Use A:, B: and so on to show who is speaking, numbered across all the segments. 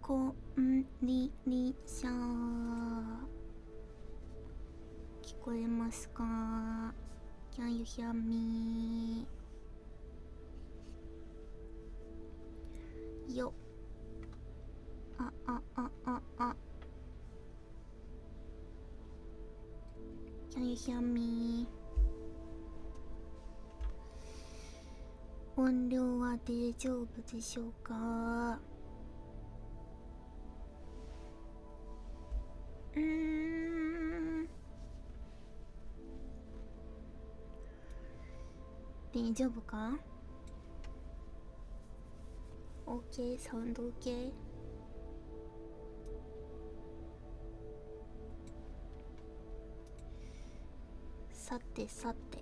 A: こんりりしゃー。聞こえますか？ Can you hear me? よあ。Can you hear me? 音量は大丈夫でしょうか？大丈夫か？ OK、 サウンド OK。 さてさて、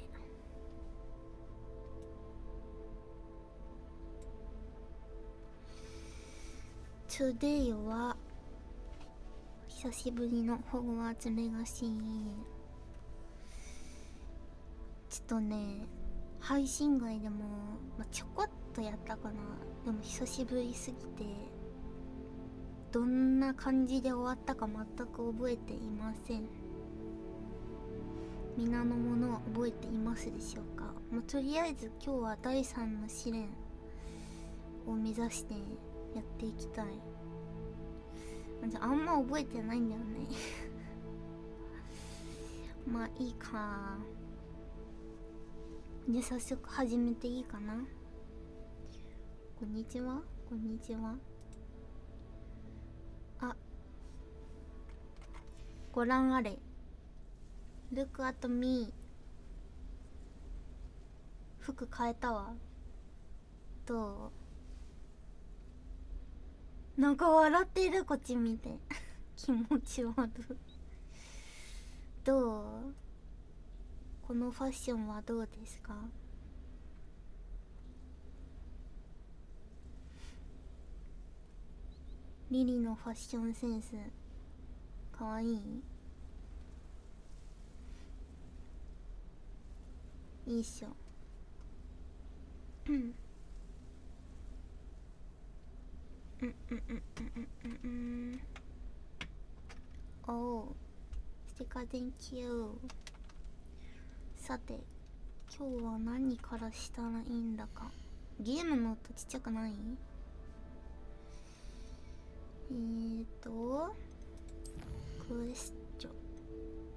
A: Today は久しぶりのホグワーツレガシー。ちょっとね、配信外でも、ちょこっとやったかな。でも久しぶりすぎてどんな感じで終わったか全く覚えていません。皆のものは覚えていますでしょうか？とりあえず今日は第三の試練を目指してやっていきたい。あんま覚えてないんだよねまあいいか。じゃあ早速始めていいかな。こんにちは、こんにちは。あ、ご覧あれ。Look at me。 服変えたわ。どう？なんか笑ってる、こっち見て気持ち悪い。どう？このファッションはどうですか？リリのファッションセンスかわいい？いいっしょ。おう、ステッカー Thank you。 さて今日は何からしたらいいんだか。ゲームの音ちっちゃくない？クエスチョ、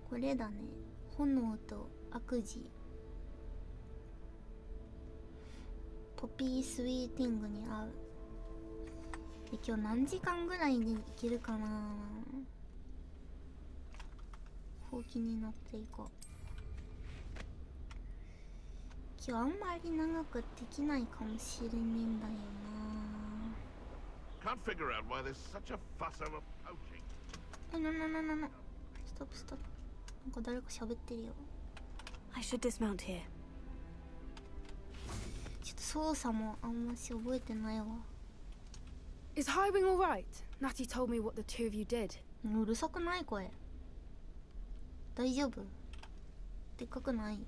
A: これだね。炎と悪事。ポピースイーティングに合う。で今日何時間ぐらいでいけるかな。ほうきに乗っていこう。今日あんまり長くできないかもしれねえんだよな。
B: Can't figure out why there's such a fuss over poaching.
A: ストップストップ。なんか誰か喋ってるよ。
C: I should dismount here.
A: ちょっと操作もあんまし覚えてないわ。
C: Is Highwing all right? Natty told me what the two of you did.
A: うるさくない声。大丈夫？でっかくない？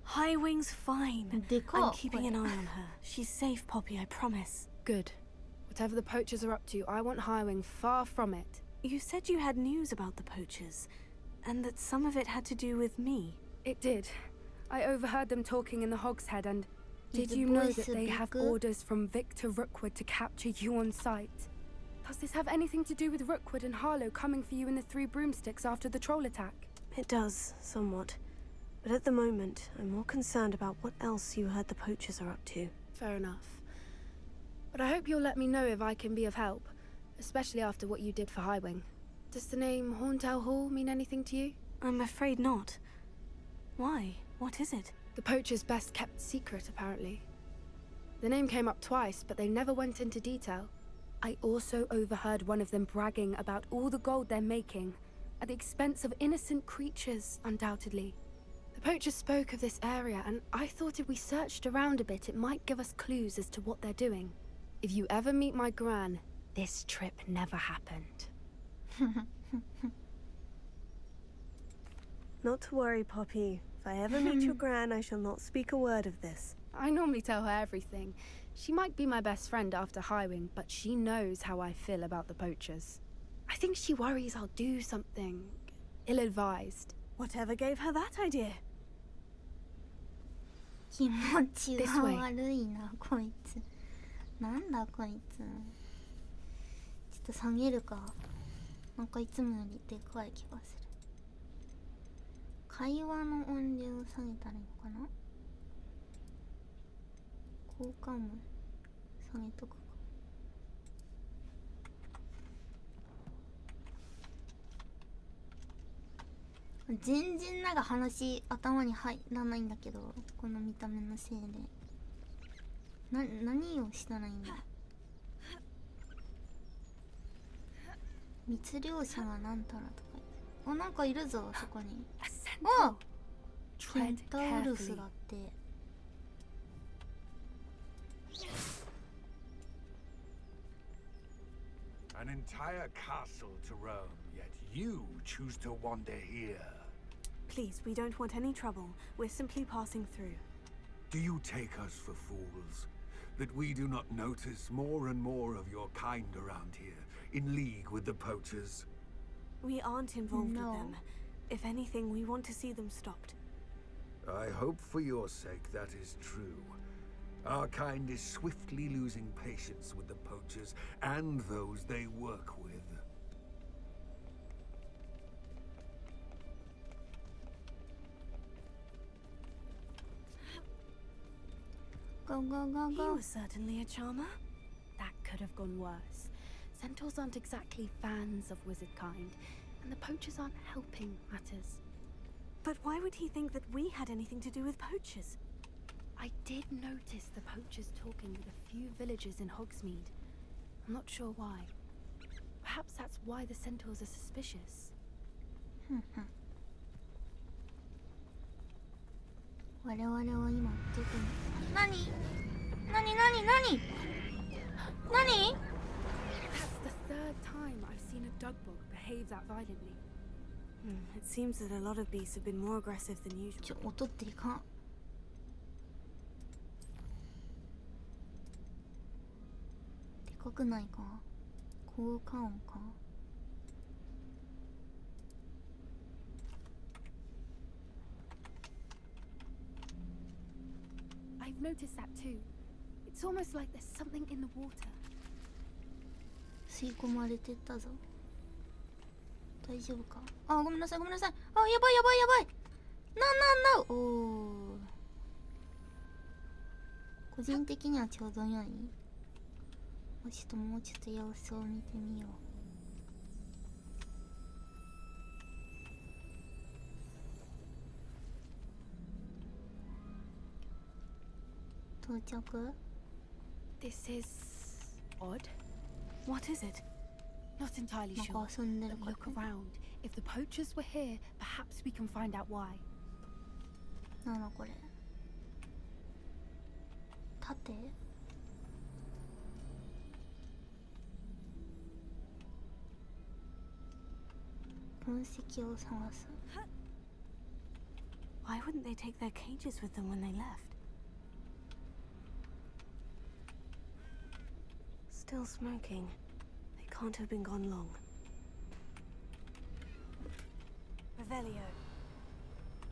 C: Highwing's fine.
A: でか
C: I'm keeping an eye on her. She's safe, Poppy, I promise. Good. Whatever the poachers are up to, I want Highwing far from it. You said you had news about the poachers, and that some of it had to do with me. It did. I overheard them talking in the Hogshead, and did you know that they have orders from Victor Rookwood to capture you on sight? Does this have anything to do with Rookwood and Harlow coming for you in the Three Broomsticks after the troll attack?
D: It does, somewhat. But at the moment, I'm more concerned about what else you heard the poachers are up to.
C: Fair enough. But I hope you'll let me know if I can be of help, especially after what you did for Highwing. Does the name Horntail Hall mean anything to you?
D: I'm afraid not. Why? What is it?
C: The poachers' best kept secret, apparently. The name came up twice, but they never went into detail. I also overheard one of them bragging about all the gold they're making, at the expense of innocent creatures, undoubtedly. The poachers spoke of this area, and I thought if we searched around a bit, it might give us clues as to what they're doing. If you ever meet my gran, this trip never happened.
D: Not to worry, Poppy. If I ever meet your gran, I shall not speak a word of this.
C: I normally tell her everything. She might be my best friend after hiring, but she knows how I feel about the poachers. I think she worries I'll do something ill-advised.
D: Whatever gave her that idea?
A: 気持ちが悪いなこいつ。なんだこいつ。ちょっと下げるか。なんかいつもよりでかい気がする。会話の音量を下げたらいいのかな。効果も下げとくか。全然なんか話頭に入らないんだけど、この見た目のせいで。何をしたらいいんだ。密漁者がなんたらとか。あ、なんかいるぞそこに。あ、ケンタウルスだって。
B: An entire castle to roam, yet you choose to wander here.
D: Please, we don't want any trouble. We're simply passing through.
B: Do you take us for fools? That we do not notice more and more of your kind around here, in league with the poachers?
D: We aren't involved
A: No.
D: with them. If anything, we want to see them stopped.
B: I hope for your sake that is true. Our kind is swiftly losing patience with the poachers and those they work with.
A: Go go go
D: He
A: go.
D: was certainly a charmer.
C: That could have gone worse. Centaurs aren't exactly fans of wizard kind, and the poachers aren't helping matters.
D: But why would he think that we had anything to do with poachers?
C: I did notice the poachers talking with a few villagers in Hogsmeade. I'm not sure why. Perhaps that's why the centaurs are suspicious.
A: 我々は今どこに。何
C: That's the third time I've seen a dugbog behave that violently.
D: It seems that a lot of beasts have been more aggressive than usual.
A: 音っていかん。でかくないか。効果音か。
C: I've noticed that too. It's almost like there's something in the water.
A: 吸い込まれてったぞ。大丈夫か。あ、ごめんなさいごめんなさい。あ、やばいやばいやばい。なんおお。個人的にはちょうど良い。ちょっともうちょっと様子を見てみよう。到着。
C: This is odd.
D: What is it?
C: Not entirely
A: なん
C: sure.
A: か遊んでる
C: But
A: か
C: look around. If the poachers were here, perhaps we can find out why.
A: なんだこれ。盾。分析を探す。
D: Why wouldn't they take their cages with them when they left? Still smoking. They can't have been gone long. Revelio.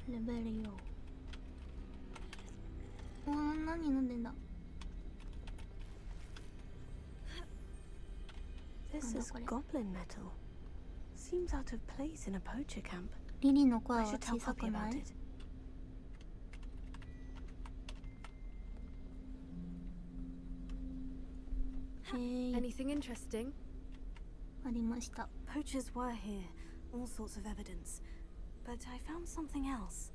A: レベル4。おー、何飲んでんだ。
D: This is
A: What?
D: goblin metal. Seems out of place in a poacher camp.
A: リリーの声
D: I
A: は
D: should
A: 小
D: tell
A: さく
D: Poppy
A: な
D: about
A: い？
D: it.
C: Anything interesting?
A: ありました。
D: Poachers were here, all sorts of evidence. But I found something else.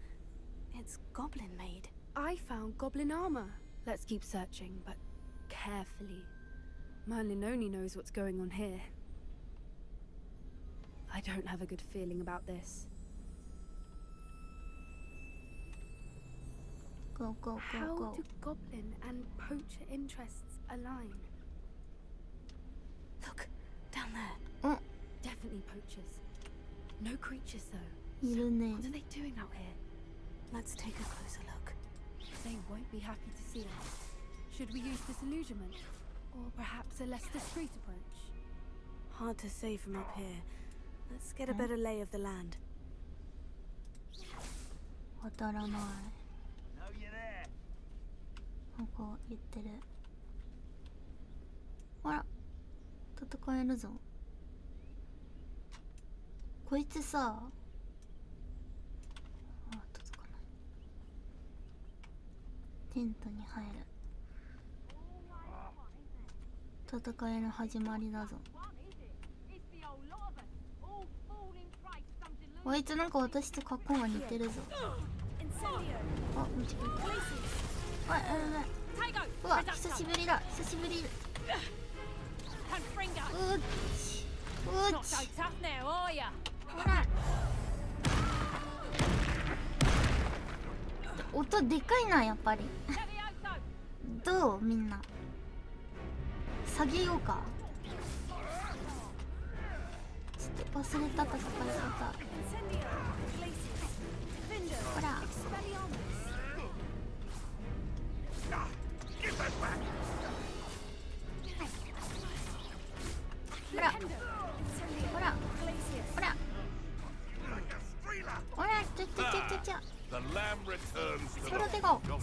D: It's goblin made.
C: I found goblin armor. Let's keep searching, but carefully. Merlin only knows what's going on here. I don't have a good feeling about this.
A: Go go go
C: How
A: go.
C: do goblin and poacher interests align?
D: Look, down there.
A: お、
C: Definitely poachers. No creatures though.
A: いるね。
C: What are they doing out here?
D: Let's take a closer look.
C: They won't be happy to see us. Should we use disillusionment? Or perhaps a less discreet approach?
D: Hard to say from up here. Let's get a better lay of the land.
A: 当たらない。なんか言ってる。あら、戦えるぞ。こいつさ、あ、届かない。テントに入る。戦いの始まりだぞ。あいつなんか私と格好が似てるぞ。あ、見つけた。うわ、久しぶりだ、久しぶり。うっち、うっち。ほら。音でかいな、やっぱり。どうみんな。下げようか。ちょっと忘れた戦い方。ほら。ほら。ほら。ほら。ほら、ちょ。それでこう。こ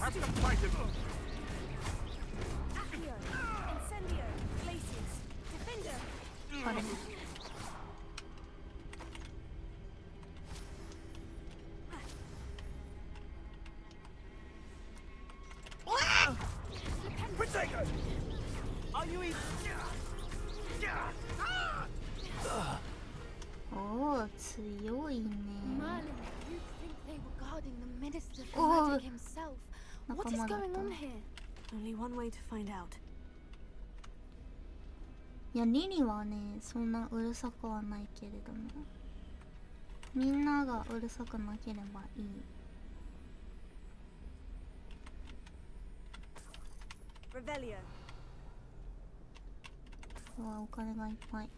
A: れ。おお、強いね。おお、仲間だった。
D: Only one way to find out.
A: いや、リリはね、そんなうるさくはないけれども、みんながうるさくなければいい。
D: Revelio.
A: うわ、お金がいっぱい。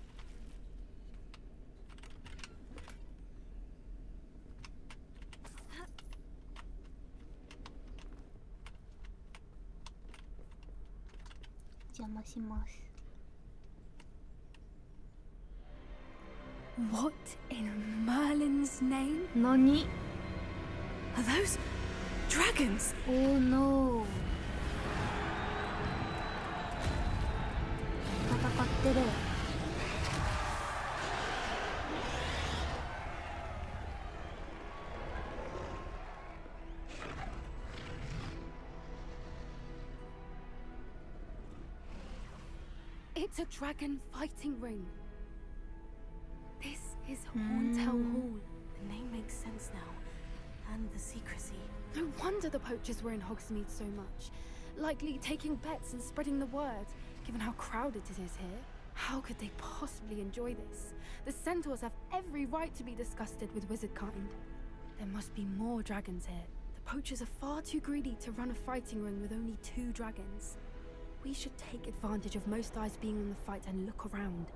A: 邪魔します。
C: What in Merlin's name?
A: 何？
D: Are those dragons?
A: Oh no. 戦ってる。
C: It's a dragon fighting ring. This is Horntail Hall.
D: The name makes sense now. And the secrecy.
C: No wonder the poachers were in Hogsmeade so much. Likely taking bets and spreading the word, given how crowded it is here. How could they possibly enjoy this? The centaurs have every right to be disgusted with wizard kind. There must be more dragons here. The poachers are far too greedy to run a fighting ring with only 2 dragons. We should take advantage of most eyes being on the fight and look around.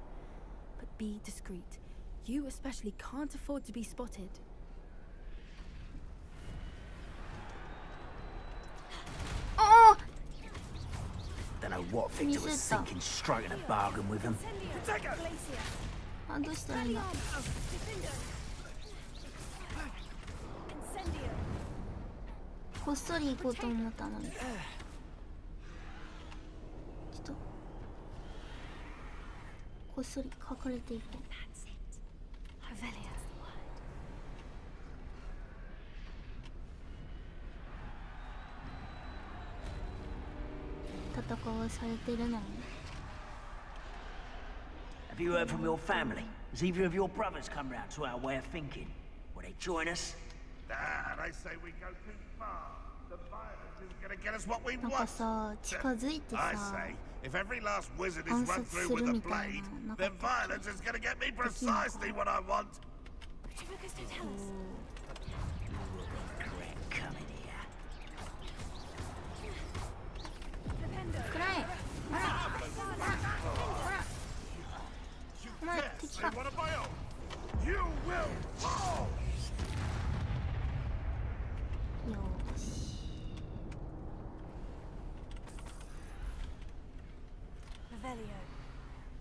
C: But be discreet. You especially can't afford to be spotted.
A: Oh!
E: Don't know what Victor was thinking, striking a bargain with him.
A: あ、どうしたらいいんだ。こっそり行こうと思ったのに。ちょっとこっそり隠れていこう。戦わされてるの？
E: Have you heard from your family? Has either of your brothers come round to our way of thinking? Will they join us?
B: Nah, they say we go too far. The violence is gonna get us what we
A: なんか
B: want.
A: さ、近づいて
B: I
A: さ、
B: say, if every last wizard is
A: 暗
B: run
A: 殺
B: through
A: す
B: with
A: る
B: a
A: みたい
B: blade,
A: な、なかっ
B: then
A: たっ
B: violence is gonna get me precisely what I want.
E: Correct, coming here.
A: くらえ。ほら、ほら。お前
B: Yes,
A: 敵
B: they
A: か。
B: want a bio. You will fall.
A: よーし。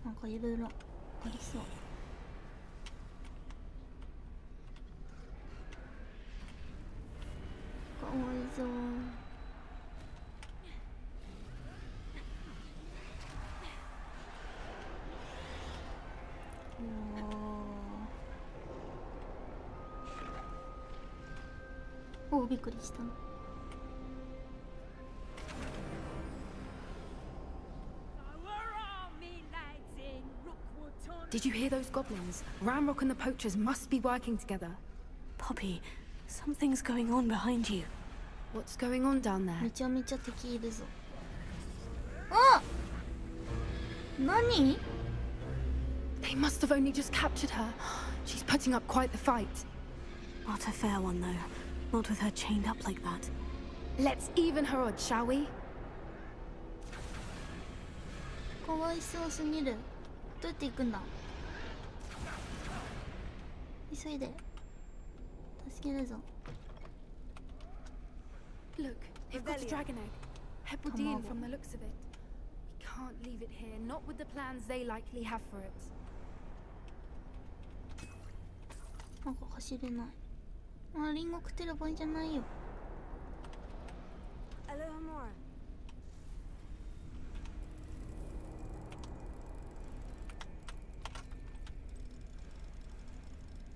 A: なんかいろいろありそう。かわいそう。おお、びっくりした。
C: Did you hear those goblins? Ramrock and the poachers must be working together.
D: Poppy, something's going on behind you.
C: What's going on down
A: め
C: there?
A: ちゃめちゃ敵いるぞ。あ、何？
C: They must have only just captured her. She's putting up quite the fight.
D: Not a fair one, though. Not with her chained up like that.
C: Let's even her odds, shall we?
A: かわいそうすぎる。どうやって行くんだ？急いで。助けるぞ。
C: Look, they've got a dragon egg. Hebridean from the looks of it. We can't leave it here, not with the plans they likely have for it.
A: なんか走れない。あ、リンゴ食ってる場合じゃないよ。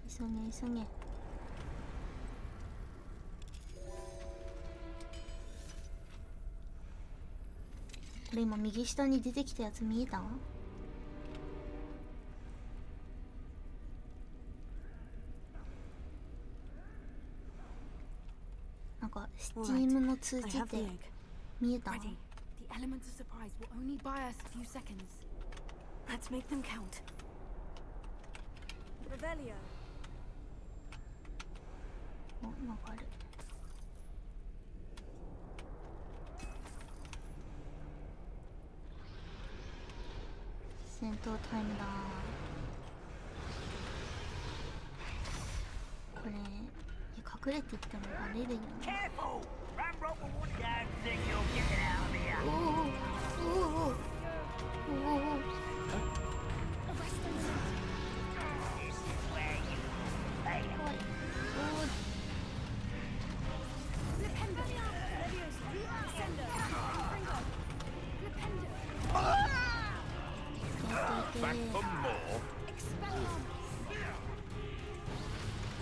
A: 急げ急げ。これ今右下に出てきたやつ見えた？なんかスチームの通知って見えた？
C: Ready. The elements of surprise will only buy us a few seconds.
D: Let's make them count. Revelio.
A: お、なんかある。戦闘タイムだ。これ隠れていってもバレるよね。
E: Careful! Ramrock will want you to think you're getting out of here.
A: おおおおおおおお。
E: This is where you fail.
A: 怖い。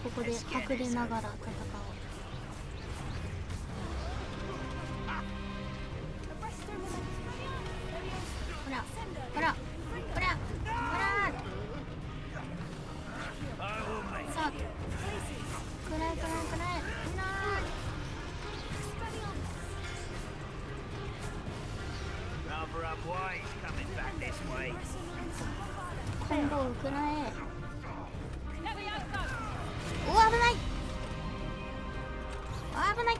A: ここで隠れながら戦おう。ほらほらほらほら。さあ、くらえくらえくらえくらえ。
E: Rather unwise coming back this way.
A: コンボをくらえ。お、危ない。危ない。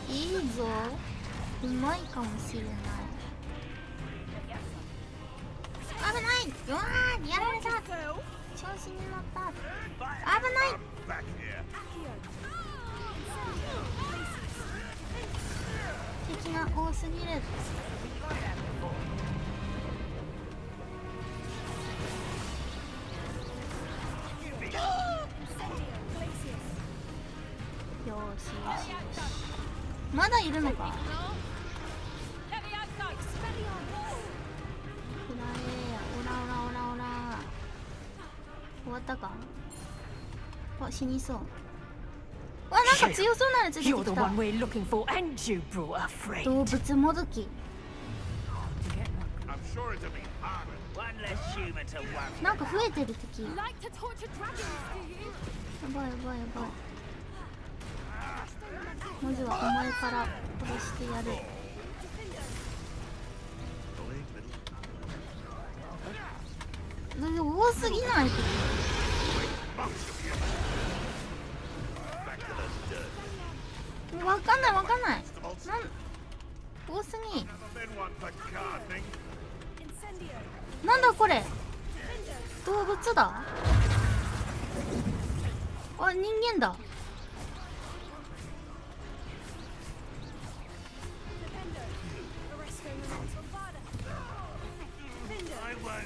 A: いいぞ。うまいかもしれない。危ない。うわー、やられた。調子に乗った。危ない。
B: Back here.
A: 敵が多すぎる。よしよしよし。まだいるのか。くらえ。オラオラオラオラ。終わったか。あ、死にそう。わ、なんか強そうなやつ出て
F: You're
A: き
F: the
A: た。
F: one we're looking for, and you brought a friend.
A: 動物もどき。
B: I'm sure it'll be harder.
E: One less human to worry.
A: なんか増えてる敵。や
C: Like to torture dragons, do you?
A: ばいやばいやばい。まずはお前から殺してやる。多すぎない？わかんないわかんない。多すぎ。なんだこれ。動物だ。あ、人間だ。やばい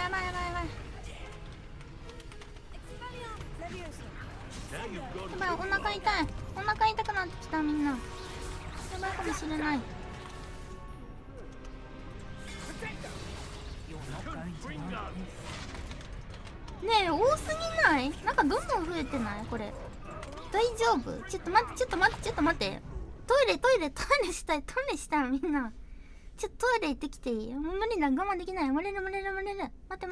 A: やばいやばい。やばい、お腹痛い。お腹痛くなってきたみんな。やばいかもしれない。ねえ、多すぎない？なんかどんどん増えてないこれ。大丈夫？ちょっと待ってちょっと待ってちょっと待って。トイレしたいみんな。ちょっとトイレ行ってきていい？もう無理だ、我慢できない。無理だ。待って。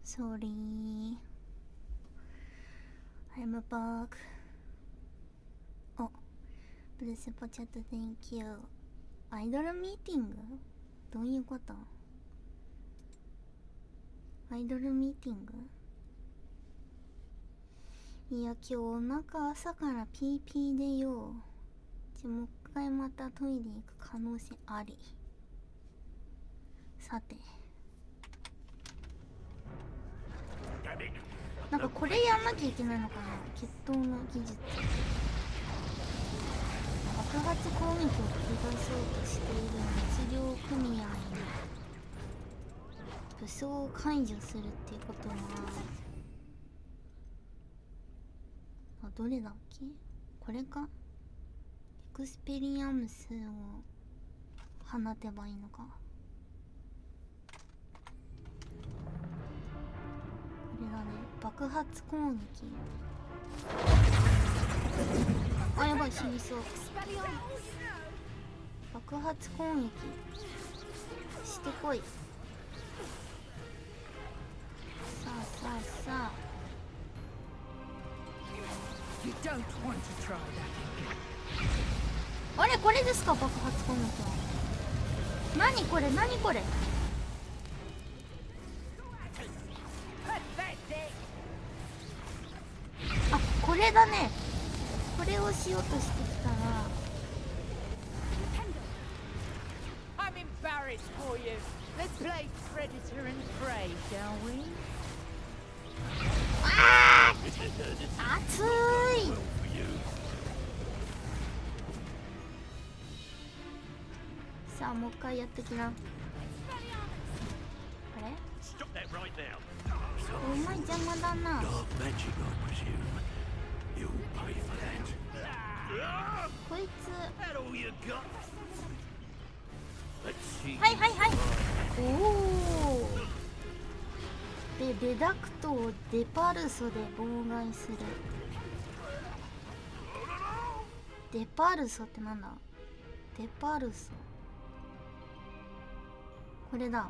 A: Sorry. I'm back. あ、ブルースポチャット Thank you. アイドルミーティング？どういうこと？アイドルミーティング？いや、今日お腹朝からピーピーでよ。もう一回またトイレ行く可能性あり。さて。なんかこれやんなきゃいけないのかな、決闘の技術。爆発攻撃を繰り出そうとしている密漁組合に武装を解除するっていうことは、あ、どれだっけ、これか。エクスペリアムスを放てばいいのか。これだね、爆発攻撃。あ、やばい、死にそう。爆発攻撃してこい。さあさあさあ。
F: You don't want to try that.
A: あれ、これですか、爆発攻撃は。何これ、何これ。あ、これだね。これをしようとしてきたら。
F: I'm embarrassed for you. Let's play Predator and Prey, shall we?
A: あー、熱い。さあ、もう一回やってきな。あれ、お前邪魔だな。こいつ、はいはいはい。おお。で、デダクトをデパルソで妨害する。デパルソってなんだ。デパルソ、これだ。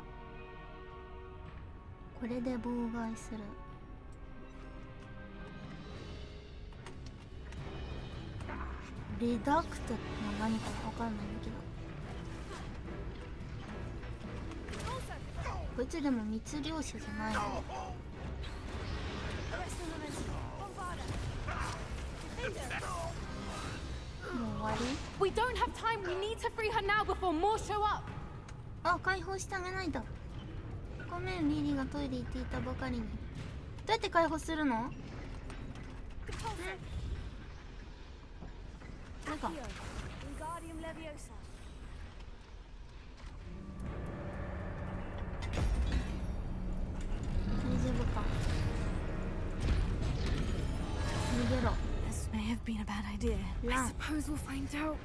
A: これで妨害する。レダクトって何かわかんないんだけど、こいつでも密漁者じゃないの。もう終わり。
C: We don't have time. We need to free her now before more show up.
A: あ、解放してあげないと。ごめん、リリーがトイレ行っていたばかりに。どうやって解放するの？これか。大丈夫か。逃げろ。
C: This may have been a bad idea. I suppose we'll find out.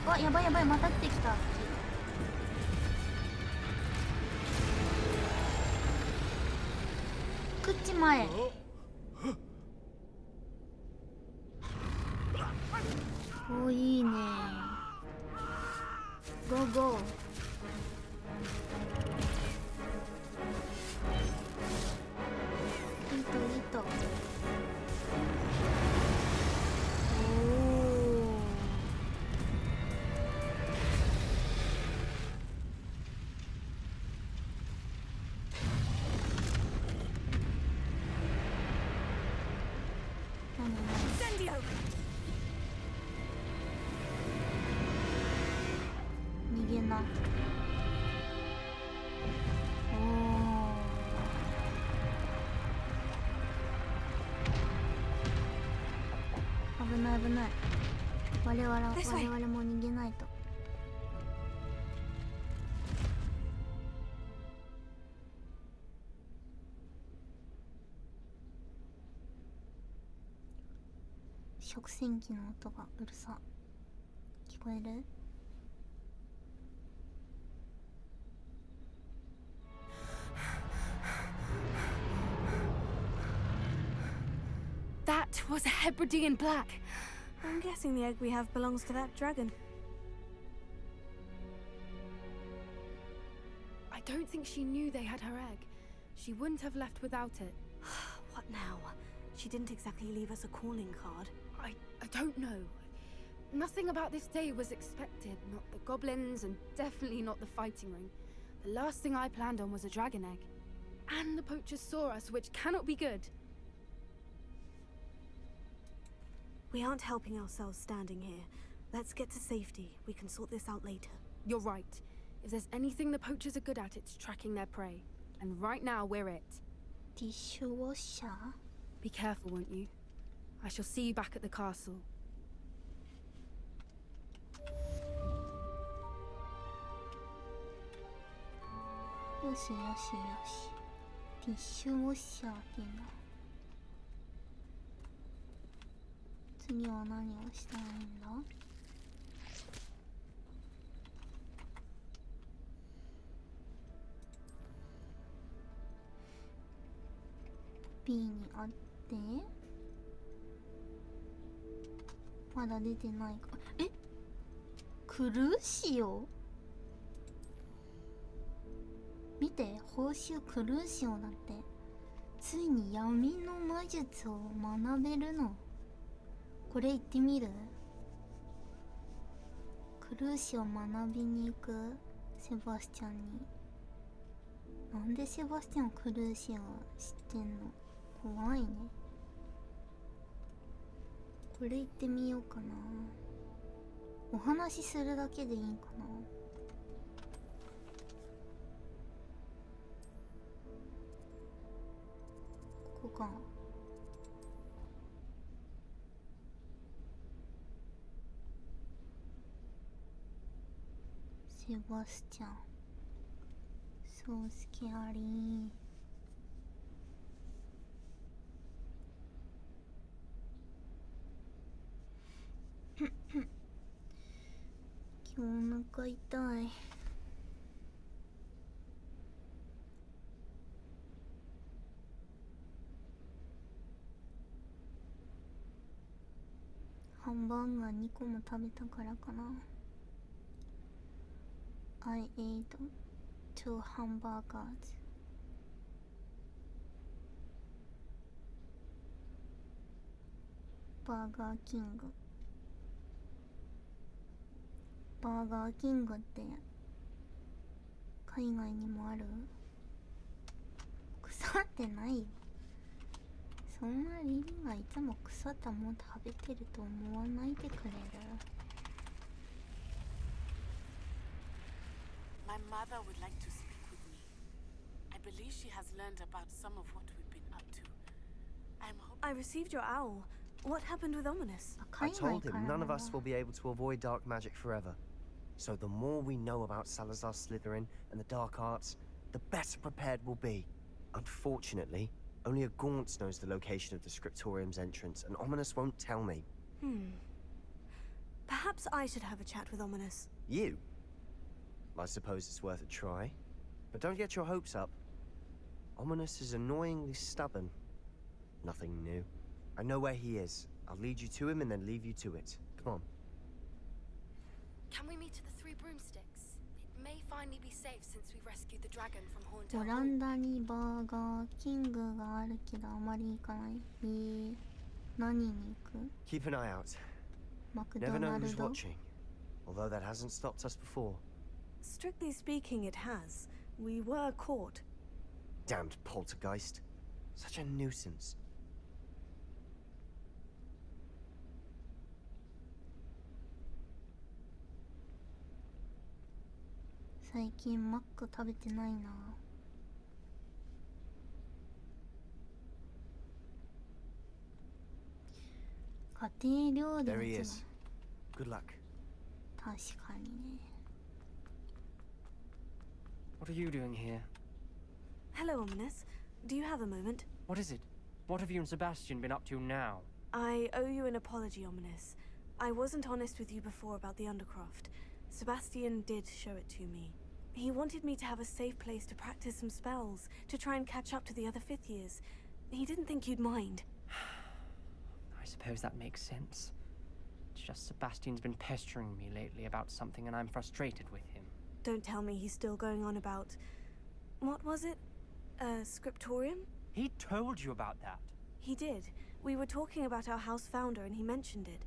A: あ、やばいやばい、また来てきた。くっちまえ。お、いいね。ゴーゴー。いいといいと。おお。逃げな。おお。危ない危ない。我々も逃げないと。食洗機の音がうるさ。聞こえる？
C: That was a Hebridean black.
D: I'm guessing the egg we have belongs to that dragon.
C: I don't think she knew they had her egg. She wouldn't have left without it.
D: What now? She didn't exactly leave us a calling card.
C: I don't know. Nothing about this day was expected. Not the goblins, and definitely not the fighting ring. The last thing I planned on was a dragon egg. And the poachers saw us, which cannot be good.
D: We aren't helping ourselves standing here. Let's get to safety. We can sort this out later.
C: You're right. If there's anything the poachers are good at, it's tracking their prey. And right now, we're it.
A: Dishwasher?
C: Be careful, won't you? I shall see you back at the castle.
A: よしよしよし。ティッシュウォッシャーって言うんだ。次は何をしたらいいんだ。B にあって、まだ出てないか。え、クルーシオ、見て、報酬クルーシオだって。ついに闇の魔術を学べるの。これ行ってみる。クルーシオ学びに行く。セバスチャンに。なんでセバスチャンクルーシオ知ってんの。怖いね。これ行ってみようかな。お話しするだけでいいかな。ここか。セバスチャン、そうスキャリー。今日お腹痛い。ハンバーガー2個も食べたからかな。I ate 2 hamburgers. バーガーキング。バーガーキングって海外にもある？腐ってないよ。そんなリリがいつも腐ったもん食べてると思わないでくれる？
C: My mother would like to speak with me. I believe she has learned about some of what we've been up to.
D: I received your owl. What happened with Ominous?
G: I told him none of us will be able to avoid dark magic forever. So the more we know about Salazar Slytherin and the dark arts, the better prepared we'll be. Unfortunately, only a Gaunt knows the location of the Scriptorium's entrance, and Ominous won't tell me.
D: Perhaps I should have a chat with Ominous.
G: You? I suppose it's worth a try. But don't get your hopes up. Ominous is annoyingly stubborn. Nothing new. I know where he is. I'll lead you to him and then leave you to it. Come on.
C: Can we meet at the Three Broomsticks? It may finally be safe since we rescued the dragon from Haunted
A: オランダにバーガーキングがあるけどあまり行かない。何に行く？
G: Keep an eye out.
A: マクド
G: Never
A: ナ
G: know
A: ル
G: who's
A: ド？
G: watching. Although that hasn't stopped us before.
D: Strictly speaking, it has. We were caught.
G: Damned poltergeist. Such a nuisance.
A: 最近マック食べてないな。家庭料理
G: There
A: は
G: he
A: 違う。
G: is. Good luck.
A: 確かにね。
H: What are you doing here?
D: Hello, Ominous. Do you have a moment?
H: What is it? What have you and Sebastian been up to now?
D: I owe you an apology, Ominous. I wasn't honest with you before about the Undercroft. Sebastian did show it to me. He wanted me to have a safe place to practice some spells, to try and catch up to the other fifth years. He didn't think you'd mind.
H: I suppose that makes sense. It's just Sebastian's been pestering me lately about something and I'm frustrated with him.
D: Don't tell me he's still going on about... What was it? Scriptorium?
H: He told you about that?
D: He did. We were talking about our house founder and he mentioned it.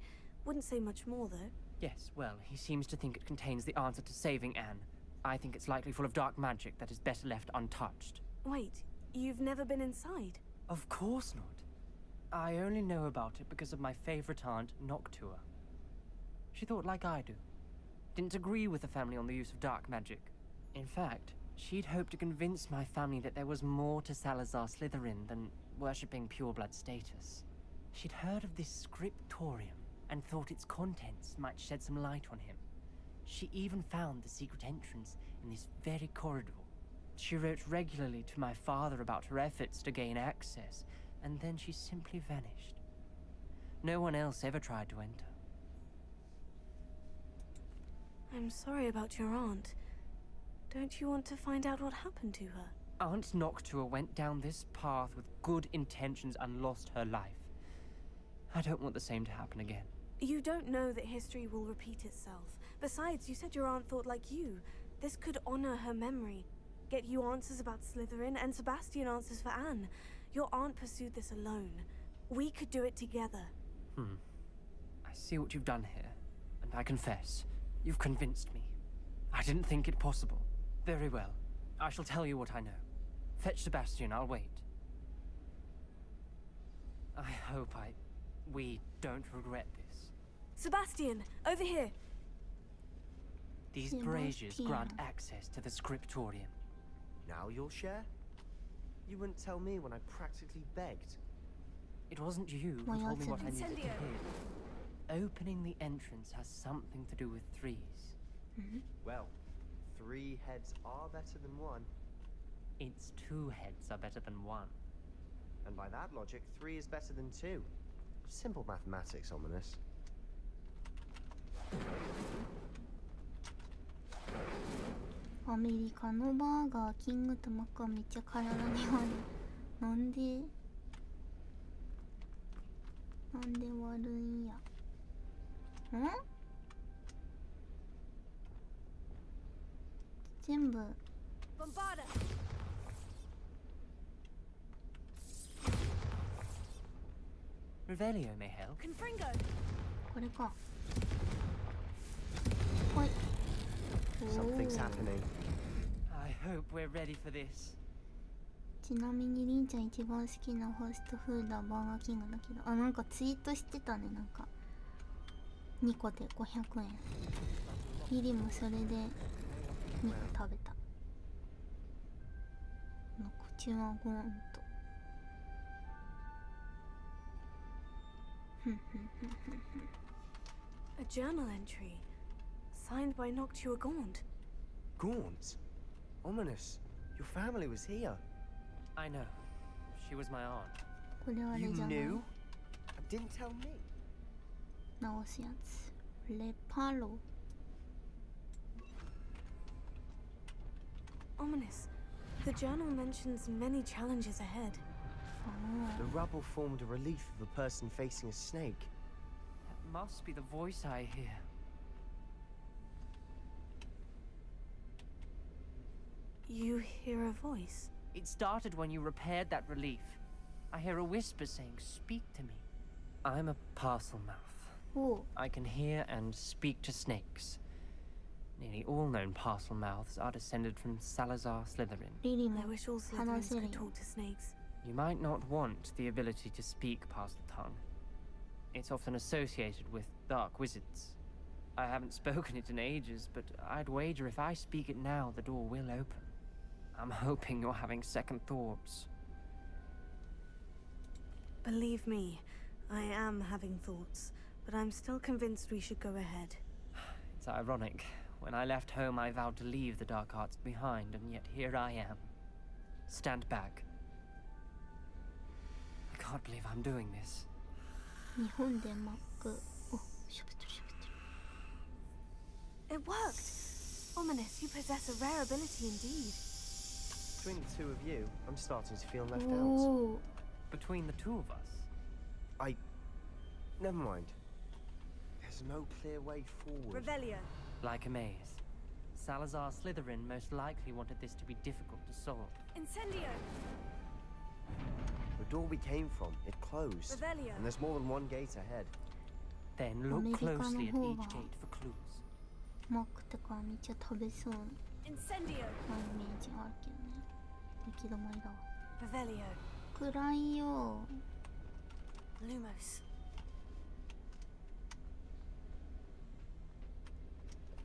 D: Wouldn't say much more, though.
H: Yes, well, he seems to think it contains the answer to saving Anne. I think it's likely full of dark magic that is better left untouched.
D: Wait, you've never been inside?
H: Of course not. I only know about it because of my favorite aunt, Noctua. She thought like I do. Didn't agree with the family on the use of dark magic. In fact, she'd hoped to convince my family that there was more to Salazar Slytherin than worshipping pureblood status. She'd heard of this scriptorium and thought its contents might shed some light on him. She even found the secret entrance in this very corridor. She wrote regularly to my father about her efforts to gain access, and then she simply vanished. No one else ever tried to enter.
D: I'm sorry about your aunt. Don't you want to find out what happened to her?
H: Aunt Noctua went down this path with good intentions and lost her life. I don't want the same to happen again.
D: You don't know that history will repeat itself. Besides, you said your aunt thought like you. This could honor her memory. Get you answers about Slytherin, and Sebastian answers for Anne. Your aunt pursued this alone. We could do it together.
H: I see what you've done here, and I confess, you've convinced me. I didn't think it possible. Very well. I shall tell you what I know. Fetch Sebastian, I'll wait. I hope we don't regret this.
D: Sebastian, over here.
H: These braziers grant access to the scriptorium.
G: Now you'll share? You wouldn't tell me when I practically begged.
H: It wasn't you who told me what I needed to hear. Opening the entrance has something to do with threes.
G: Well, 3 heads are better than 1.
H: It's 2 heads are better than 1.
G: And by that logic, 3 is better than 2. Simple mathematics, Ominous.
A: 아메리카노バーガーキングとマックはめっちゃ体に悪い。なんで悪いんや。全部
D: Bombarda.
H: Revelio may help.
D: Confringo.
A: これか。ほい。
G: Something's happening.
H: I hope we're ready for this.
A: ちなみにりんちゃん一番好きなファストフードはバーガーキングだけど、なんかツイートしてたね。なんか2個で500円。リリもそれで2個食べた。口はゴーンと。
D: A journal entry. Signed by Noctua Gaunt.
G: Gaunt? Ominous. Your family was here.
H: I know. She was my aunt.
A: これあれ
G: You
A: じゃない。
G: knew? Didn't tell me.
A: 直すやつ。レパロ。
D: Ominous. The journal mentions many challenges ahead.
G: The rubble formed a relief of a person facing a snake.
H: That must be the voice I hear.
D: You hear a voice.
H: It started when you repaired that relief. I hear a whisper saying, "Speak to me." I'm a parcel mouth.
A: おう。
H: I can hear and speak to snakes. Nearly all known parcel mouths are descended from Salazar Slytherin.
A: リリも
D: I wish all
A: 話
D: Slytherins
A: せる
D: could
A: よ。
D: talk to snakes.
H: You might not want the ability to speak parcel tongue. It's often associated with dark wizards. I haven't spoken it in ages, but I'd wager if I speak it now, the door will open. I'm hoping you're having second thoughts.
D: Believe me, I am having thoughts, but I'm still convinced we should go ahead.
H: It's ironic. When I left home, I vowed to leave the dark arts behind, and yet here I am. Stand back. I can't believe I'm doing this.
A: 日本でマック。お、しゃべってるしゃべってる。
D: It worked! Ominous, you possess a rare ability indeed.
G: Between the 2 of you, I'm starting to feel left out.
A: おお。
H: Between the two of us.
G: Never mind. There's no clear way forward.
D: Revelio.
H: Like a maze. Salazar Slytherin most likely wanted this to be difficult to solve.
D: Incendio.
G: The door we came from, it closed.
D: Revelio.
G: And there's more than 1 gate ahead.
H: Then look
A: Americano
H: closely at
A: hova.
H: each gate for clues.
A: マックとかめっちゃ食べそうな
D: Incendio.
A: イメージあるけどね。行き止まりだわ。
D: Revelio.
A: 暗いよ。
D: Lumos.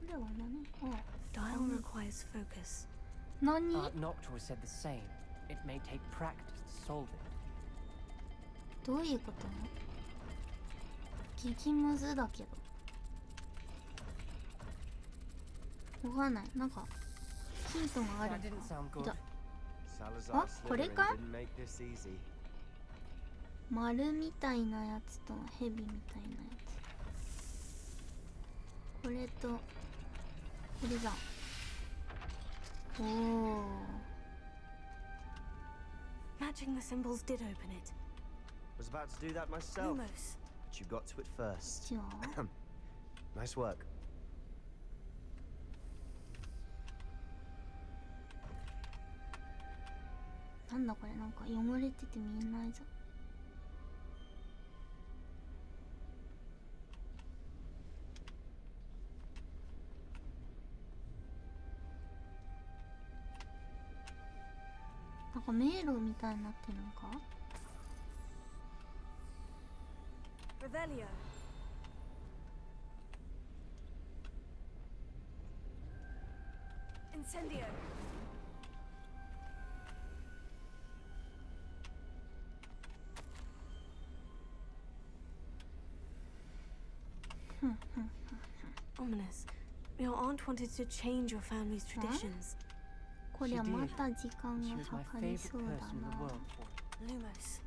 A: これは何？あ、
D: Dial requires focus.
A: 何？
H: Aunt Noctua said the same. It may take practice to solve it.
A: どういうこと？激ムズだけど。わかんない。なんかヒントがある
H: That
A: ん
H: didn't
A: だ。
H: sound
A: い
H: good.
A: た。
G: Salazar
A: Huh? これ
G: Slytherin
A: か？
G: didn't make this easy.
A: 丸みたいなやつとヘビみたいなやつ。これとこれだ。おお。
D: Matching the symbols did open it.
G: Was about to do that myself,
D: Lumos.
G: but you got to it first.
A: じゃあ
G: Nice work.
A: なんだこれ、なんか汚れてて見えないぞ。なんか迷路みたいになってるのか。
D: Revelio. Incendio. Ominous. Your aunt wanted to change your family's traditions.
A: こりゃまた時間
H: She
A: が
H: was
A: か
H: my
A: かり
H: favorite
A: そうだ
H: person in the
A: な。
H: world for it.
D: Lumos.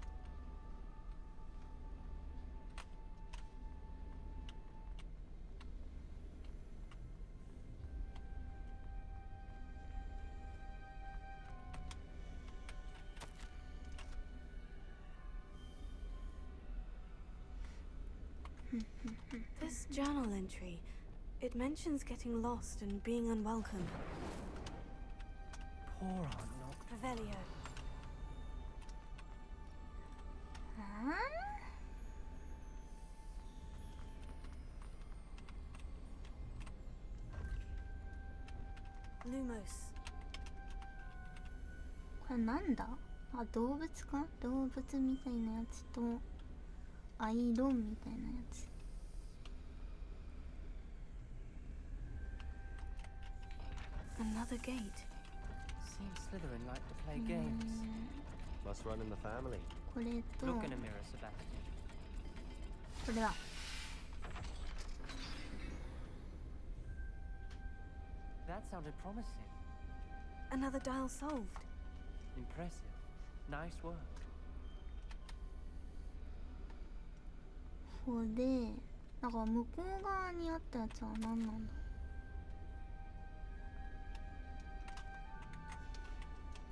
D: This journal entry, it mentions getting lost and being unwelcome.
H: Poor Aunt Noct.
D: Revelio.
A: あ
D: Lumos.
A: これなんだ。あ、動物か。動物みたいなやつとアイロンみたいなやつ。
D: Another gate.
H: Seems Slytherin like to play games.
G: Must run in the family.
A: これと
H: Look in a mirror, Sebastian.
A: これだ。
H: That sounded promising.
D: Another dial solved.
H: Impressive. Nice work.
A: これでなんか向こう側にあったやつは何なんだ。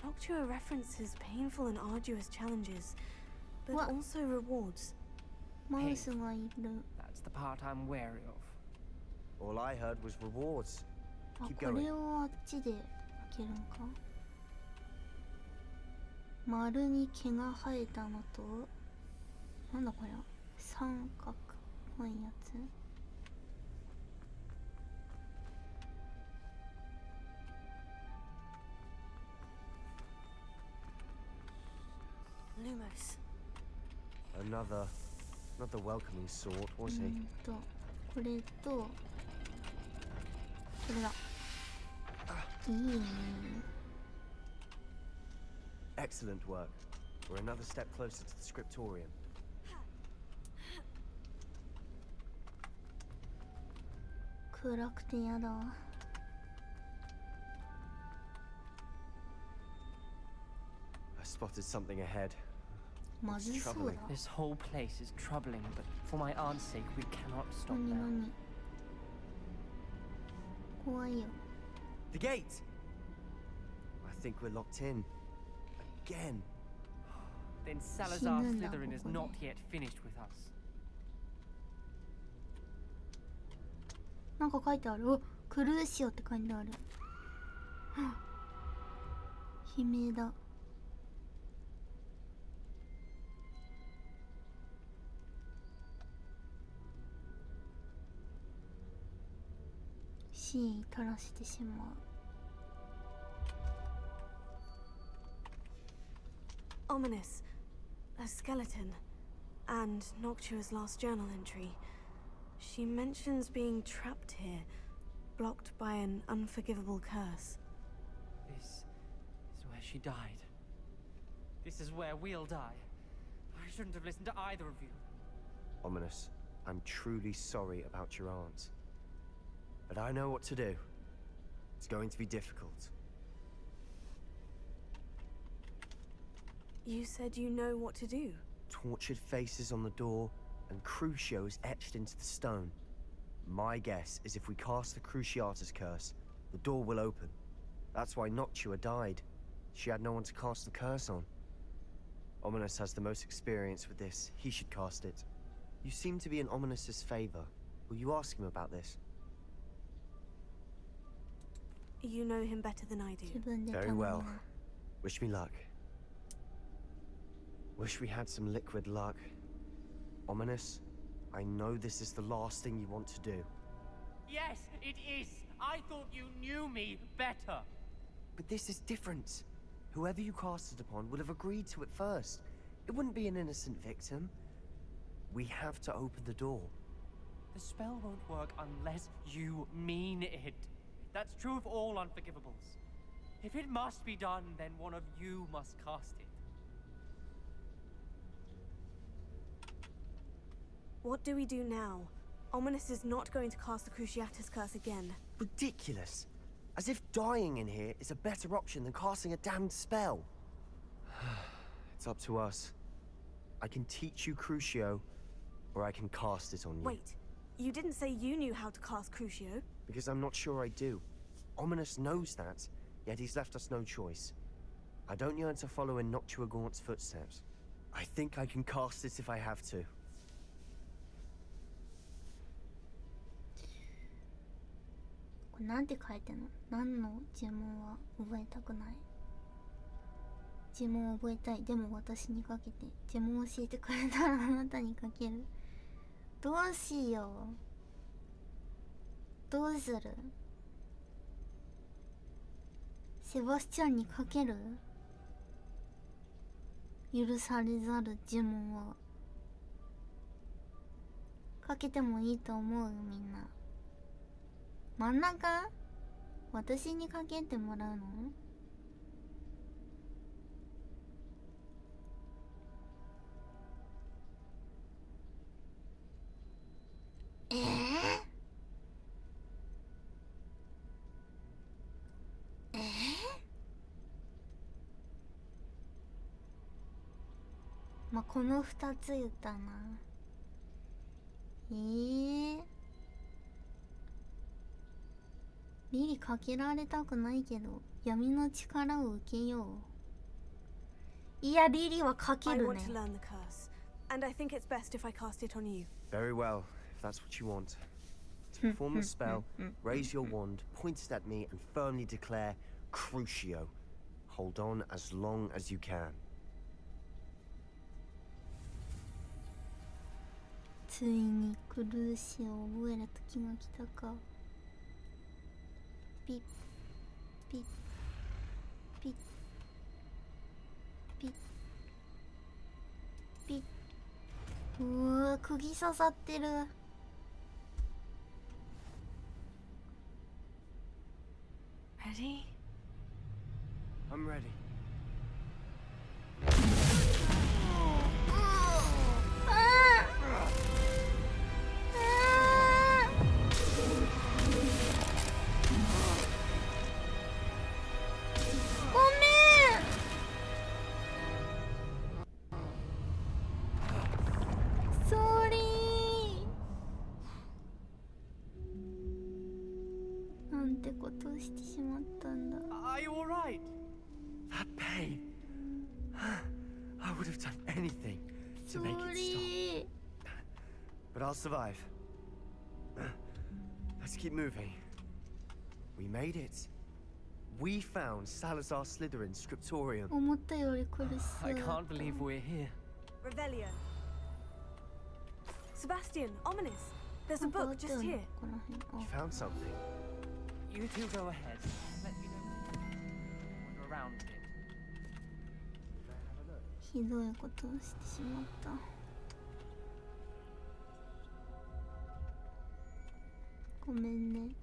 D: Noctua references painful and arduous challenges, but
A: What?
D: also rewards.
A: マウスがいる。
H: That's the part I'm wary of.
G: All I heard was rewards.
A: あ、
G: Keep
A: こ
G: going.
A: れをあっちで開けるんか。丸に毛が生えたのと、なんだこれは。三角っぽいやつ。
D: Lumos.
G: Another, not the welcoming sort, was he?
A: これとこれだ。いいね。
G: Excellent work. We're another step closer to the scriptorium.
A: 暗くてやだわ。
G: I spotted something ahead.
A: まずそうだ。
H: This whole place is troubling, but for my aunt's sake, we cannot stop
A: 何
H: now.
A: 何。怖いよ。
G: The gate! I think we're locked in. Again.
H: Then Salazar
A: Hinanda,
H: Slytherin is
A: ここで。
H: not yet finished with us.
A: なんか書いてある。お、クルーシオって書いてある。はっ悲鳴だ。死に垂らしてしまう。
D: Ominous. A skeleton. And Noctua's last journal entry. She mentions being trapped here, blocked by an unforgivable curse.
H: This is where she died. This is where we'll die. I shouldn't have listened to either of you.
G: Ominous, I'm truly sorry about your aunt. But I know what to do. It's going to be difficult.
D: You said you know what to do.
G: Tortured faces on the door and Crucios etched into the stone. My guess is if we cast the Cruciatus curse, the door will open. That's why Noctua died. She had no one to cast the curse on. Ominous has the most experience with this. He should cast it. You seem to be in Ominous's favor. Will you ask him about this?
D: You know him better than I do.
A: 自分で頼
G: Very
A: む
G: well.
A: な
G: Wish me luck. Wish we had some liquid luck. Ominous, I know this is the last thing you want to do.
H: Yes, it is. I thought you knew me better.
G: But this is different. Whoever you cast it upon would have agreed to it first. It wouldn't be an innocent victim. We have to open the door.
H: The spell won't work unless you mean it. That's true of all unforgivables. If it must be done, then one of you must cast it.
D: What do we do now? Ominous is not going to cast the Cruciatus curse again.
G: Ridiculous. As if dying in here is a better option than casting a damned spell. It's up to us. I can teach you Crucio, or I can cast it on you.
D: Wait, you didn't say you knew how to cast Crucio.
G: Because I'm not sure I do. Ominous knows that, yet he's left us no choice. I don't yearn to follow in Noctua Gaunt's footsteps. I think I can cast it if I have to.
A: これなんて書いてんの？何の呪文は覚えたくない。呪文を覚えたい。でも私にかけて。呪文を教えてくれたらあなたにかける。どうしよう。どうする？セバスチャンにかける？許されざる呪文をかけてもいいと思う？みんな。真ん中？私にかけてもらうの？まあ、この2つ言ったな。リリかけられたくないけど闇の力を受けよう。いやリリはかけ
D: I
A: る
D: want
A: ね。
D: to learn the curse, and I think it's best if I cast it on you.
G: Very well, if that's what you want. To perform the spell, raise your wand, point it at me, and firmly declare Crucio. Hold on as long as you can.
A: ついにクルーシを覚える時が来たか。ピッピッピッピッピッ。うわ釘刺さってる。
D: Ready?
G: I'm ready.
A: なんてことをしてしまったんだ。
H: Are you alright?
G: That pain. I would have done anything to make it stop. But I'll survive. Let's keep moving. We made it. We found Salazar Slytherin's scriptorium.
A: 思ったより苦しそう
H: I
A: だった。
H: can't believe we're here.
D: Revelio. Sebastian, Ominous. There's a
A: なんかあ
D: book
A: ったよ
D: just
A: ね
D: here.
A: ここら辺。
G: You
A: あ
G: found something.
H: You two go ahead. Let me know. Wander around a bit.
A: ひどいことをしてしまった。ごめんね。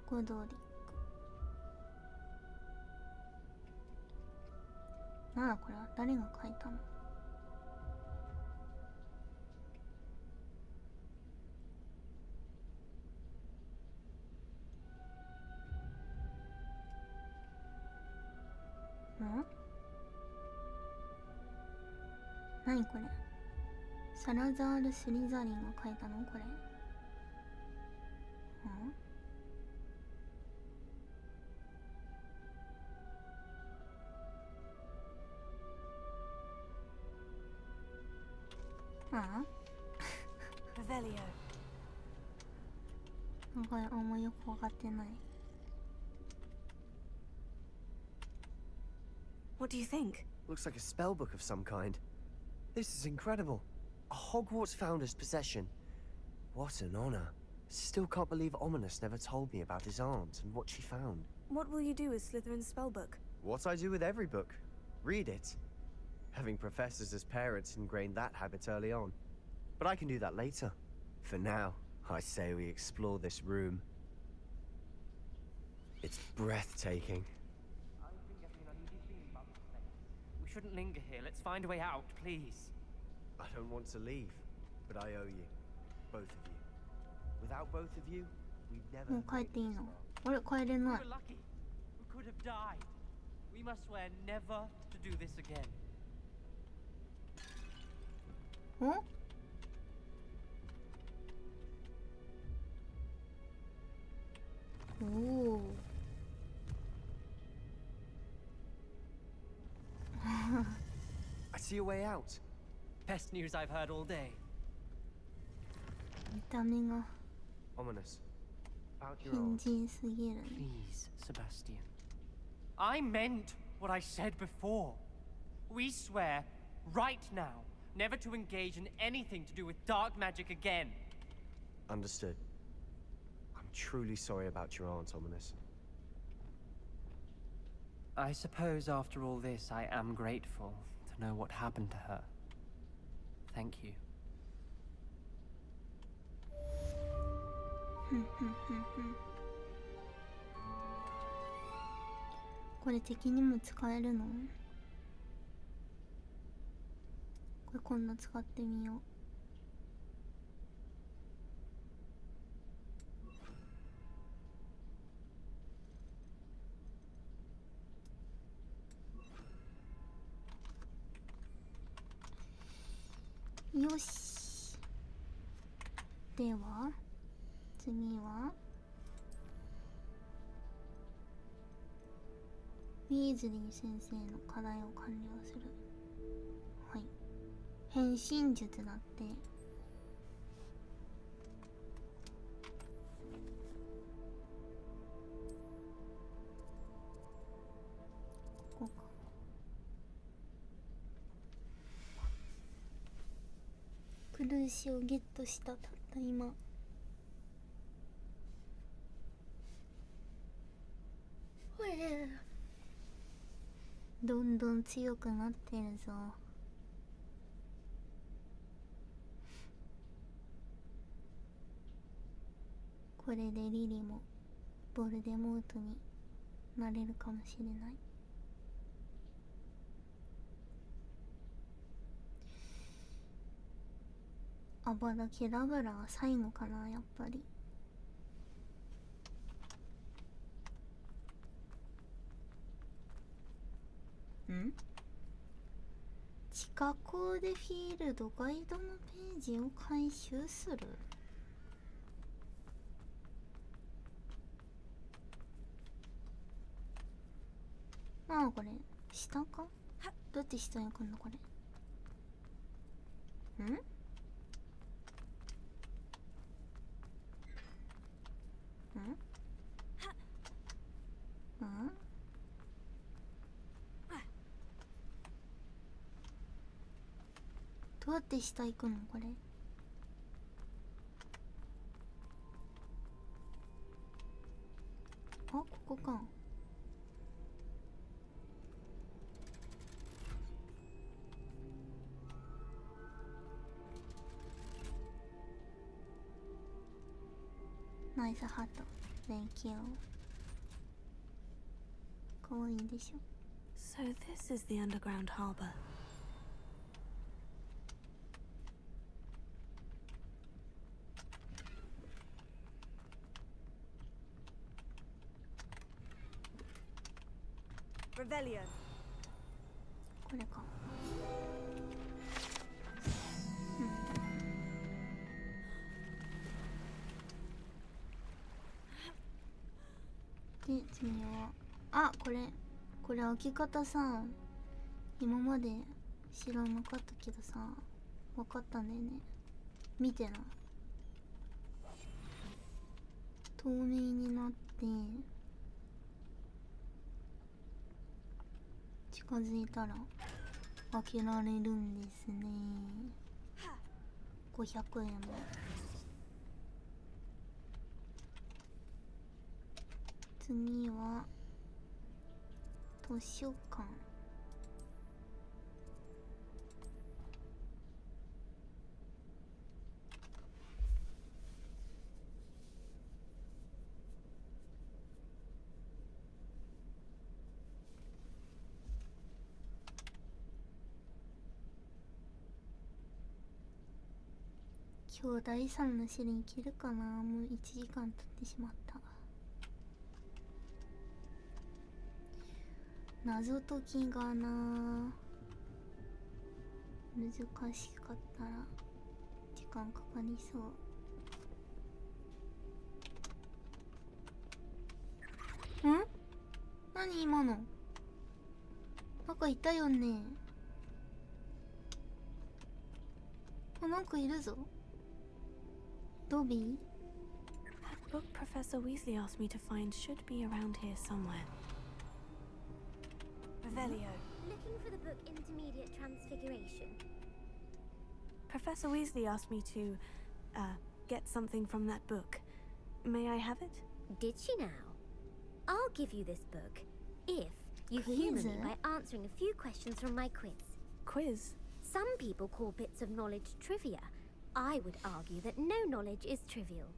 A: ゴドリック。なんだこれは誰が書いたの？ん？何これ？サラザール・スリザリンが書いたのこれ？ん？ああ？
D: Revelio.
A: なんかあんまよくわかってない。
D: What do you think?
G: Looks like a spell book of some kind. This is incredible. A Hogwarts founder's possession. What an honor. Still can't believe Ominous never told me about his aunt and what she found.
D: What will you do with Slytherin's spellbook?
G: What I do with every book. Read it. Having professors as parents ingrained that habit early on. But I can do that later. For now, I say we explore this room. It's breathtaking.
H: I've been getting an uneasy feeling about this place. We shouldn't linger here. Let's find a way out, please.
G: I don't want to leave, but I owe you. Both of you. Without both of you, we'd never
A: もう
G: have
A: 帰って
G: made
A: いい
G: this
A: の？
G: far.
A: あれ帰れ
H: We
A: ない。
H: were lucky. We could have died. We must swear never to do this again.
A: お？おお。
G: I see a way out.
H: Best news I've heard all day.
A: 見た目が
G: Ominous. About your
A: 変
G: aunt.
A: 人すぎるね。
H: Please, Sebastian. I meant what I said before. We swear, right now, never to engage in anything to do with dark magic again.
G: Understood. I'm truly sorry about your aunt, Ominous.
H: I suppose after all this, I am grateful to know what happened to her. Thank you.
A: ふんふんふんふん。これ敵にも使えるの？これ今度使ってみよう。よし。では次はウィーズリー先生の課題を完了する。はい。変身術だって。ここか。クルーシをゲットしたたった今。どんどん強くなってるぞ。これでリリもボルデモートになれるかもしれない。アバダケダブラは最後かな、やっぱり。ん？地下コーデフィールドガイドのページを回収する。ああ、これ下か？どうやって下に行くんだこれ。ん？ん？ん？どうやって下行くのこれ。あ、ここか。ナイスハット。Thank you。かわいいでしょ。
D: So this is the underground harbor. Revelio.
A: これか。で次はこれ開き方さ、今まで知らなかったけどさ、分かったんだよね。見てな。透明になって近づいたら開けられるんですね。500円も。次は図書館。今日第3の試練いけるかな。もう1時間経ってしまった。謎解きがな、難しかったら時間かかりそう。ん？何今の？なんかいたよね。なんかいるぞ。ドビー？
D: That book Professor Weasley asked me to find should be around here somewhere. Revelio.
I: Looking for the book Intermediate Transfiguration.
D: Professor Weasley asked me to, get something from that book. May I have it?
I: Did she now? I'll give you this book if you humour me by answering a few questions from my quiz.
D: Quiz?
I: Some people call bits of knowledge trivia. I would argue that no knowledge is trivial.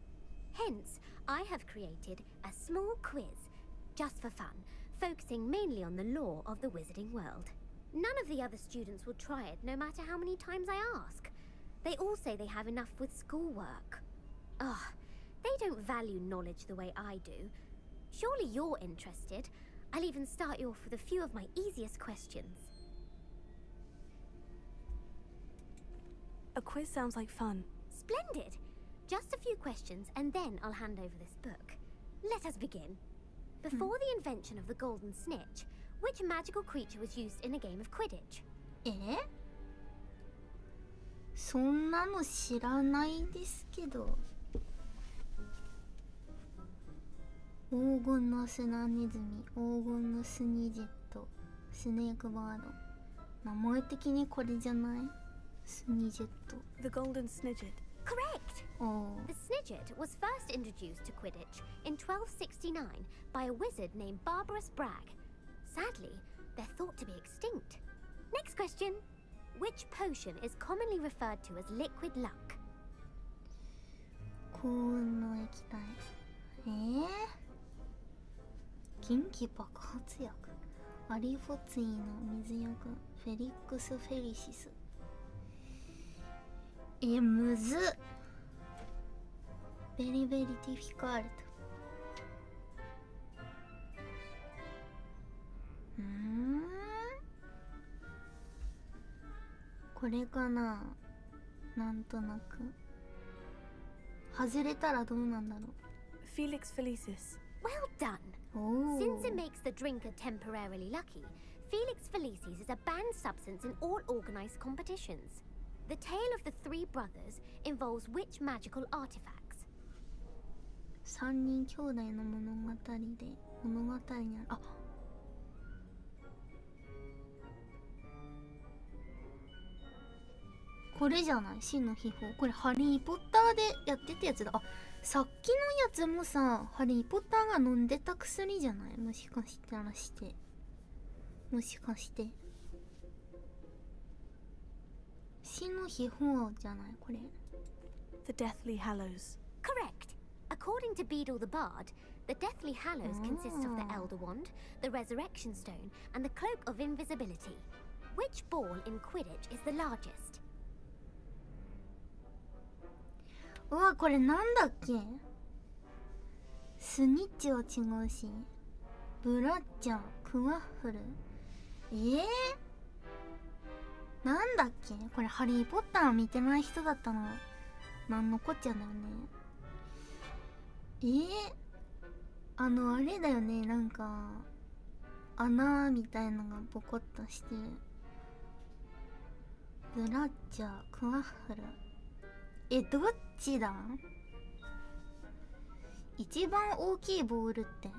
I: Hence, I have created a small quiz, just for fun, focusing mainly on the lore of the wizarding world. None of the other students will try it, no matter how many times I ask. They all say they have enough with schoolwork. Ugh, they don't value knowledge the way I do. Surely you're interested. I'll even start you off with a few of my easiest questions.
D: A quiz sounds like fun.
I: Splendid! Just a few questions and then I'll hand over this book. Let us begin. Before the invention of the golden snitch, which magical creature was used in a game of Quidditch?
A: そんなの知らないですけど。黄金の砂ネズミ、黄金のスニジェット、スネークバード。名前的にこれじゃない？スニジェット。
D: The golden snidget.
I: Correct! The Snidget was first introduced to Quidditch in 1269 by a wizard named Barbarous Bragg. Sadly, they're thought to be extinct. Next question. Which potion is commonly referred to as liquid luck?
A: 幸運の液体。元気爆発薬。アリフォツィの水薬。フェリックス・フェリシス。むずっ。ベリベリディフィカルト。これかな。なんとなく。外れたらどうなんだろう。
D: Felix Felicis.
I: Well done! Since it makes the drinker temporarily lucky, Felix Felicis is a banned substance in all organized competitions. The tale of the three brothers involves which magical artifacts?
A: 3人兄弟の物語で物語にある。これじゃない？真の秘宝。これハリーポッターでやってたやつだ。さっきのやつもさ、ハリーポッターが飲んでた薬じゃない？もしかしたらして。もしかして。真の秘宝じゃないこれ。
D: The Deathly Hallows.
I: Correct! According to Beedle the Bard, the Deathly Hallows consists of the Elder Wand, the Resurrection Stone, and the Cloak of Invisibility. Which ball in Quidditch is the largest?
A: うわ、これなんだっけ？スニッチは違うし、ブラッチャー、クワッフル。なんだっけこれ、ハリー・ポッター見てない人だったのなんのこっちゃだよね。あれだよね、なんか穴みたいのがボコッとしてる。ブラッチャー、クワッフル。どっちだ？一番大きいボールって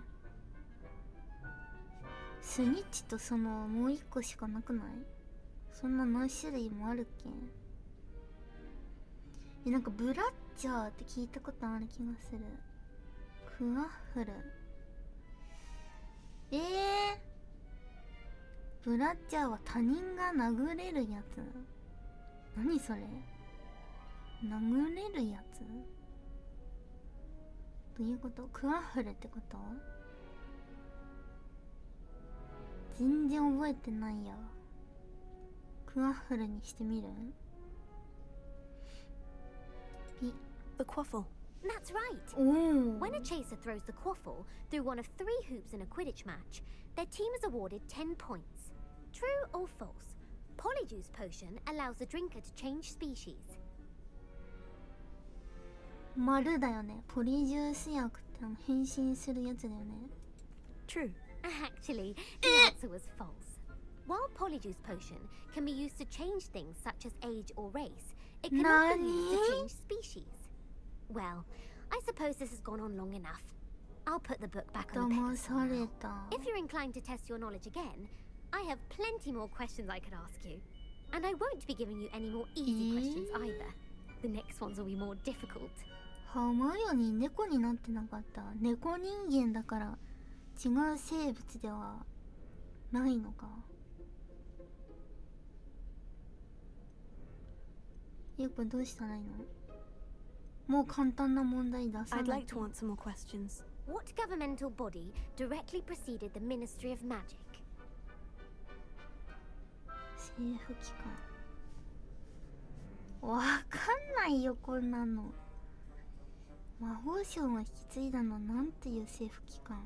A: スニッチとそのもう一個しかなくない？そんな何種類もあるっけ？なんかブラッチャーって聞いたことある気がする。クワッフル。ブラッチャーは他人が殴れるやつ。何それ？殴れるやつ？どういうこと？クワッフルってこと？全然覚えてないや。クワッフルにしてみる？
D: The quaffle.
I: That's right.
A: Oh.
I: When a chaser throws the quaffle through one of 3 hoops in a Quidditch match, their team is awarded 10 points. True or false? Polyjuice potion allows the drinker to change species.
A: 丸だよね。ポリジュース薬って変身するやつだよね。
D: True.
I: Actually, the answer was false. While Polyjuice potion can be used to change things such as age or race, it cannot be used to change species. Well, I suppose this has gone on long enough. I'll put the book back on the pedestal now. If you're inclined to test your knowledge again, I have plenty more questions I could ask you. And I won't be giving you any more easy questions either. The next ones will be more difficult.
A: ハーマイオニー猫になってなかった。猫人間だから違う生物ではないのか。これどうしたらいいの？もう簡単な問題出さない。
D: I'd like to answer more questions.
I: What governmental body directly preceded the Ministry of Magic?
A: 政府機関。わかんないよこんなの。魔法省を引き継いだのなんていう政府機関？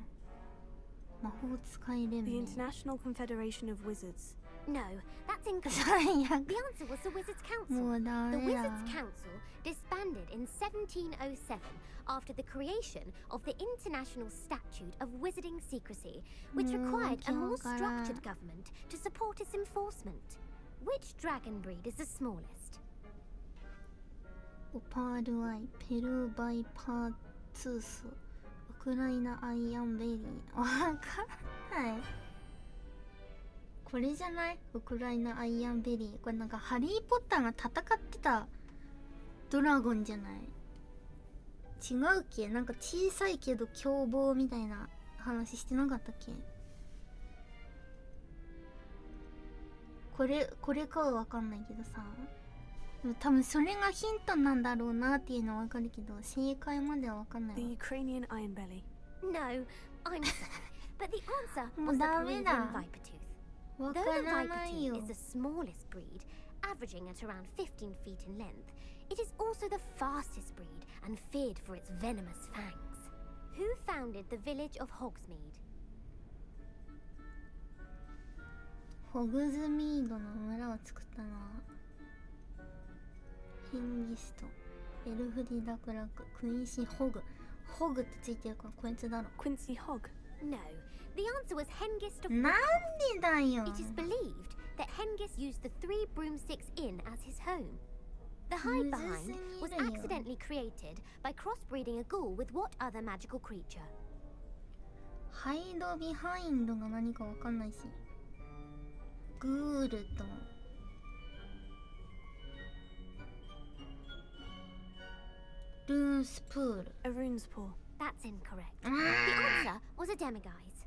A: 魔法使い連
D: The
A: 盟。
D: International Confederation of Wizards.
I: No, that's incorrect.
A: 最悪。
I: The answer was the Wizards' Council.
A: もうダ
I: The
A: メだ。
I: Wizards' Council disbanded in 1707 after the creation of the International Statute of Wizarding Secrecy, which required a more structured government to support its enforcement. Which dragon breed is the smallest?
A: オパールアイ、ペルーバイパーツース、ウクライナアイアンベリー。わかんない。これじゃない？ウクライナアイアンベリー。これなんかハリー・ポッターが戦ってたドラゴンじゃない？違うっけ？なんか小さいけど凶暴みたいな話してなかったっけ？これかはわかんないけどさ。でも多分それがヒントなんだろうなっていうのはわかるけど、正解まではわかんない
D: The
A: わ。
D: Ukrainian Iron Belly.
I: No, I'm sorry, but the answer
A: も
I: was
A: う
I: the
A: ダメ
I: Peruvian
A: だ。
I: Viper Tooth.
A: わか
I: Though the
A: ら
I: Viper
A: ないよ。
I: Tooth is the smallest breed, averaging at around 15 feet in length, it is also the fastest breed and feared for its venomous fangs. Who founded the village of Hogsmeade?
A: ホグズミードの村を作ったのはヘンギスト、エルフディダクラク、クインシーホグ。ホグってついてるからこいつだろ。
D: Quincy Hogg.
I: No, the answer was Hengist of
A: なんでだよ。
I: It is believed that Hengist used the 3 broomsticks inn as his home. The hide behind was accidentally created by crossbreeding a ghoul with what other magical creature?
A: ハイドビハインドが何かわかんないし。グールとルーンスプール。
D: A rune's paw.
I: That's incorrect. The answer was a demiguise.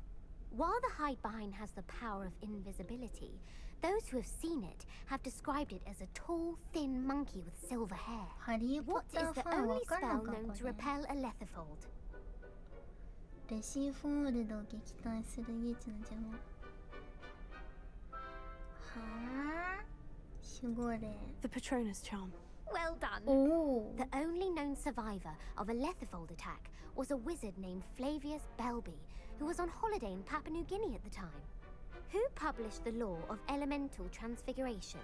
I: While the hide behind has the power of invisibility, those who have seen it have described it as a tall, thin monkey with silver hair.
A: ハリー・ポッ
I: What
A: タ
I: is
A: ー
I: the
A: ファンわ
I: only
A: かるの
I: spell
A: か
I: known
A: こ
I: to
A: れ。
I: repel a Letherfold?
A: レシフォールドを撃退する唯一の邪魔。はあ、守護霊。
D: The Patronus charm.
I: Well done.
A: おお。
I: The only known survivor of a Letherfold attack was a wizard named Flavius Belby, who was on holiday in Papua New Guinea at the time. Who published the law of elemental transfiguration?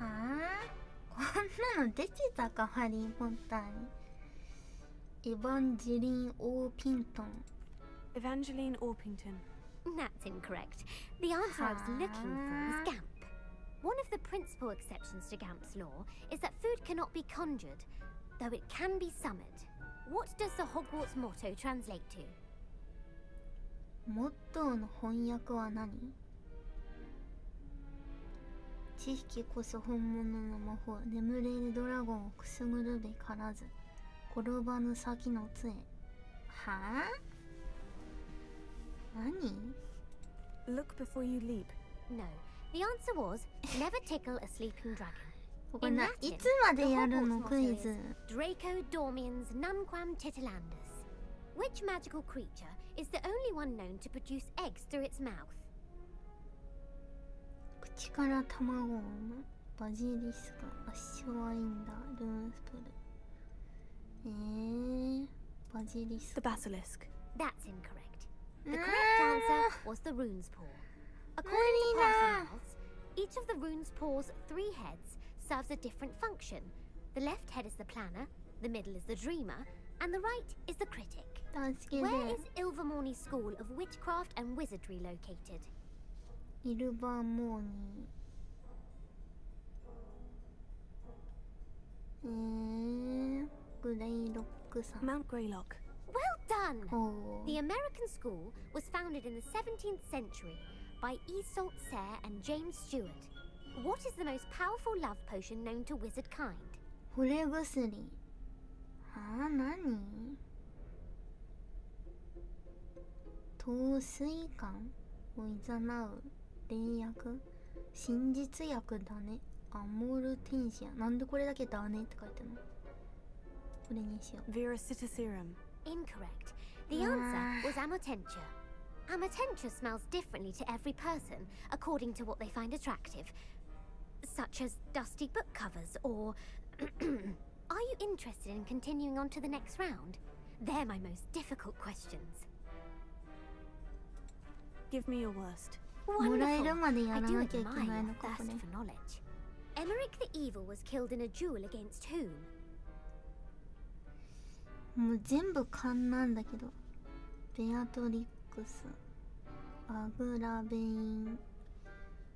A: はあ、こんなの出てたか、ハリー・ポッターに。エヴァンジェリン・オーピントン。
D: Evangeline Orpington.
I: That's incorrect. The answer I was looking for was Gamp. One of the principal exceptions to Gamp's law is that food cannot be conjured, though it can be summoned. What does the Hogwarts motto translate to?
A: モットーの翻訳は何？知識こそ本物の魔法。眠れるドラゴンをくすぐるべからず。転ばぬ先の杖。はあ？何？
D: Look before you leap.
I: No. The answer was never tickle a sleeping dragon.
A: これな、いつまでやるのクイズ。
I: Draco Dormiens Nunquam Titilandus. Which magical creature is the only one known to produce eggs through its mouth?
A: 口から卵を産む。バジリスク、アッシュワインダー、ルーンスプル。バジリスク。
D: The basilisk.
I: That's incorrect. The correct answer was the rune's paw. According to Parson Mouse, each of the rune's paw's 3 heads serves a different function. The left head is the planner, the middle is the dreamer, and the right is the critic.
A: 助けて。
I: Where is Ilvermorny School of Witchcraft and Wizardry located?
A: イルバーモーニー。グレイロックさん。
D: Mount Greylock.
I: Well done!
A: Oh.
I: The American school was founded in the 17th century by Isolde Sayre and James Stewart. What is the most powerful love potion known to wizard kind?
A: 惚れ薬。はあ、何？陶水感をいざなう霊薬。真実薬だね。アモルテンシア。なんでこれだけだねって書いてるの？これにしよう。
D: Viricitiserum.
I: Incorrect. The answer was Amotentia. Amotentia smells differently to every person, according to what they find attractive, such as dusty book covers or... Are you interested in continuing on to the next round? They're my most difficult questions.
D: Give me your worst.
A: もらえる
I: Wonderful.
A: までや
I: I
A: ら
I: do
A: なきゃいけ
I: admire
A: ない
I: your
A: のか、こ
I: thirst
A: れ。
I: for knowledge. Emmerich the Evil was killed in a duel against whom?
A: もう全部勘なんだけど。ベアトリックス。アグラベイン。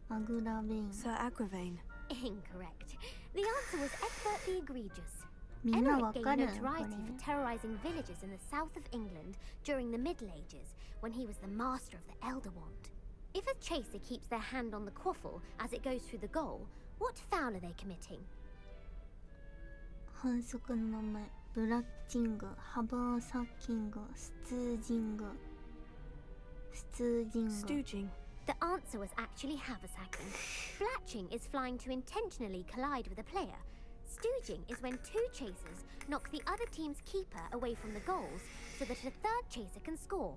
A: アグラベイン。
D: Sir Agravain.
I: Incorrect. The answer was Egbert the Egregious.
A: みんな
I: Emmerich
A: わ
I: gained
A: かるのこ
I: notoriety
A: れ。
I: for terrorizing villages in the south of England during the Middle Ages when he was the master of the Elder Wand. If a chaser keeps their hand on the quaffle as it goes through the goal, what foul are they committing?
A: 反則の名前。ブラッチング、ハバーサッキング、スツージング。スツージング。
D: Stooging.
I: The answer was actually haversacking. Blatching is flying to intentionally collide with a player. Stooging is when 2 chasers knock the other team's keeper away from the goals so that a 3rd chaser can score.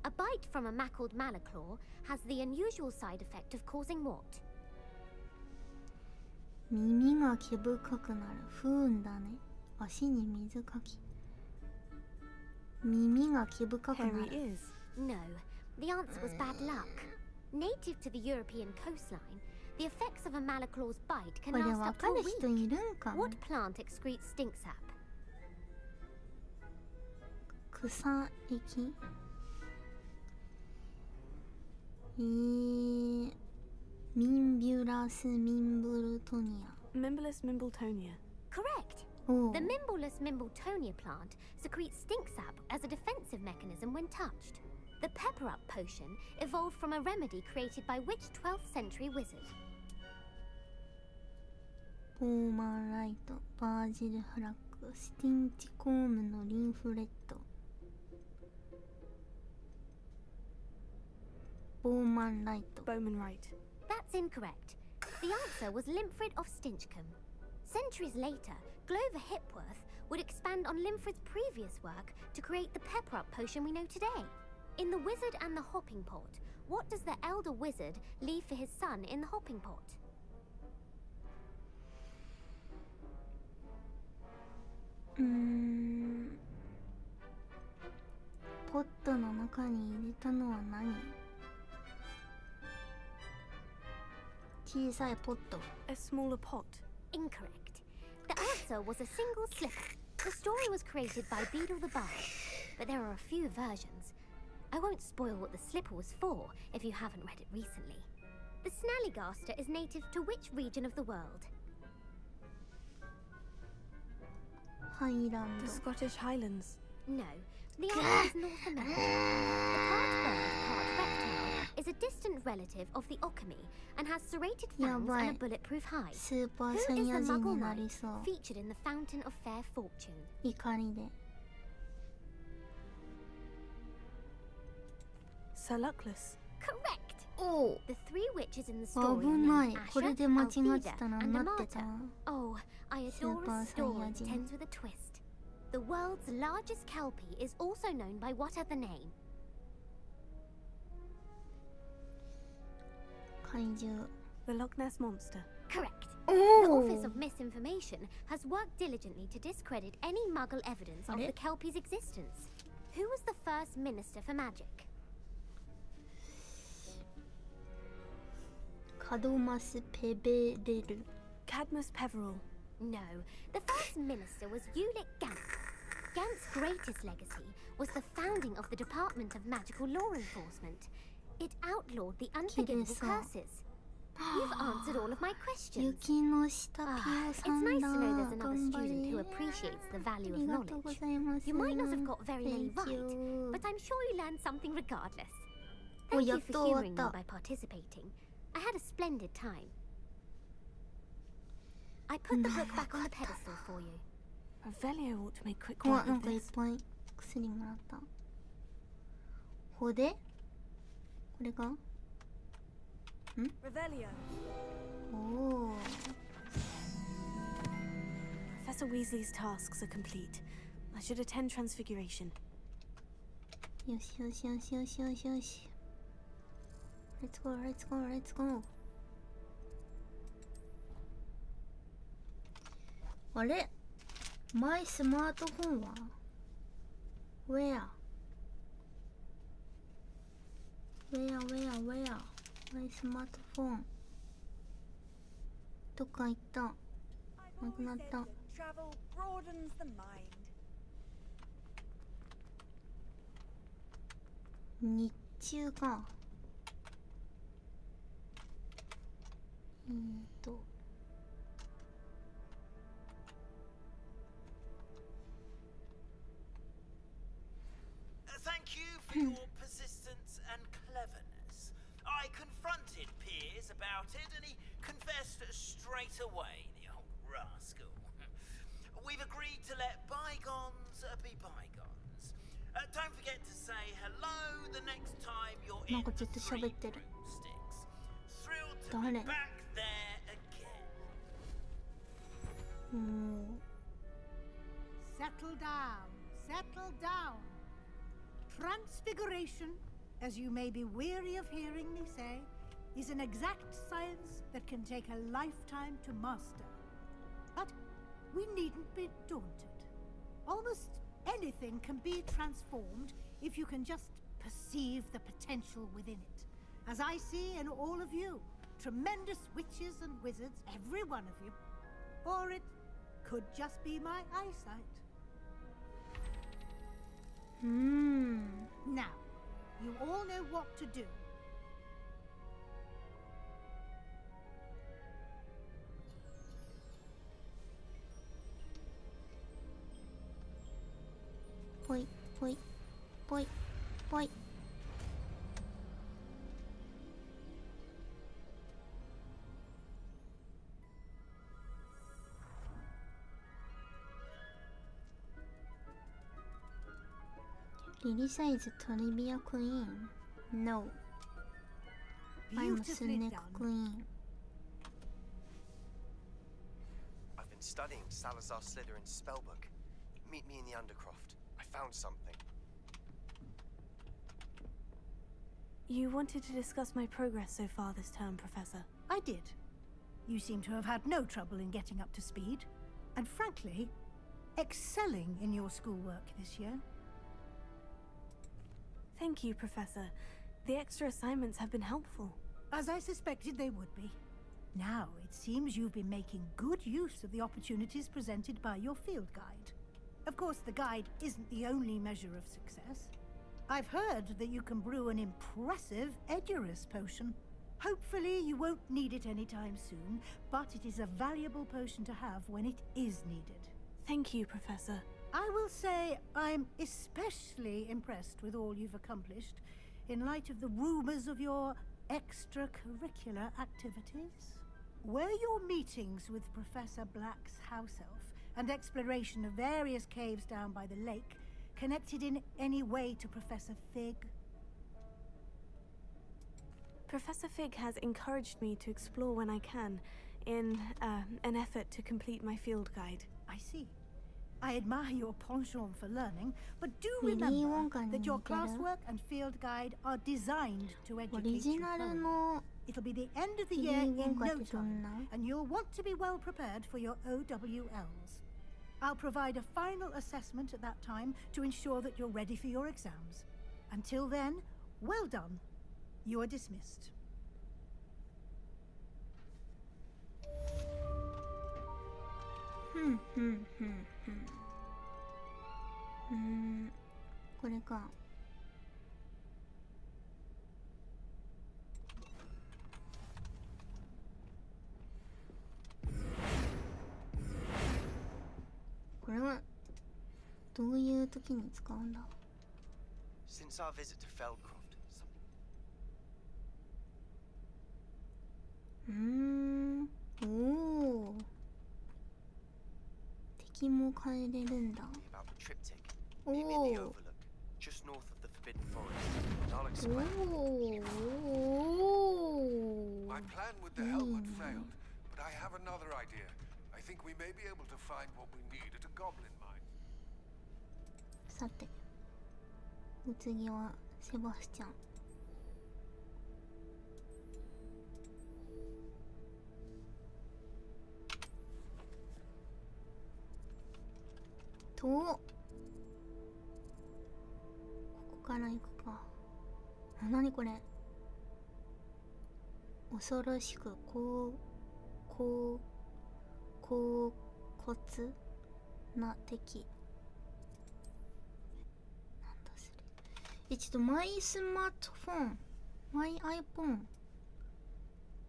I: A bite from a mackled malaclaw has the unusual side effect of causing what?
A: 耳が毛深くなる。不運だね。足に水かき。耳が毛深くな
D: Hairy
A: る。
D: ears.
I: No, the answer was bad luck. Native to the European coastline, the effects of a malaclaw's bite can
A: これ
I: last
A: わ
I: up
A: か
I: to
A: る
I: a
A: 人
I: week.
A: いるんかな。
I: What plant excretes stink sap?
A: 草液。ミンビュラス・ミンブルトニア。
D: Mimbless Mimbletonia.
I: Correct.
A: おう
I: The Mimbleless Mimbletonia plant secretes stink sap as a defensive mechanism when touched. The Pepper Up potion evolved from a remedy created by which 12th century wizard?
A: ボーマンライト、バージル・フラッグ、スティンチコームのリンフレッド。ボーマンライト。
D: Bowman Wright.
I: That's incorrect. The answer was Limfrid of Stinchcombe. Centuries later, Glover Hipworth would expand on Limfrid's previous work to create the Pepper Up potion we know today. In The Wizard and the Hopping Pot, what does the elder wizard leave for his son in the hopping pot?
A: ポットの中に入れたのは何？小さいポット。
D: A smaller pot.
I: Incorrect. The answer was a single slipper. The story was created by Beedle the Bard, but there are a few versions. I won't spoil what the slipper was for if you haven't read it recently. The Snallygaster is native to which region of the world?
A: ハイラン
D: The
A: ド。
D: Scottish Highlands.
I: No, the answer is North America. The part bird, part reptile is a distant relative of the Okami and has serrated fangs and a bulletproof hide.
A: スーパー
I: Who
A: サ
I: is
A: イ
I: the
A: ヤ人
I: Muggle
A: になり
I: knight
A: そう。
I: featured in the Fountain of Fair Fortune?
A: 怒りで。
D: Sir Luckless.
I: Correct.
A: おお。
I: The three witches in the
A: 危
I: story
A: な
I: are
A: い。
I: named
A: これ
I: Asha,
A: で間違ってた
I: Althea,
A: ら
I: and
A: なってた
I: Amata.
A: わ。
I: Oh, I
A: Super
I: adore a story that
A: Saiyajin.
I: ends with a twist. The world's largest kelpie is also known by what other name?
A: 怪獣。
D: The Loch Ness Monster.
I: Correct.
A: Oh.
I: The Office of Misinformation has worked diligently to discredit any Muggle evidence of
A: Are
I: the
A: it?
I: kelpie's existence. Who was the first Minister for Magic?
A: カドマス・ペベレル。
D: Cadmus Peveril.
I: No, the first minister was Ulick Gant. Gant's greatest legacy was the founding of the Department of Magical Law Enforcement. It outlawed the unforgivable
A: Kirisa.
I: curses. You've answered all of my questions.
A: 雪の下ピ
I: Ah,
A: オ
I: it's
A: さん
I: nice
A: だ。
I: to know there's another
A: 頑張
I: student who
A: れ。
I: appreciates the
A: あ
I: value
A: り
I: of
A: がとうご
I: knowledge.
A: ざいます。
I: You might not have got very many
A: Thank
I: right,
A: you.
I: but I'm sure you learned something regardless.
A: Oh,
I: Thank you
A: やっ
I: for
A: と終わっ
I: humouring me
A: た。
I: by participating. I had a splendid time. I put the book back on the pedestal for you.
D: Revelio ought to make quick
A: うわ、
D: work
A: なん
D: of
A: かいっ
D: this.
A: ぱい薬もらった。ほでこれが
D: Revelio.
A: おお。
D: Professor Weasley's tasks are complete. I should attend Transfiguration.
A: よしよしよしよしよしよし。Let's go, let's go, let's go. あれマイスマートフォンは Where? Where? マイスマートフォンどっか行った。なくなった。
J: Travel broadens the mind.
A: 日中か。
K: Thank you for your persistence and cleverness. I confronted Piers about it and he confessed straight away, the old rascal. We've agreed to let bygones be bygones. Don't forget to say hello the next time you're in
A: なんかずっと喋ってる。
K: Broomsticks. Thrilled to
A: 誰
K: be back there again.
L: Settle down. Settle down. Transfiguration, as you may be weary of hearing me say, is an exact science that can take a lifetime to master. But we needn't be daunted. Almost anything can be transformed if you can just perceive the potential within it. As I see in all of you, tremendous witches and wizards, every one of you. Or it could just be my eyesight. Now, you all know what to do.
A: Point, point, point, point. Ririsya is a trivia queen. No. I'm a
L: Beautifully
A: Snek
L: done.
A: queen.
G: I've been studying Salazar Slytherin's spellbook. Meet me in the Undercroft. I found something.
D: You wanted to discuss my progress so far this term, Professor.
L: I did. You seem to have had no trouble in getting up to speed. And frankly, excelling in your schoolwork this year.
D: Thank you, Professor. The extra assignments have been helpful.
L: As I suspected they would be. Now, it seems you've been making good use of the opportunities presented by your field guide. Of course, the guide isn't the only measure of success. I've heard that you can brew an impressive Edurus potion. Hopefully, you won't need it anytime soon, but it is a valuable potion to have when it is needed.
D: Thank you, Professor.
L: I will say I'm especially impressed with all you've accomplished in light of the rumors of your extracurricular activities. Were your meetings with Professor Black's house elf and exploration of various caves down by the lake connected in any way to Professor Fig?
D: Professor Fig has encouraged me to explore when I can, in an effort to complete my field guide.
L: I see. I admire your penchant for learning, but do remember that your classwork and field guide are designed to educate you thoroughly. It'll be the end of the year in no time, and you'll want to be well prepared for your OWLs. I'll provide a final assessment at that time to ensure that you're ready for your exams. Until then, well done. You are dismissed.
A: これか。これはどういう時に使うんだ？
G: Since our visit to Feldcroft,
A: おお。敵も変えれるんだ。
G: about the triptych.
A: お
G: Maybe in the
A: お。
G: overlook, just north of the Forbidden Forest. I'll explain.
B: My plan with the helmet failed, but I have another idea. I think we may be able to find what we need at a goblin mine.
A: さて、お次はセバスチャン。と、ここから行くか。なにこれ。恐ろしく甲骨な敵。なんだそれ。ちょっとマイスマートフォン、マイアイポン、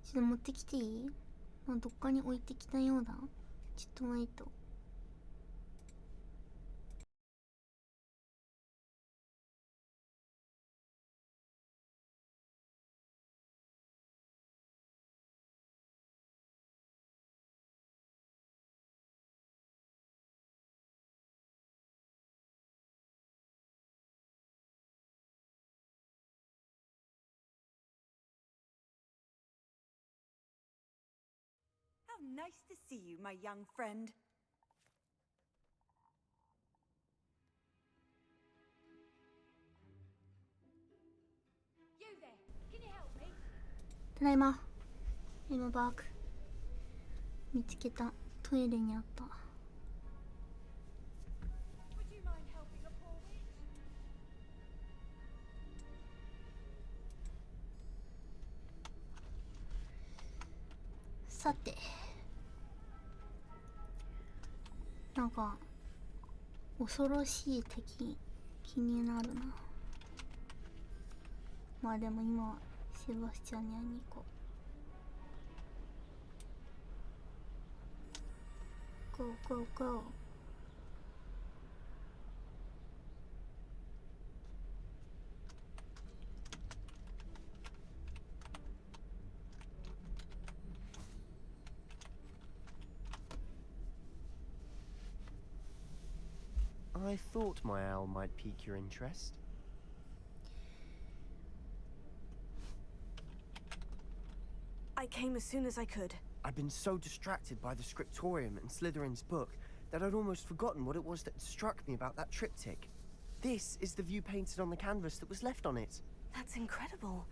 A: ちょっと持ってきていい？どっかに置いてきたようだ。ちょっと待って。
J: How nice to see you, my young friend. You there? Can you help me?
A: ただいま。今バーク。見つけた。トイレにあった。
J: Would you mind helping a poor witch?
A: さて。なんか恐ろしい敵気になるな。まあでも今はセバスチャンに会いに行こう。ゴーゴーゴー。
G: I thought my owl might pique your interest.
D: I came as soon as I could.
G: I'd been so distracted by the scriptorium and Slytherin's book that I'd almost forgotten what it was that struck me about that triptych. This is the view painted on the canvas that was left on it.
D: That's incredible.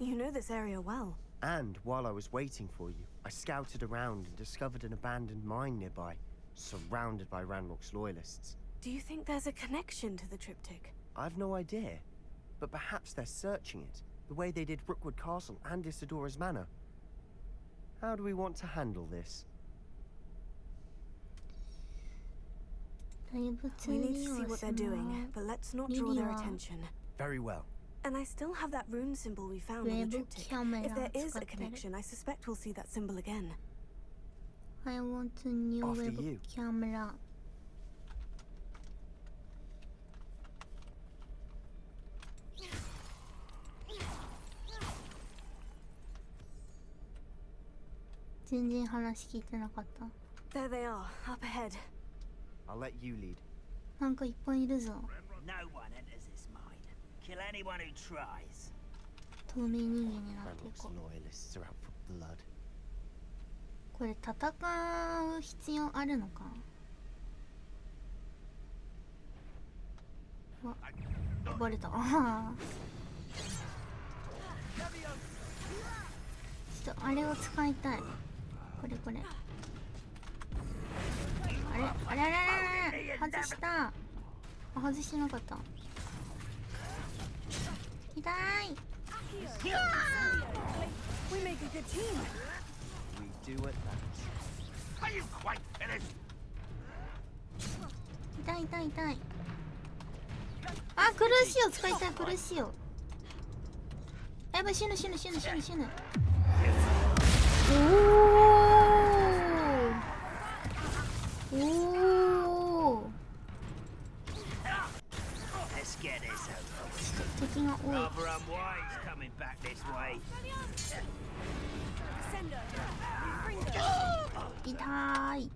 D: You know this area well.
G: And while I was waiting for you, I scouted around and discovered an abandoned mine nearby, surrounded by Ranrock's loyalists.
D: Do you think there's a connection to the triptych?
G: I've no idea, but perhaps they're searching it, the way they did Rookwood Castle and Isidora's Manor. How do we want to handle this?
A: 大仏
D: We need to see
A: リオ
D: what
A: ス
D: they're
A: の
D: doing, but let's not
A: リ
D: draw
A: リ
D: their
A: は
D: attention.
G: Very well.
D: And I still have that rune symbol we found
A: ウ
D: on
A: ェ
D: the
A: ブ
D: triptych.
A: キャメ
D: If
A: ラ
D: there is
A: 使
D: a
A: ってる。
D: connection, I suspect we'll see that symbol again.
A: I want a new
G: After
A: ウェブ
G: you.
A: キャメラ。全然話聞いてなかった。
D: There they are, up ahead.
G: I'll let you lead.
A: なんかいっぱいいるぞ。
E: No one enters this mine. Kill anyone who tries.
A: 透明人間になってい
G: Ranrock's
A: こう。
G: loyalists are out for blood.
A: これ戦う必要あるのか。うわ、バレた。ちょっとあれを使いたい。これこれ。あれあれあれあれあれ、外した。あ、外してなかった。痛い。
D: We make a good team.
G: We do at that.
B: Are you quite finished?
A: 痛い痛い痛い。あ、苦しいを使いたい、苦しいを。やばい、死ぬ死ぬ死ぬ死ぬ死ぬ。おお。おお。
E: Let's get this over.
A: 敵が多い。
E: Rather unwise coming back this way.
A: 痛い。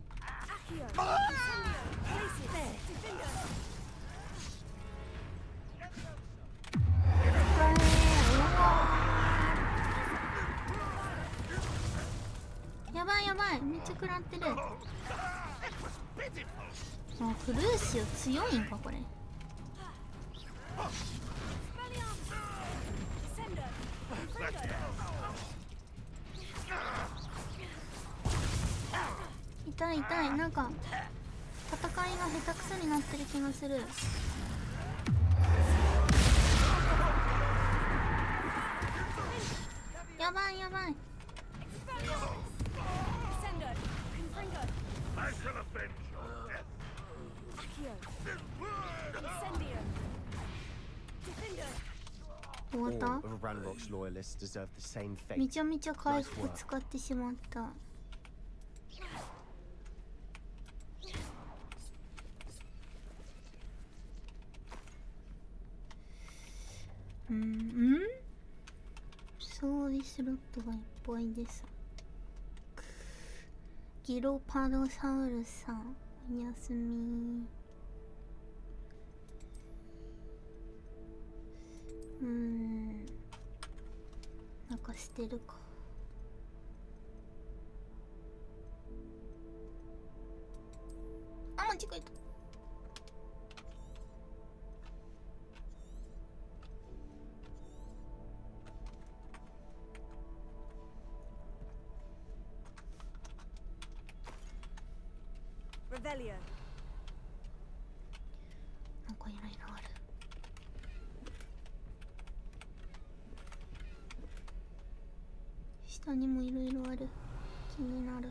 A: やばいやばい、めっちゃ食らってる。あ、フルーシオ強いんかこれ。痛い痛い、なんか戦いが下手くそになってる気がする。やばいやばい。
B: I shall avenge your death.
A: 終わっ
G: All
A: た？
G: of Ranrock's loyalists deserve the same
A: め
G: fate.
A: ちゃめちゃ回復使ってしまった。装備スロットがいっぱいです。ギロパドサウルスさん、おやすみ。なんか捨てるか。あ、間違えた。
D: Revelio.
A: なんかいろいろある。下にもいろいろある。気になる。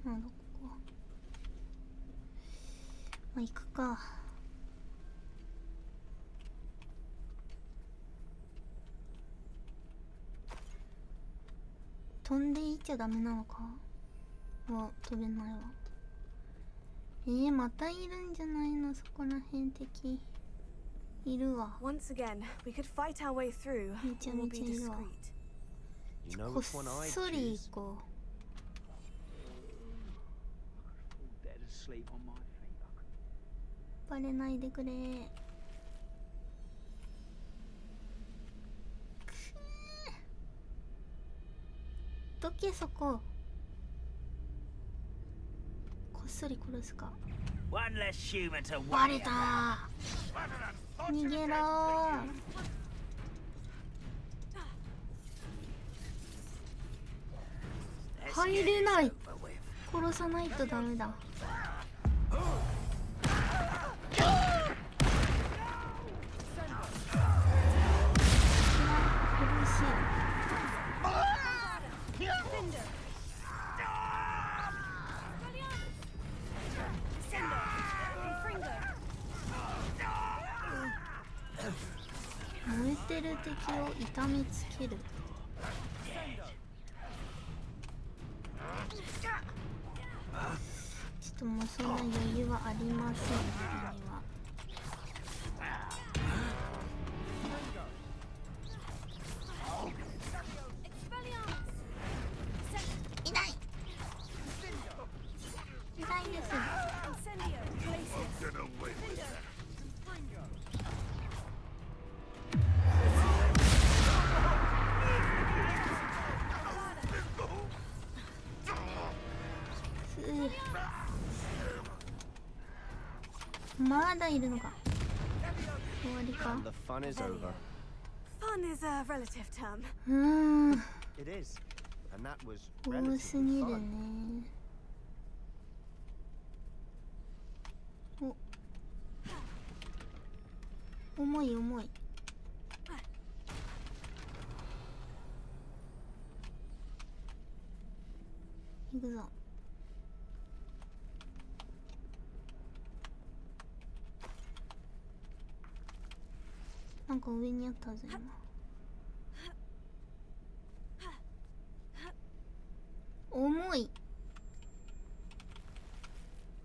A: なんだここ。まあ行くか。飛んでいっちゃダメなのかは飛べないわ。またいるんじゃないの、そこら辺敵いるわ。
D: Once again, we could fight our way through.
A: めちゃ
D: We'll
A: め
D: be
A: ちゃいるわ。
G: You know
A: こっ
G: which one I'd
A: そり
G: choose?
A: 行こ
E: Dead asleep on my feet.
A: う。バレないでくれ。どけそこ。こっそり殺すか。
E: One less human to
A: バ
E: worry
A: レ
E: about.
A: たー。逃げろー。入れない。殺さないとダメだ。燃えてる敵を痛めつける。ちょっともうそんな余裕はありません、僕には。痛い痛いです。まだいるのか。終わりか。
G: The fun is over.
D: Fun is a relative term.
G: It is. And that was
A: 多すぎ
G: relatively
A: る
G: fun.
A: ね。お、重い重い。行くぞ。なんか上にあったぞ今。重い。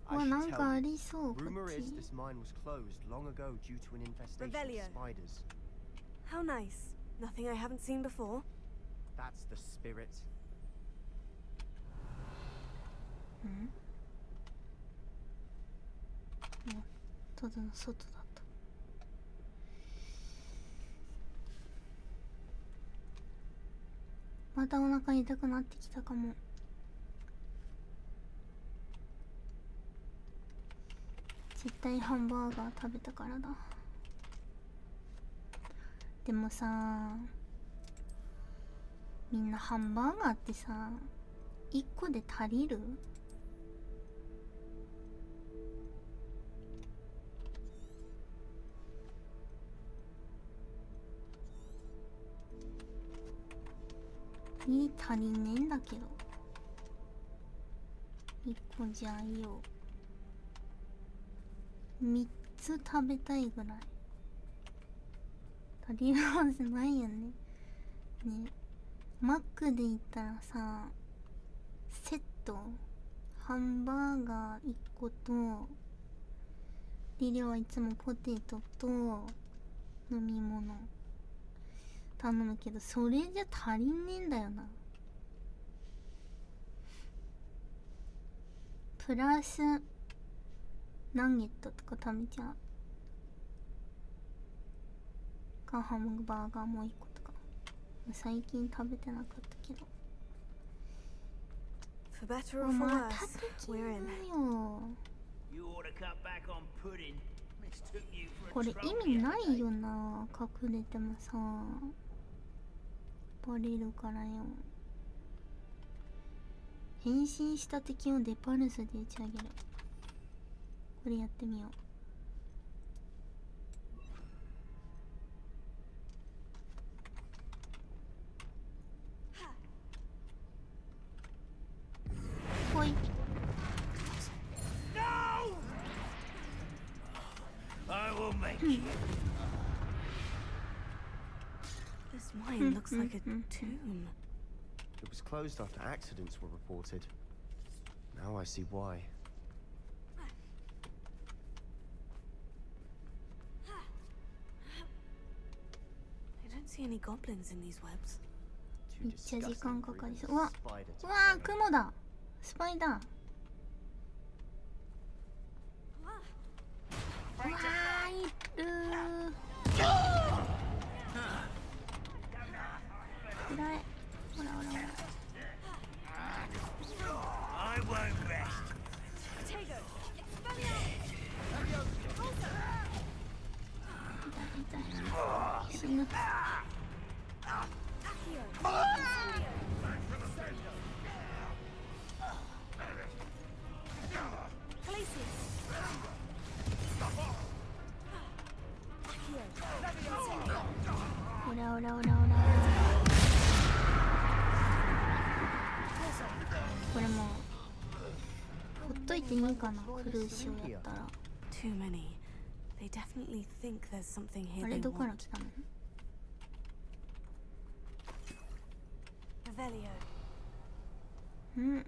A: うわ、
G: I
A: な
G: should
A: ん
G: tell
A: かあ
G: you.
A: りそうこ
G: Rumor
A: っ
G: is
A: ち。
G: this mine was closed long ago due to an infestation of
D: Revelio.
G: spiders.
D: How nice. Nothing I haven't seen before.
G: That's the spirit.
A: うん。ただの外だった。またお腹痛くなってきたかも。絶対ハンバーガー食べたからだ。でもさ、みんなハンバーガーってさ、1個で足りる？足りねえんだけど。1個じゃいいよ。3つ食べたいぐらい。足りるはずないよね。ね、マックで言ったらさ、セット、ハンバーガー1個と、リリはいつもポテトと飲み物頼むけど、それじゃ足りねえんだよな。プラスナゲットとか食べちゃうか、ハンバーガーもう1個とか。最近食べてなかったけど。
D: For better or for
A: また
D: worse,
A: 敵
D: we're
A: だ
D: in.
A: よ。
E: You ought to cut back on pudding. Mistook you for
A: こ
E: a
A: れ
E: trophy
A: 意味な
E: other
A: い
E: day.
A: よな、隠れてもさバレるからよ。変身した敵をデパルスで打ち上げる。これやってみよう。ほい。
E: I will make you.
D: This mine looks like a tomb.
G: It was closed after accidents were reported. Now I see why.
D: I don't see any goblins in these webs.
G: Too
A: めっちゃ時
G: disgusting
A: 間
G: for
A: かかり
G: even
A: そ
G: a
A: う。うわ
G: spider
A: う
G: to
A: わー、
G: follow.
A: 雲だ。スパイだ。うわー、いるー。暗い。ほらほらほら。
E: I won't rest.
D: Potato!
A: 痛い痛い。死ぬ。
D: Glacius!
A: といていいかな、クルーショーやったら。
D: Too many. They definitely think there's something here
A: あ
D: they
A: れどこから
D: want.
A: 来たの？
D: Revelio.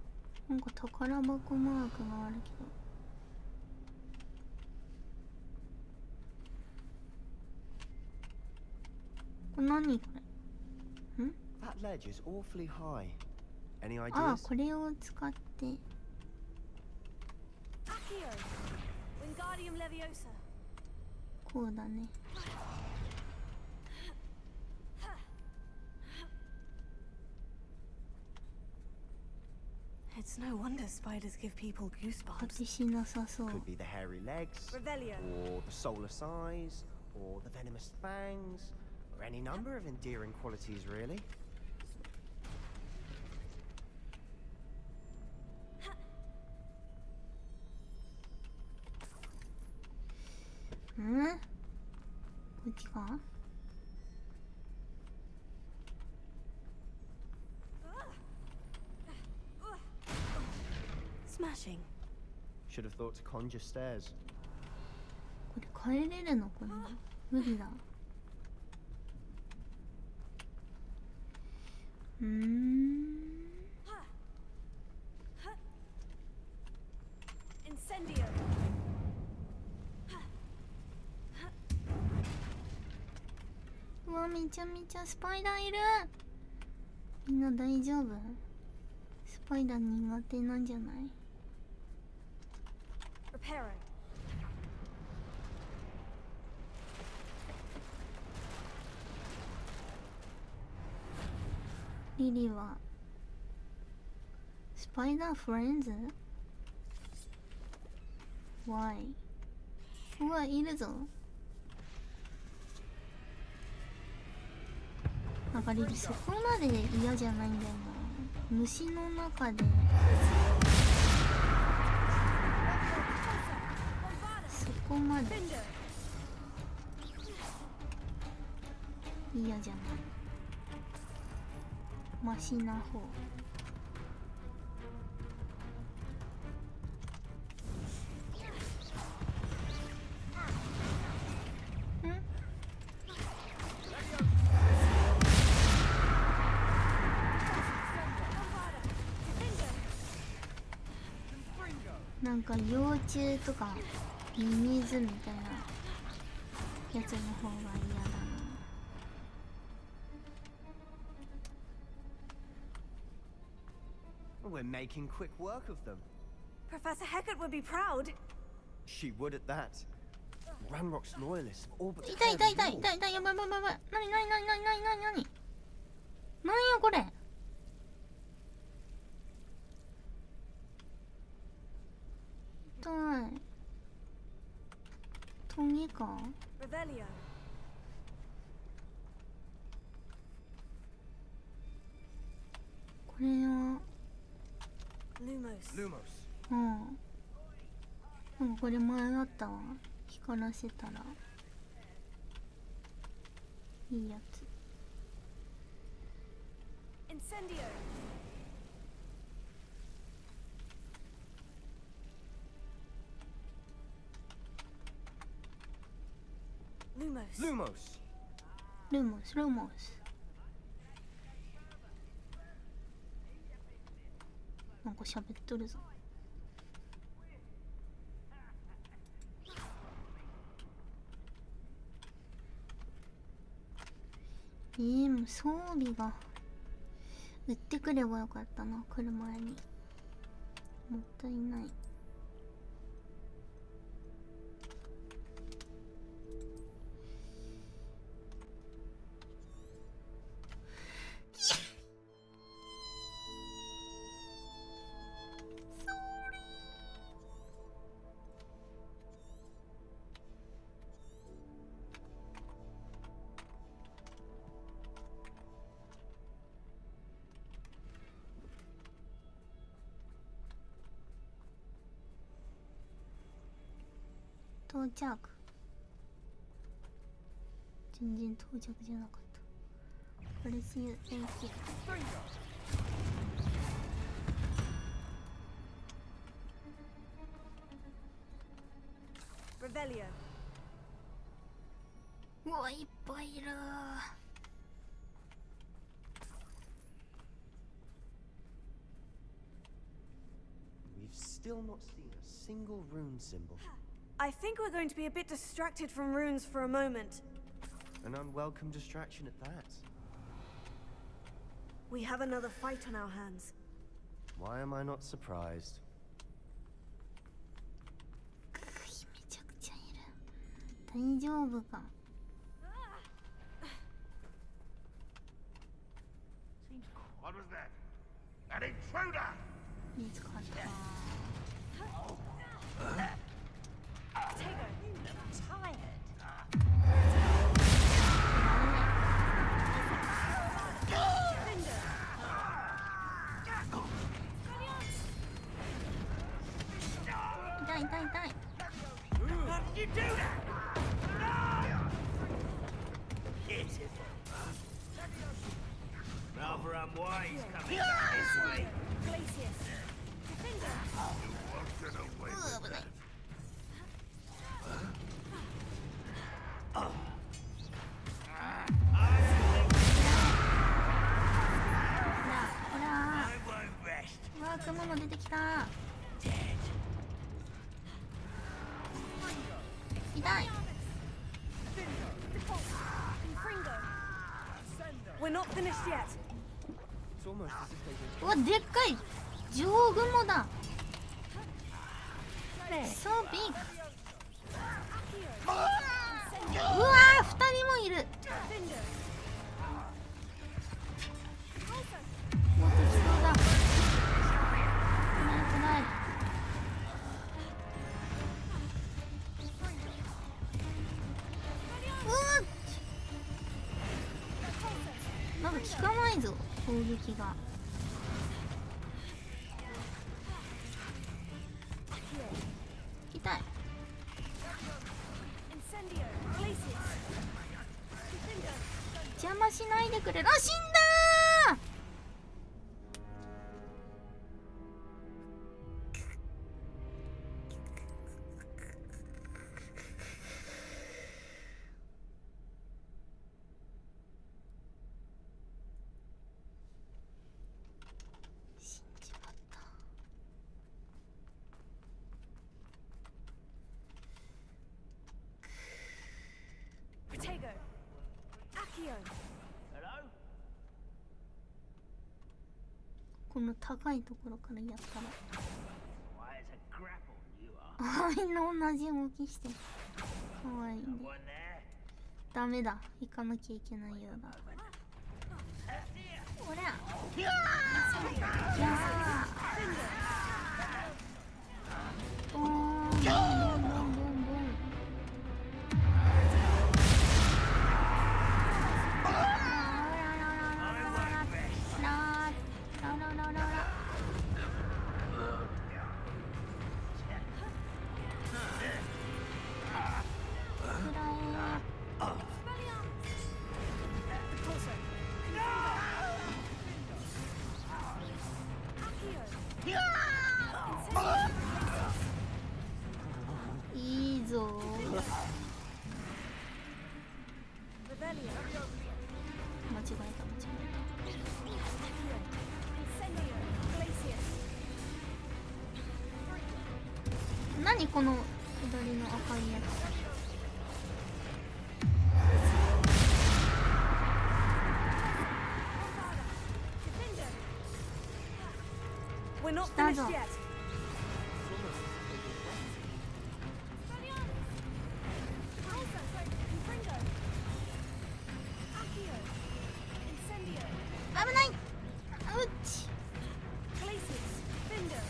A: なんか宝箱マークがあるけど。これ何これ？
G: That ledge is awfully high. Any
A: ああ、
G: ideas?
A: これを使って。
D: Accio. Wingardium Leviosa.
A: こうだね。
D: It's no wonder spiders give people
A: 果
D: goosebumps.
A: てしなさそう。
G: Could be the hairy legs,
D: Revelio.
G: or the soulless eyes, or the venomous fangs, or any number of endearing qualities, really.
A: こっちか？
D: Smashing.
G: Should have thought to conjure stairs.
A: これ帰れるのこれ？無理だ。
D: Incendio.
A: うわ、めちゃめちゃスパイダーいる。みんな大丈夫？スパイダー苦手なんじゃない？
D: Reparo.
A: リリーはスパイダーフレンズ？ Why？ うわ、いるぞ。なんかリリーそこまで嫌じゃないんだよな。虫の中でそこまで嫌じゃない。マシな方。なんか幼虫とかミミズみたいなやつの方が嫌だな。
G: We're making quick work of them.
D: Professor Hecat would be proud.
G: She would at that. Ranrock's loyalists have all but
A: 痛い
G: declared
A: 痛い痛い
G: war.
A: 痛い痛い、やばいやばいやばい。なになになになになになになになんやこれ。痛い。トゲか。
D: Revelio.
A: これは
D: Lumos.
G: Lumos.
A: なんかこれ前あったわ。光らせたらいいやつ。
D: Incendio. Lumos.
G: Lumos.
A: ルモスルモス。なんか喋っとるぞ。もう装備が売ってくればよかったな。来る前に。もったいない。到着。全然到着じゃなかった。Ririsya, thank you.
D: Revelio.
A: うわ、いっぱいいる。
G: We've still not seen a single rune symbol.
D: I think we're going to be a bit distracted from runes for a moment.
G: An unwelcome distraction at that.
D: We have another fight on our hands.
G: Why am I not surprised?
A: めちゃくちゃいる。大丈夫か。
B: What was that? An intruder!
A: 見つかった。痛い痛い痛い。
K: How did you do that? Pitiful. Rather unwise coming this way.
D: Glacius. Defender.
B: You won't get away with that.
A: ほら
K: I won't rest.
A: うわ、雲も出てきた。痛い。
D: We're not finished yet.
G: It's almost as if they were
A: うわ、でっかい上雲だ。So big。うわー、2人もいる。もっと来そうだ。危ない危ない。なんか効かないぞ、攻撃が。痛い。邪魔しないでくれ。あ、死んだー。死んじまった。
D: Protego. Accio.
K: Hello?
A: この高いところからやったら。
K: Why, it's a grapple, you are.
A: あ、みんな同じ動きしてる。かわいいね。
K: One there.
A: ダメだ、行かなきゃいけないようだ。おりゃ。いやー。ボーンボンボンボンボン。いいぞ。間違えた間違えた。何この左の赤いやつ。
D: We're not
A: 来た
D: finished
A: ぞ。
D: yet. Incendio.
A: 危ない。うっち。
D: Glacius. Defender.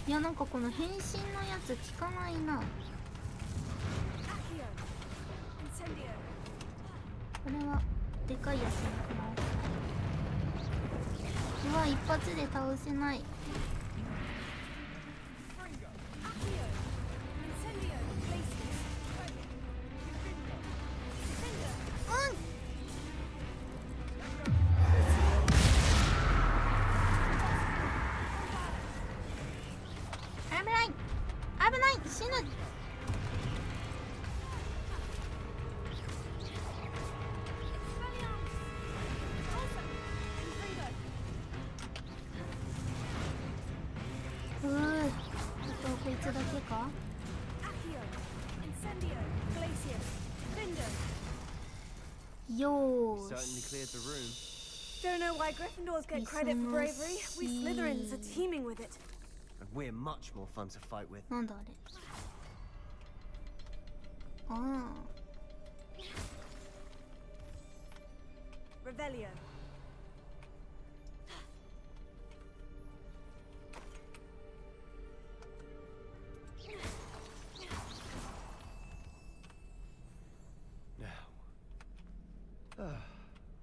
D: いや、なんかこの変身のやつ効かないな。これはでかいやつなのかな。うわ、一発で倒せない。
A: よ
G: You
A: ー
G: certainly
A: し
G: cleared the room.
D: Don't know why Gryffindors get credit for bravery. We Slytherins are teeming with it.
G: And we're much more fun to fight with.
A: なんだあれ。あ
D: Revelio.
G: Now,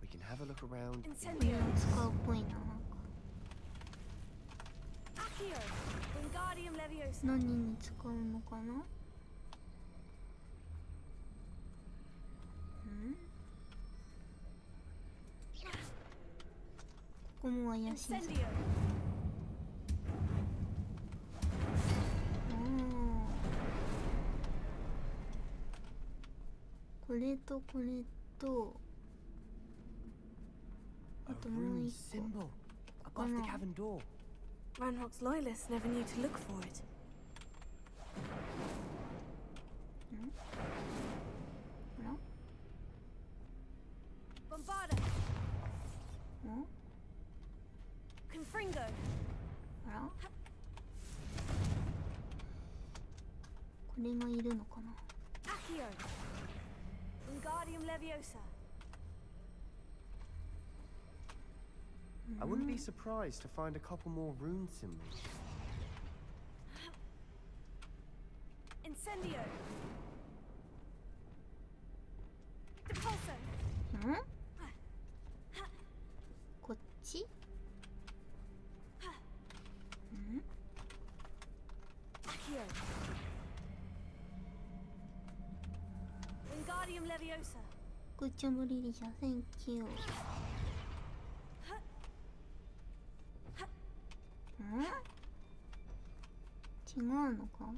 G: we can have a look around.
A: あ、
D: Incendio.
A: 使うっぽいな。なんか
D: Accio. Wingardium Leviosa.
A: 何に使うのかな。ん？ここも怪しいぞ。
D: Incendio.
A: これとこれと、あ
G: A
A: ともう
G: rune
A: 一個。
G: symbol
A: ここ
G: above
A: か
G: the
A: な。
G: cavern door.
D: Ranrock's loyalists never knew to look for it.
A: あら？
D: Bombarda.
A: ん？
D: Confringo.
A: あら？これがいるのかな。
D: Accio. Wingardium Leviosa.
G: I wouldn't be surprised to find a couple more rune symbols.
D: Incendio. Depulso.
A: ん？こっち？ん？
D: Accio. Wingardium Leviosa.
A: グッジョブリリシャ、Thank you。ん？違うのか？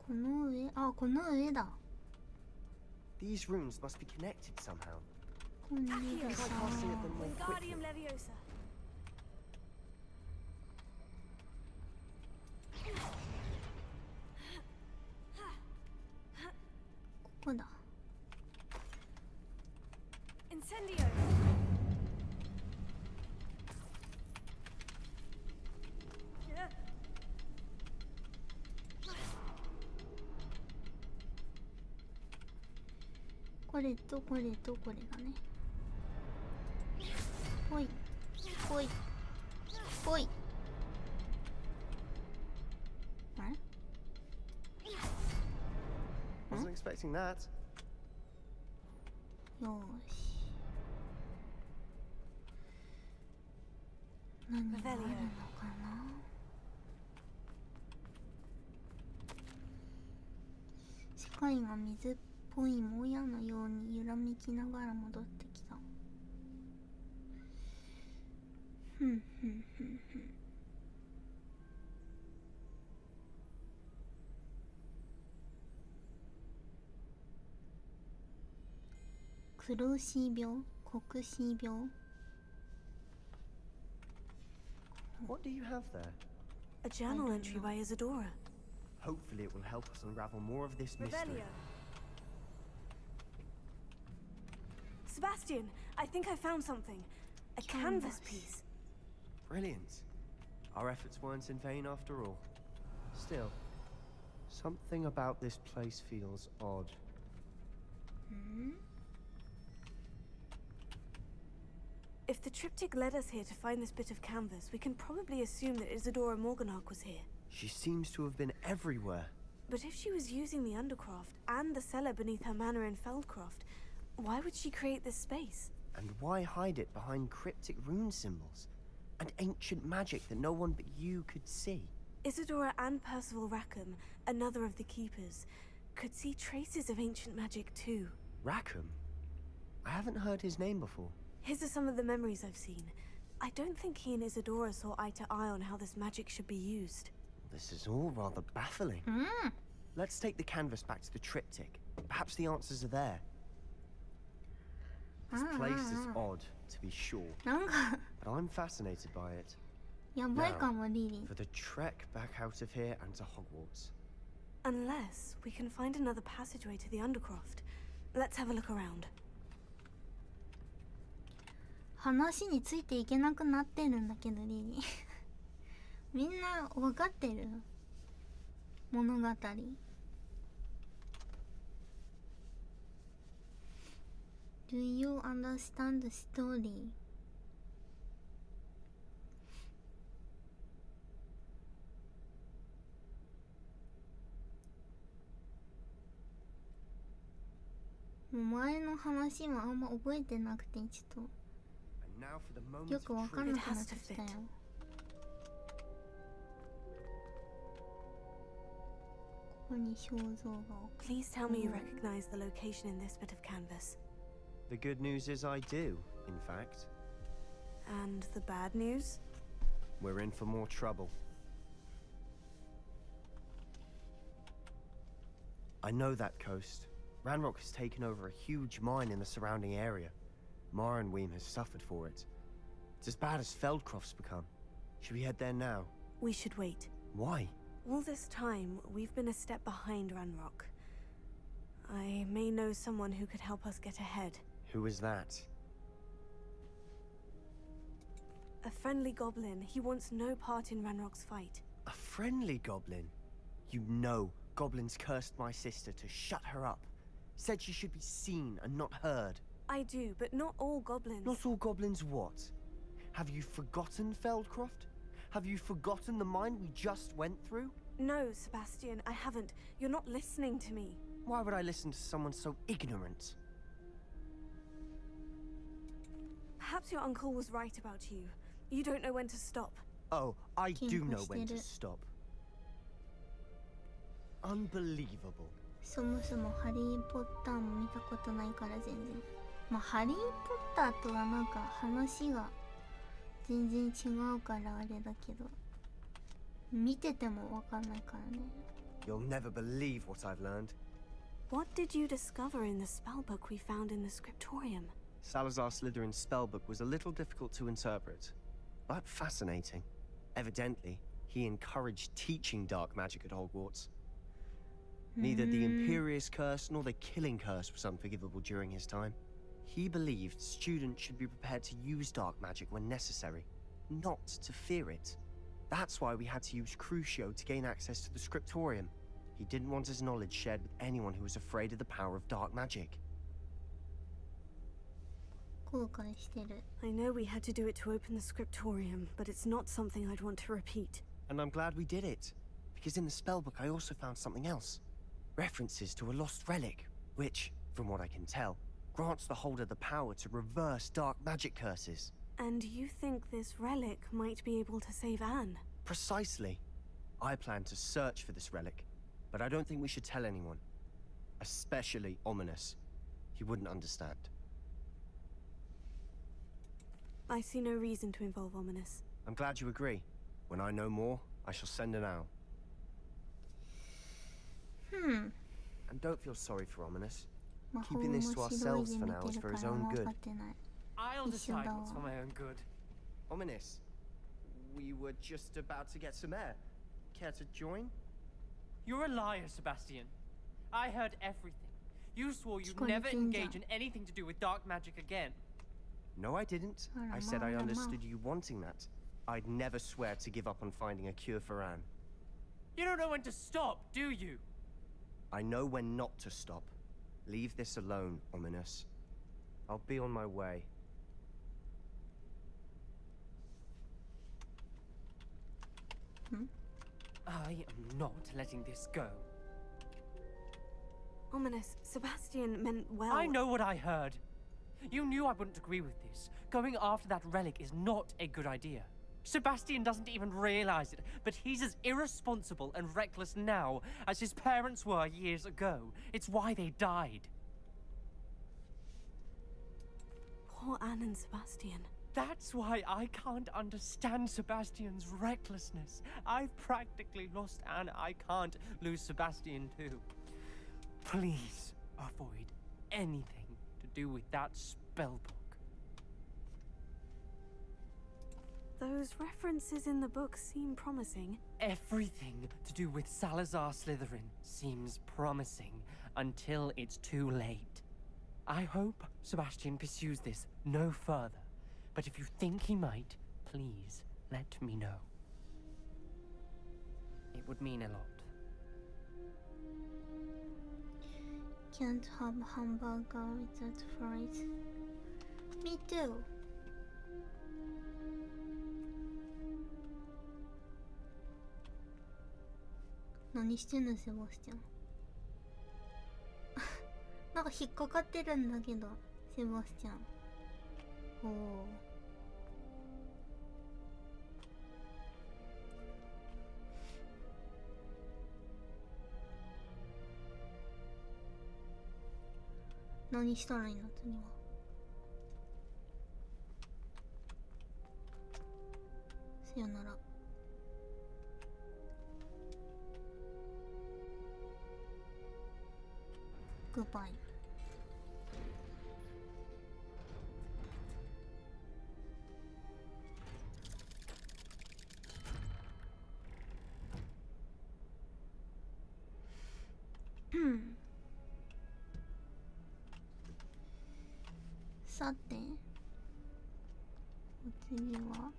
A: この上、あ、この上だ。
G: These runes must be connected somehow.
A: こんな
D: Accio.
A: さ。
G: Casting at them more quickly.
D: Wingardium Leviosa.
A: ここだ。
D: Incendio.
A: これとこれとこれだね。ほい。ほい。ほい。あれ？
G: Wasn't expecting that.
A: よーし。何があるのかな。世界が水っぽいもやのように揺らめきながら戻ってきた。ふんふんふんふん。黒死病、黒死病。
G: What do you have there?
D: A journal entry by Isadora.
G: Hopefully it will help us unravel more of this mystery.
D: Revelio. Sebastian, I think I found something. A canvas piece.
G: Brilliant. Our efforts weren't in vain after all. Still, something about this place feels odd.
D: If the triptych led us here to find this bit of canvas, we can probably assume that Isadora Morganach was here.
G: She seems to have been everywhere.
D: But if she was using the Undercroft and the cellar beneath her manor in Feldcroft, why would she create this space?
G: And why hide it behind cryptic rune symbols? And ancient magic that no one but you could see?
D: Isadora and Percival Rackham, another of the Keepers, could see traces of ancient magic too.
G: Rackham? I haven't heard his name before.
D: His are some of the memories I've seen. I don't think he and Isadora saw eye to eye on how this magic should be used.
G: This is all rather baffling. Let's take the canvas back to the triptych. Perhaps the answers are there. This place is odd, to be sure. But I'm fascinated by it.
A: やばいかも、リリー。
G: For the trek back out of here and to Hogwarts.
D: Unless we can find another passageway to the Undercroft. Let's have a look around.
A: 話についていけなくなってるんだけど、リリー。みんな分かってる物語。Do you understand the story? もう前の話はあんま覚えてなくてちょっ
G: And now for the
A: と
G: moment
A: よくわ
G: of
A: かん
G: truth.
A: なくなってきたよ。ここに肖像画を。
D: Please tell me you recognize the location in this bit of canvas.
G: The good news is I do, in fact.
D: And the bad news?
G: We're in for more trouble. I know that coast. Ranrock has taken over a huge mine in the surrounding area. Morinweem has suffered for it. It's as bad as Feldcroft's become. Should we head there now?
D: We should wait.
G: Why?
D: All this time, we've been a step behind Ranrock. I may know someone who could help us get ahead.
G: Who is that?
D: A friendly goblin. He wants no part in Ranrock's fight.
G: A friendly goblin? You know goblins cursed my sister to shut her up. Said she should be seen and not heard.
D: I do, but not all goblins.
G: Not all goblins what? Have you forgotten Feldcroft? Have you forgotten the mine we just went through?
D: No, Sebastian, I haven't. You're not listening to me.
G: Why would I listen to someone so ignorant?
D: Perhaps your uncle was right about you. You don't know when to stop.
G: Oh, I do know when to stop. Unbelievable.
A: そもそもハリー・ポッターも見たことないから全然。まあハリー・ポッターとはなんか話が全然違うからあれだけど、見ててもわかんないからね。
G: You'll never believe what I've learned.
D: What did you discover in the spellbook we found in the scriptorium?
G: Salazar Slytherin's spellbook was a little difficult to interpret, but fascinating. Evidently, he encouraged teaching dark magic at Hogwarts. Neither the Imperious Curse nor the Killing Curse was unforgivable during his time. He believed students should be prepared to use dark magic when necessary, not to fear it. That's why we had to use Crucio to gain access to the scriptorium. He didn't want his knowledge shared with anyone who was afraid of the power of dark magic.
A: 後悔してる。
D: I know we had to do it to open the scriptorium, but it's not something I'd want to repeat.
G: And I'm glad we did it, because in the spellbook I also found something else. References to a lost relic, which, from what I can tell, grants the holder the power to reverse dark magic curses.
D: And you think this relic might be able to save Anne?
G: Precisely. I plan to search for this relic, but I don't think we should tell anyone. Especially Ominous. He wouldn't understand.
D: I see no reason to involve Ominous.
G: I'm glad you agree. When I know more, I shall send an owl. And don't feel sorry for Ominous.
A: 魔法
G: Keeping
A: も
G: this to
A: 白い
G: ourselves
A: で
G: for
A: 見
G: now
A: て
G: is
A: る
G: for
A: か
G: his
A: ら
G: own
A: 分
G: good.
A: かってない。
H: I'll
A: 一緒
H: decide
A: だわ
H: what's for my own good.
G: Ominous, we were just about to get some air. Care to join?
H: You're a liar, Sebastian. I heard everything. You swore you'd
A: 聞こえ
H: never
A: てんじゃん。
H: engage in anything to do with dark magic again.
G: No, I didn't. I said I understood you wanting that. I'd never swear to give up on finding a cure for Anne.
H: You don't know when to stop, do you?
G: I know when not to stop. Leave this alone, Ominous. I'll be on my way.
H: I am not letting this go.
D: Ominous, Sebastian meant well.
H: I know what I heard. You knew I wouldn't agree with this. Going after that relic is not a good idea. Sebastian doesn't even realize it, but he's as irresponsible and reckless now as his parents were years ago. It's why they died.
D: Poor Anne and Sebastian.
H: That's why I can't understand Sebastian's recklessness. I've practically lost Anne. I can't lose Sebastian too. Please avoid anything to do with that spellbook.
D: Those references in the book seem promising.
H: Everything to do with Salazar Slytherin seems promising until it's too late. I hope Sebastian pursues this no further, but if you think he might, please let me know. It would mean a lot.
A: Can't have hamburger without fries. Me too. 何してんのセバスチャン。なんか引っかかってるんだけど、セバスチャン。おお。何したらいいの次は。さよなら。Goodbye. Hmm. さて、お次は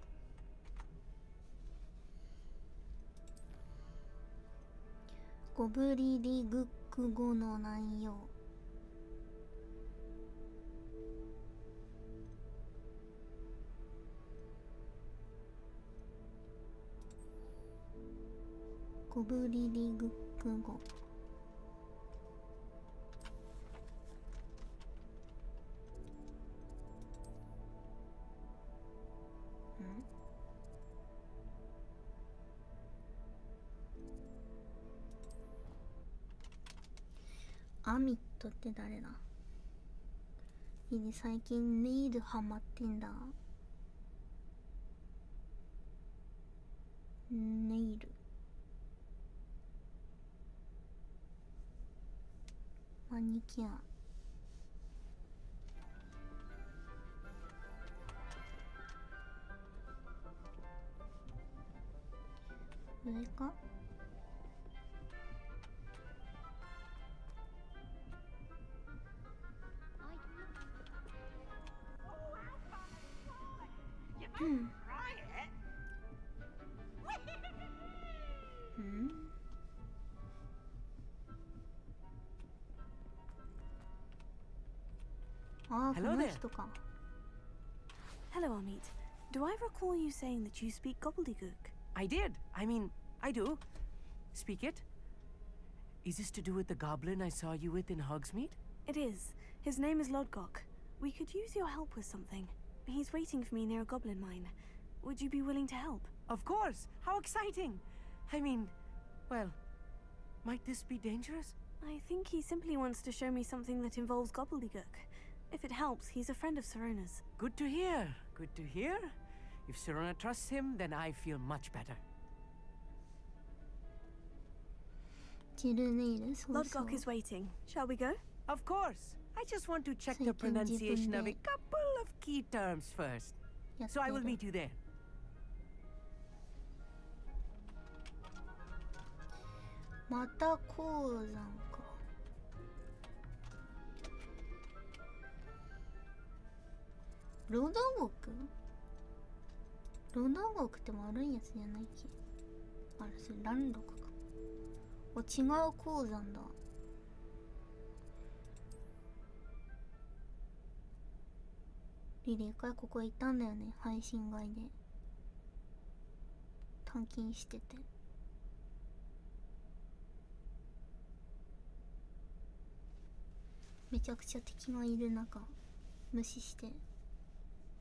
A: ゴブリリグック語の内容。ゴブリリグック語。アミットって誰だ？最近ネイルハマってんだ。ネイル。マニキュア。上か？うん。うん？ああ、この人か。
D: Hello, Amit. Do I recall you saying that you speak gobbledygook?
H: I did. I mean, I do. Speak it. Is this to do with the goblin I saw you with in Hogsmeade?
D: It is. His name is Lodgok. We could use your help with something. He's waiting for me near a goblin mine. Would you be willing to help?
H: Of course! How exciting! I mean, well, might this be dangerous?
D: I think he simply wants to show me something that involves gobbledygook. If it helps, he's a friend of Serona's.
H: Good to hear. Good to hear. If Serona trusts him, then I feel much better.
D: Lodgok is waiting. Shall we go?
H: Of course. I just want to check the pronunciation of a couple of key terms first. So I will meet you there.
A: また鉱山か。ロダゴク？ロダゴクって悪いやつじゃないっけ？あれ、それランロクか。お、違う鉱山だ。リリー一回ここ行ったんだよね、配信外で。探検してて。めちゃくちゃ敵がいる中、無視して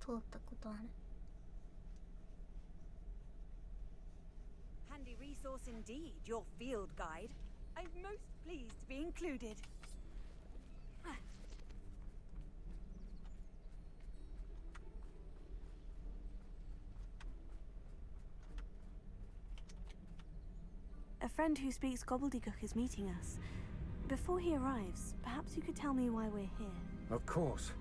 A: 通ったことある。
J: Handy resource indeed, your field guide. I'm most pleased to be included.
D: A friend who speaks gobbledygook is meeting us. Before he arrives, perhaps you could tell me why we're here.
B: Of course.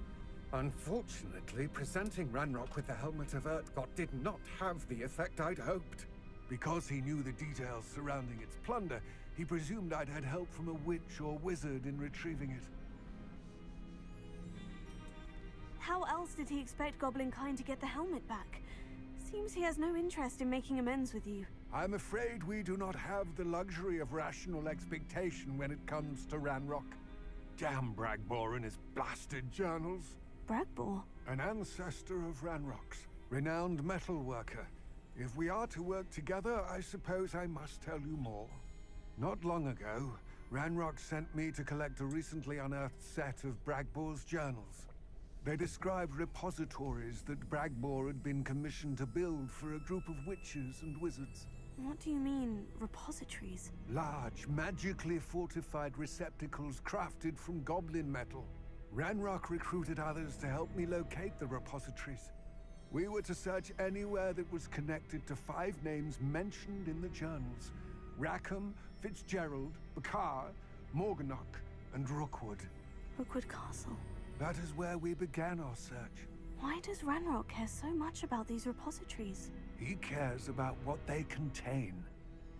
B: Unfortunately, presenting Ranrock with the Helmet of Urtkot did not have the effect I'd hoped. Because he knew the details surrounding its plunder, he presumed I'd had help from a witch or wizard in retrieving it.
D: How else did he expect Goblin Kind to get the helmet back? Seems he has no interest in making amends with you.
B: I'm afraid we do not have the luxury of rational expectation when it comes to Ranrock. Damn Bragbor and his blasted journals.
D: Bragbor?
B: An ancestor of Ranrock's, renowned metal worker. If we are to work together, I suppose I must tell you more. Not long ago, Ranrock sent me to collect a recently unearthed set of Bragbor's journals. They described repositories that Bragbor had been commissioned to build for a group of witches and wizards.
D: What do you mean, repositories?
B: Large, magically fortified receptacles crafted from goblin metal. Ranrock recruited others to help me locate the repositories. We were to search anywhere that was connected to 5 names mentioned in the journals. Rackham, Fitzgerald, Bakar, Morganach, and Rookwood.
D: Rookwood Castle.
B: That is where we began our search.
D: Why does Ranrock care so much about these repositories?
B: He cares about what they contain.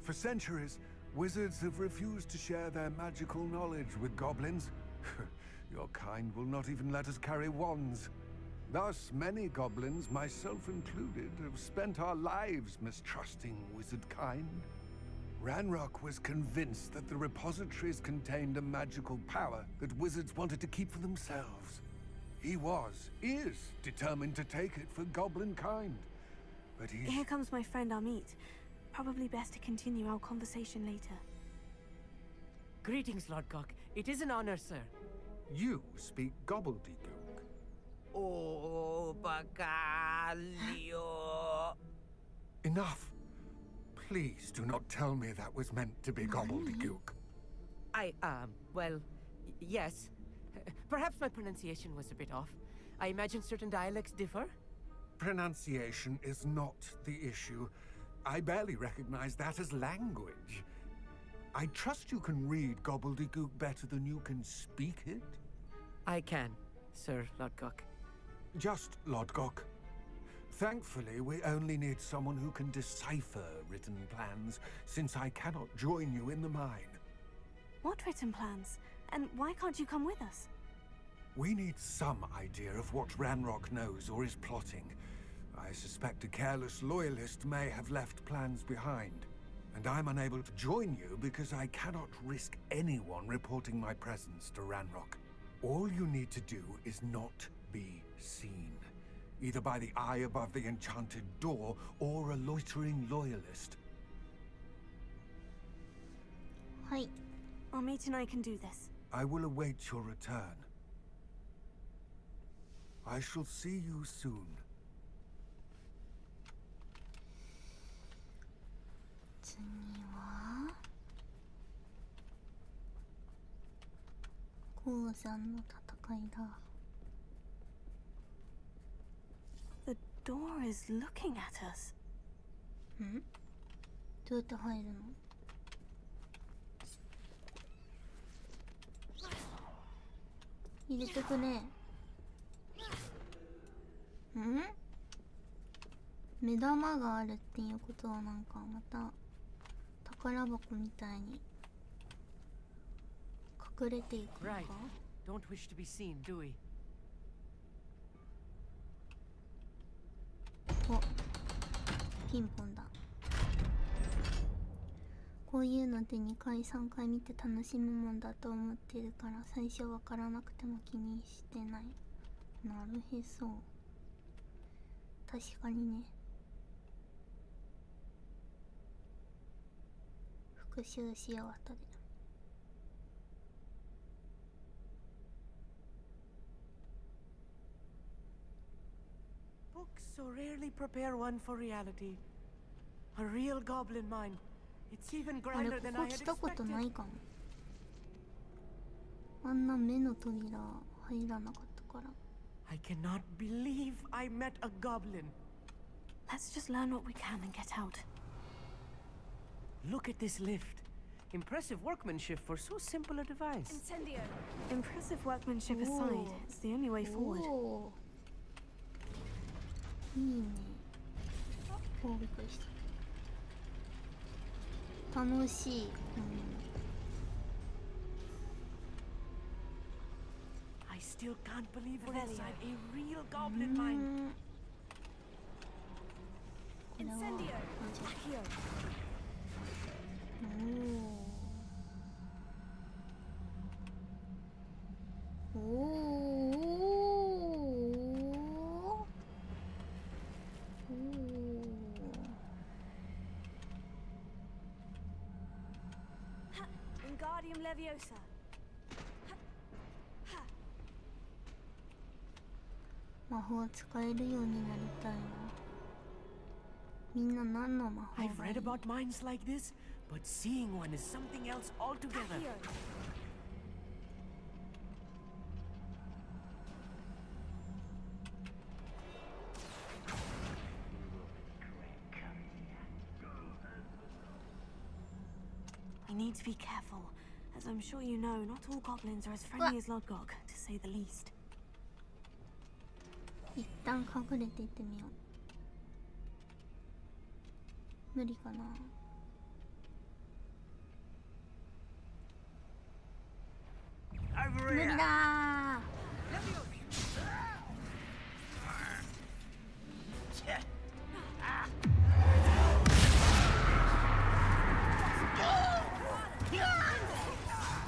B: For centuries, wizards have refused to share their magical knowledge with goblins. Your kind will not even let us carry wands. Thus, many goblins, myself included, have spent our lives mistrusting wizard kind. Ranrock was convinced that the repositories contained a magical power that wizards wanted to keep for themselves. He is determined to take it for goblin kind. But he's...
D: Here comes my friend Amit. Probably best to continue our conversation later.
H: Greetings, Lord Cock. It is an honor, sir.
B: You speak gobbledygook.
K: Oh, Bacalio.
B: Enough. Please do not tell me that was meant to be gobbledygook.
H: Well, yes. Perhaps my pronunciation was a bit off. I imagine certain dialects differ.
B: Pronunciation is not the issue. I barely recognize that as language. I trust you can read gobbledygook better than you can speak it?
H: I can, Sir Lodgok.
B: Just Lodgok. Thankfully, we only need someone who can decipher written plans, since I cannot join you in the mine.
D: What written plans? And why can't you come with us?
B: We need some idea of what Ranrock knows or is plotting. I suspect a careless loyalist may have left plans behind. And I'm unable to join you because I cannot risk anyone reporting my presence to Ranrock. All you need to do is not be seen. Either by the eye above the enchanted door, or a loitering loyalist.
D: Hi. Amit and I can do this.
B: I will await your return. I shall see you soon.
A: 次は鉱山の戦いだ。
D: The door is looking at us.
A: ん？どうやって入るの？入れてくね。ん？目玉があるっていうことはなんかまた宝箱みたいに隠れていくのか？
H: Right. Don't wish to be seen, do we?
A: お、ピンポンだ。こういうのって2回3回見て楽しむもんだと思ってるから最初わからなくても気にしてない。なるへそ。確かにね。復習しよう後で。
H: Books so rarely prepare one for reality. A real goblin mind. It's even
A: あれ
H: grander
A: こ
H: than
A: こ
H: I had
A: 来たことな
H: expected.
A: いかも。あんな目の扉入らなかったから。
H: I cannot believe I met a goblin.
D: Let's just learn what we can and get out.
H: Look at this lift. Impressive workmanship for so simple a device.
D: Incendio. Impressive workmanship aside, it's the only way forward.
A: いいね。お、びっくりした。楽しい。
K: I still can't believe we're inside a real goblin mine.
D: Incendio. Accio.
A: おお。
D: Wingardium Leviosa.
A: 魔法使えるようになりたいわ。みんな何の魔法
K: I've read about mines like this, but seeing one is something else altogether.
D: We need to be careful. As I'm sure you know, not all goblins are as friendly as Lodgok, to say the least.
A: 一旦隠れていってみよう。無理かな。無理だー。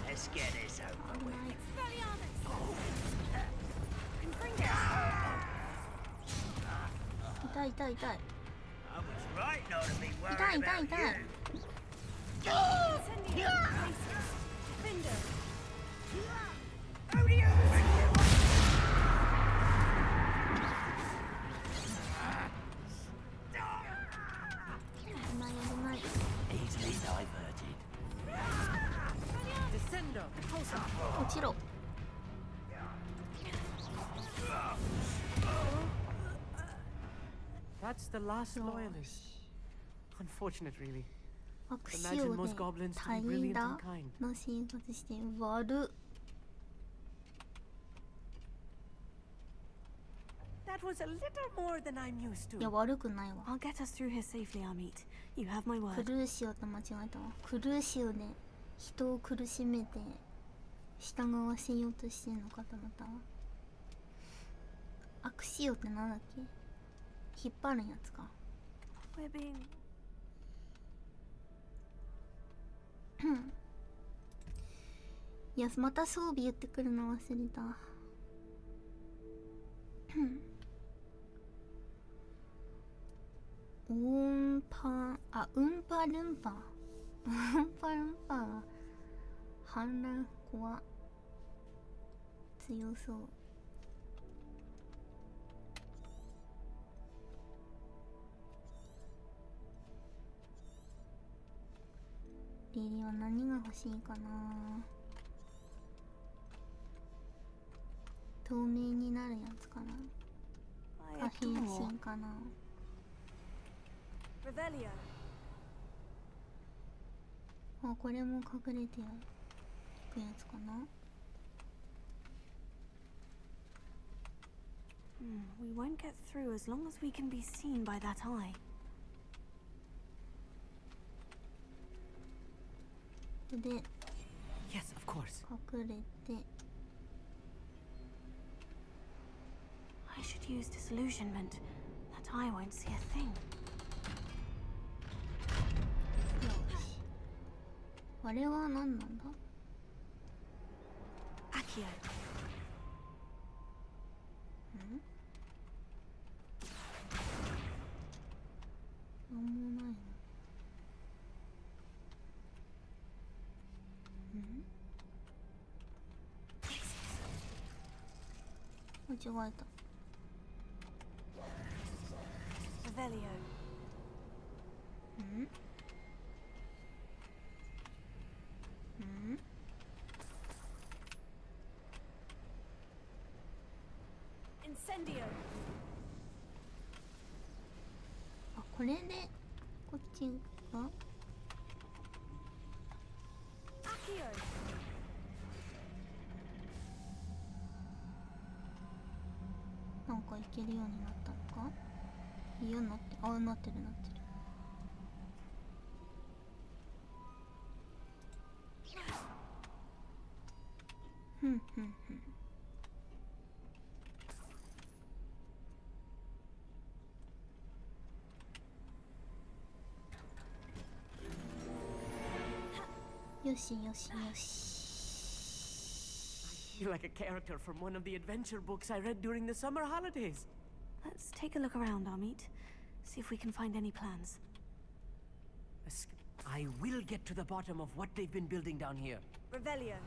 E: Let's get this over with.
A: 痛い痛い痛い。
E: I was right not to be worried
A: 痛い
E: about
A: 痛い痛い。
E: you. Easily diverted.
H: Descendo.
A: 落ちろ。
H: That's the last loyalist. Unfortunate, really.
A: 悪仕
H: Imagine
A: 様
H: most
A: で
H: goblins to
A: 他
H: be
A: 人
H: brilliant
A: だ
H: and kind.
A: の生活して悪っ。
K: That was a little more than I'm used
A: いや
K: to.
A: 悪くないわ。
D: I'll get us through here safely, Amit. You have my
A: ク
D: word.
A: ルーシオと間違えたわ。クルーシオで人を苦しめて従わせようとしてんのかと思ったわ。悪仕様ってなんだっけ？引っ張るやつか。
D: We're being...
A: いや、また装備言ってくるの忘れた。オンパン、あ、うんぱるんぱ。うんぱるんぱが反乱怖強そう。リリは何が欲しいかな。透明になるやつかな。か変身かな。
D: Revelio.
A: あ、これも隠れていくやつかな。
D: We won't get through as long as we can be seen by that eye.
A: で
K: Yes, of course.
A: 隠れて
D: I should use disillusionment. That eye won't see a thing.
A: よし。あれは何なんだ？
D: Accio.
A: なんもないの。間違えた。
D: Revelio.
A: Incendio. あ、これでこっちがか行けるようになったのか。いや、なって、あ、なってるなってる。ふんふんふん。よしよしよし。
M: You're like a character from one of the adventure books I read during the summer holidays.
D: Let's take a look around, Amit. See if we can find any plans.
M: I will get to the bottom of what they've been building down here.
J: Revelio.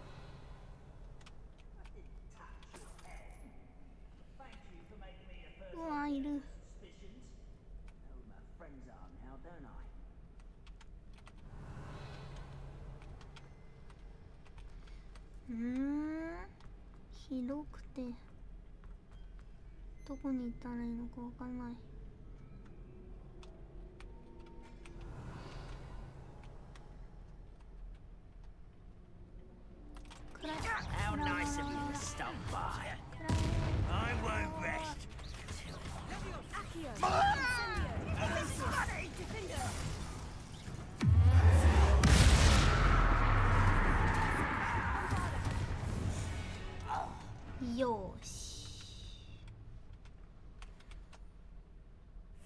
A: うわ、いる。広くてどこに行ったらいいのかわかんない。
E: How nice of you to stop by. I won't rest.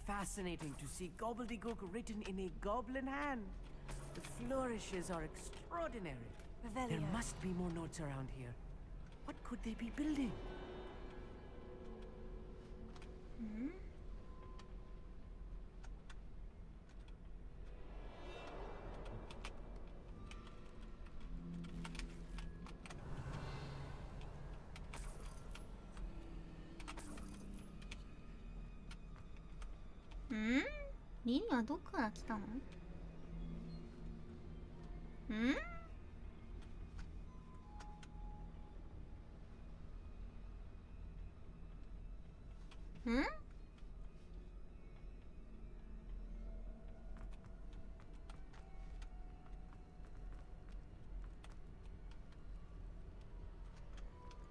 M: Fascinating to see gobbledygook written in a goblin hand. The flourishes are extraordinary.
D: Revelio.
M: There must be more notes around here. What could they be building?
A: リリはどっから来たの？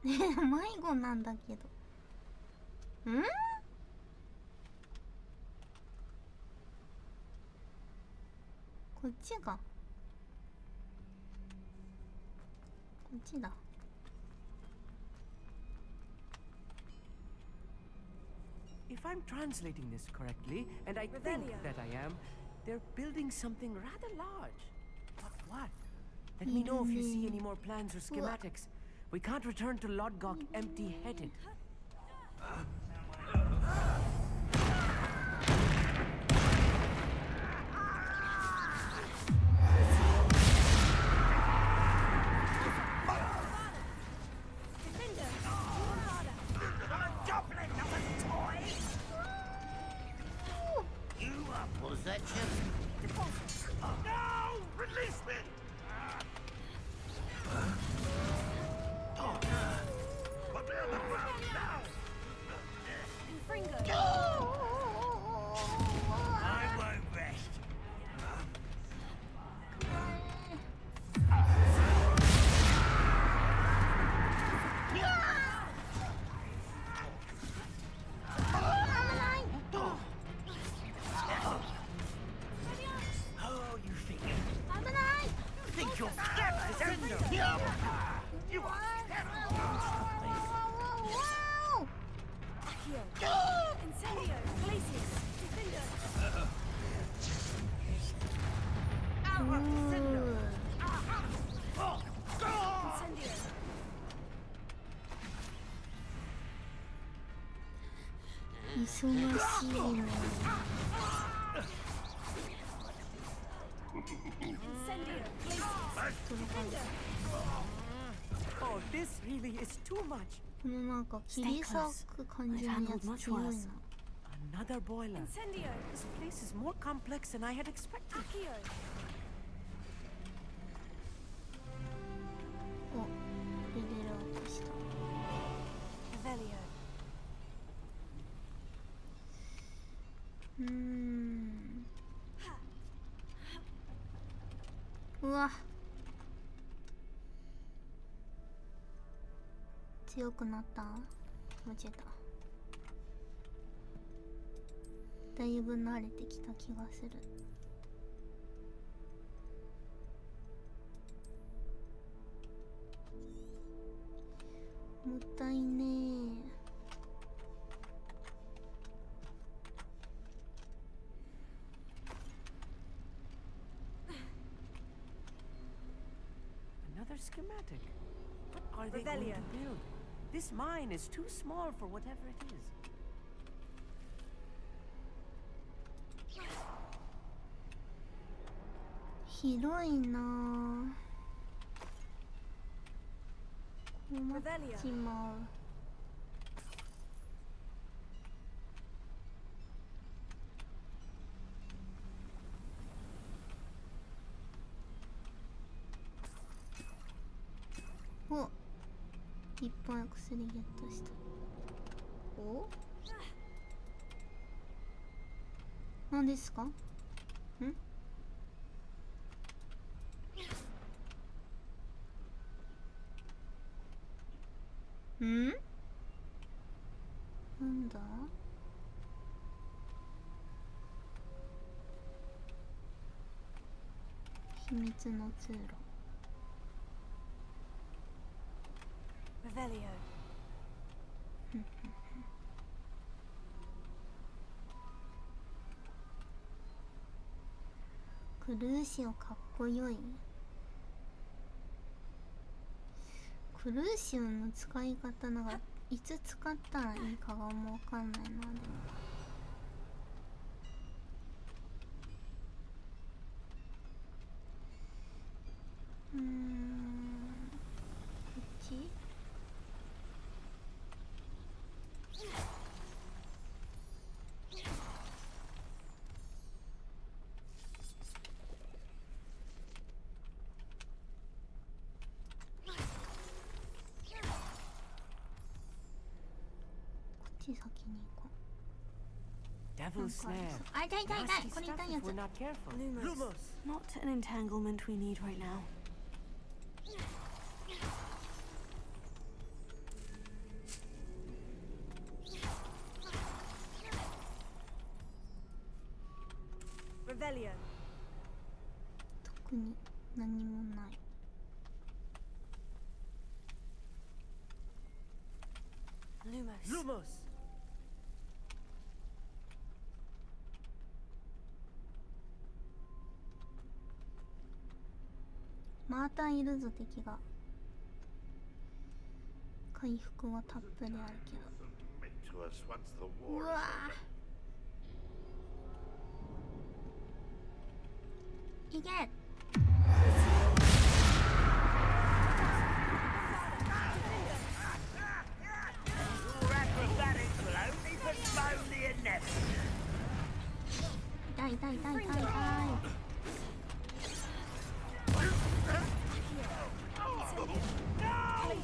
A: 迷子なんだけど。こっちが。こっちだ。
M: If I'm translating this correctly, and I think that I am, they're building something rather large. But what? Let me know if you see any more plans or schematics. We can't return to Lodgok empty-headed.忙しいね。Oh, this really is too much.
A: このなんか切り裂く感じのやつ強いな。
M: Another boiler. This place is more complex than I had expected.
A: お、レベルアップした。うわ、強くなった？間違えた。だいぶ慣れてきた気がする。もったいねえ。
M: Another schematic. What are they going to build? This mine is too small for whatever it is.
A: 広いなぁ。困っちまう。お、いっぱい薬ゲットした。お、何ですか？ん？なんだ？秘密の通路。
D: Revelio.
A: クルーシオかっこよい。クルーシオの使い方なんかいつ使ったらいいかがもうわかんないな。でもこっち？先に行こう。
M: Devil's snare.
A: あ、痛い痛い痛い。これ痛いやつ。
M: We're not careful.
D: Lumos. Not an entanglement we need right now. Revelio.
A: 特に何もない。
D: Lumos.
A: またいるぞ敵が。回復はたっぷりあるけど。うわー、いけ。痛い痛い痛い痛い痛い。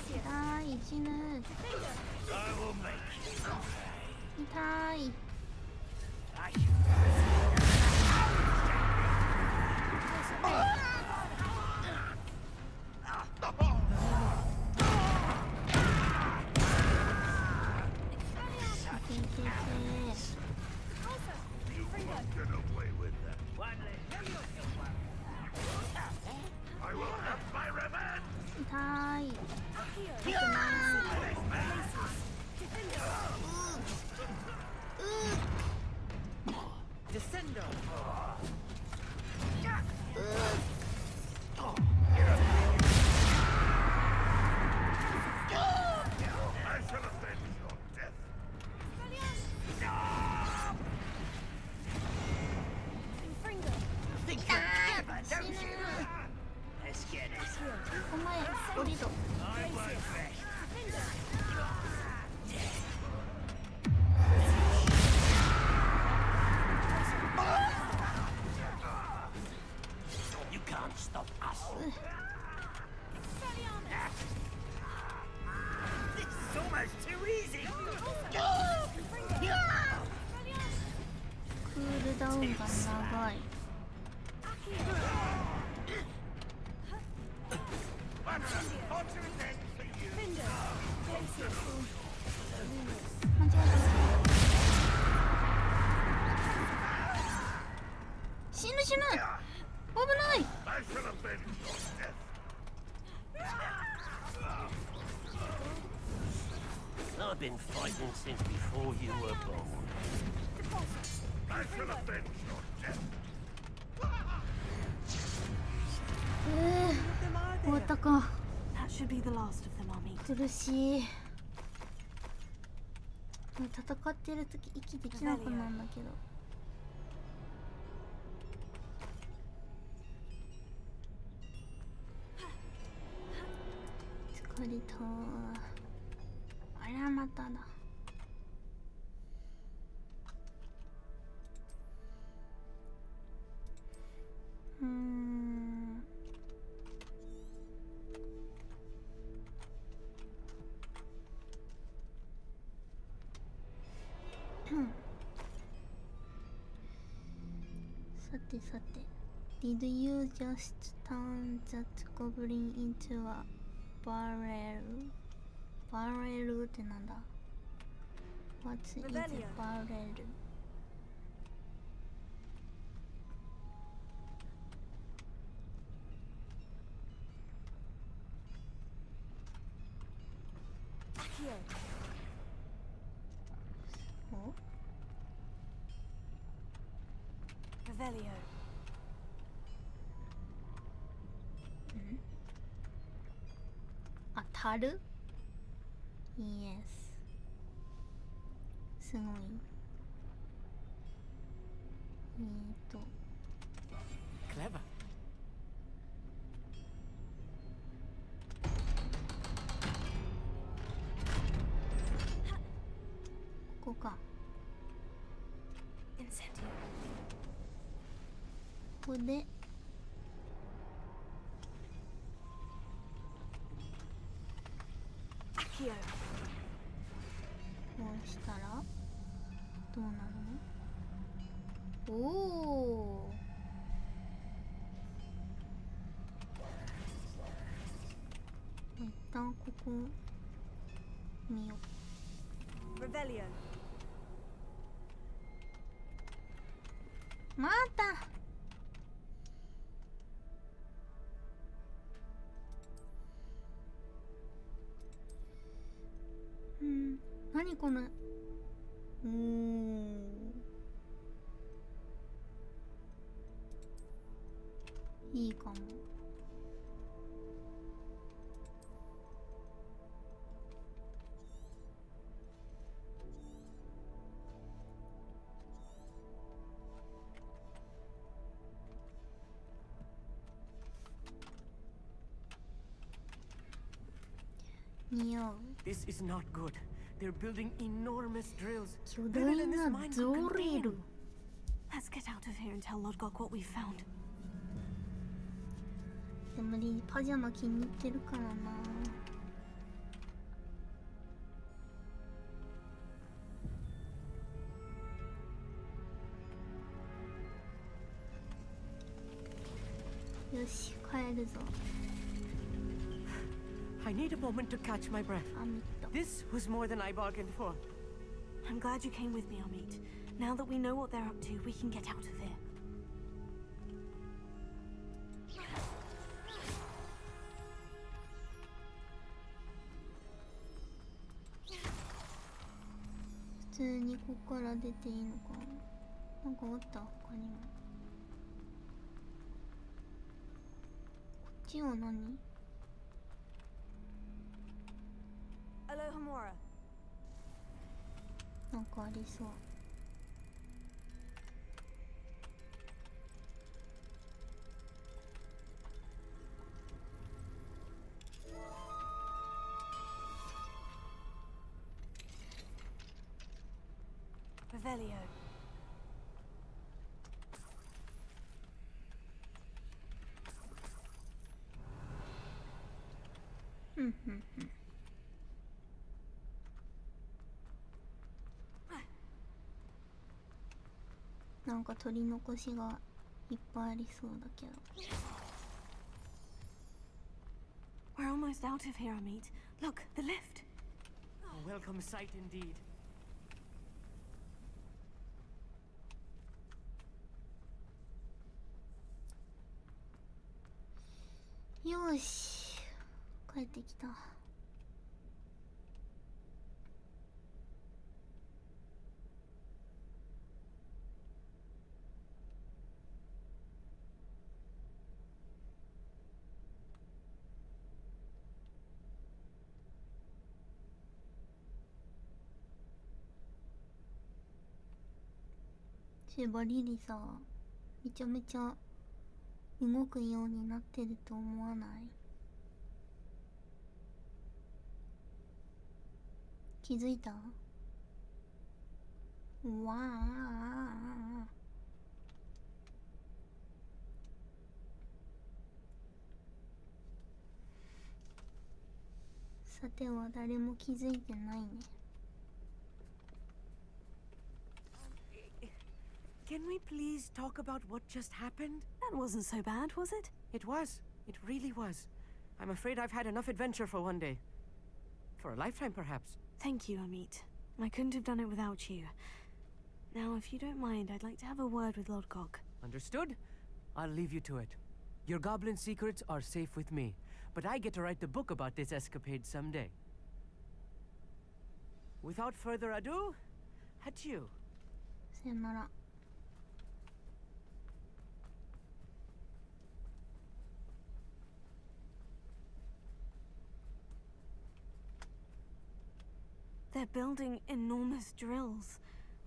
A: 痛い、死ぬ。痛い。お前降りろ。
E: You can't stop us. This is almost too easy.
A: クールダウンが長い。間違えた。死ぬ。危ない。
N: I've been fighting since before you were born. I shall avenge your death.
A: 終わったか。
D: That should be the last of them, Army.
A: 苦しい。戦ってる時息できなくなるんだけど。疲れた。あらまただ。さてさて。Did you just turn that goblin into a barrel? Barrel ってなんだ What's is a barrel? Oh?
D: Revelio.
A: A taru? Yes. すごい。
M: Clever.
A: ここか。
D: Incendio.
A: ここで
D: Accio.
A: こうしたらどうなるの？おお。一旦ここ見よう。
D: Revelio.
A: また。何このいいかも。似合う。
M: This is not good. They're building enormous drills.
A: 巨大なドリル。
D: Let's get out of here and tell Lodgok what we found.
A: でもパジャマ気に入ってるからな。よし、帰るぞ。
M: I need a moment to catch my breath. This was more than I bargained for.
D: I'm glad you came with me, Amit. Now that we know what they're up to, we can get out of here. 普通にここから出ていいのかな。なんかおった他にも。こっちは何？ Alohomora.
A: なんかありそう。
D: Revelio.
A: なんか取り残しがいっぱいありそうだけど。
D: We're almost out of here, Amit. Look, the lift.
M: A welcome sight indeed.
A: よーし、帰ってきた。そういえばリリさ、めちゃめちゃ動くようになってると思わない？気づいた？うわあ。さては誰も気づいてないね。
M: Can we please talk about what just happened?
D: That wasn't so bad, was it?
M: It was. It really was. I'm afraid I've had enough adventure for one day. For a lifetime, perhaps.
D: Thank you, Amit. I couldn't have done it without you. Now, if you don't mind, I'd like to have a word with Lodgok.
M: Understood? I'll leave you to it. Your goblin secrets are safe with me, but I get to write the book about this escapade someday. Without further ado, adieu.
A: さよなら。
D: They're building enormous drills.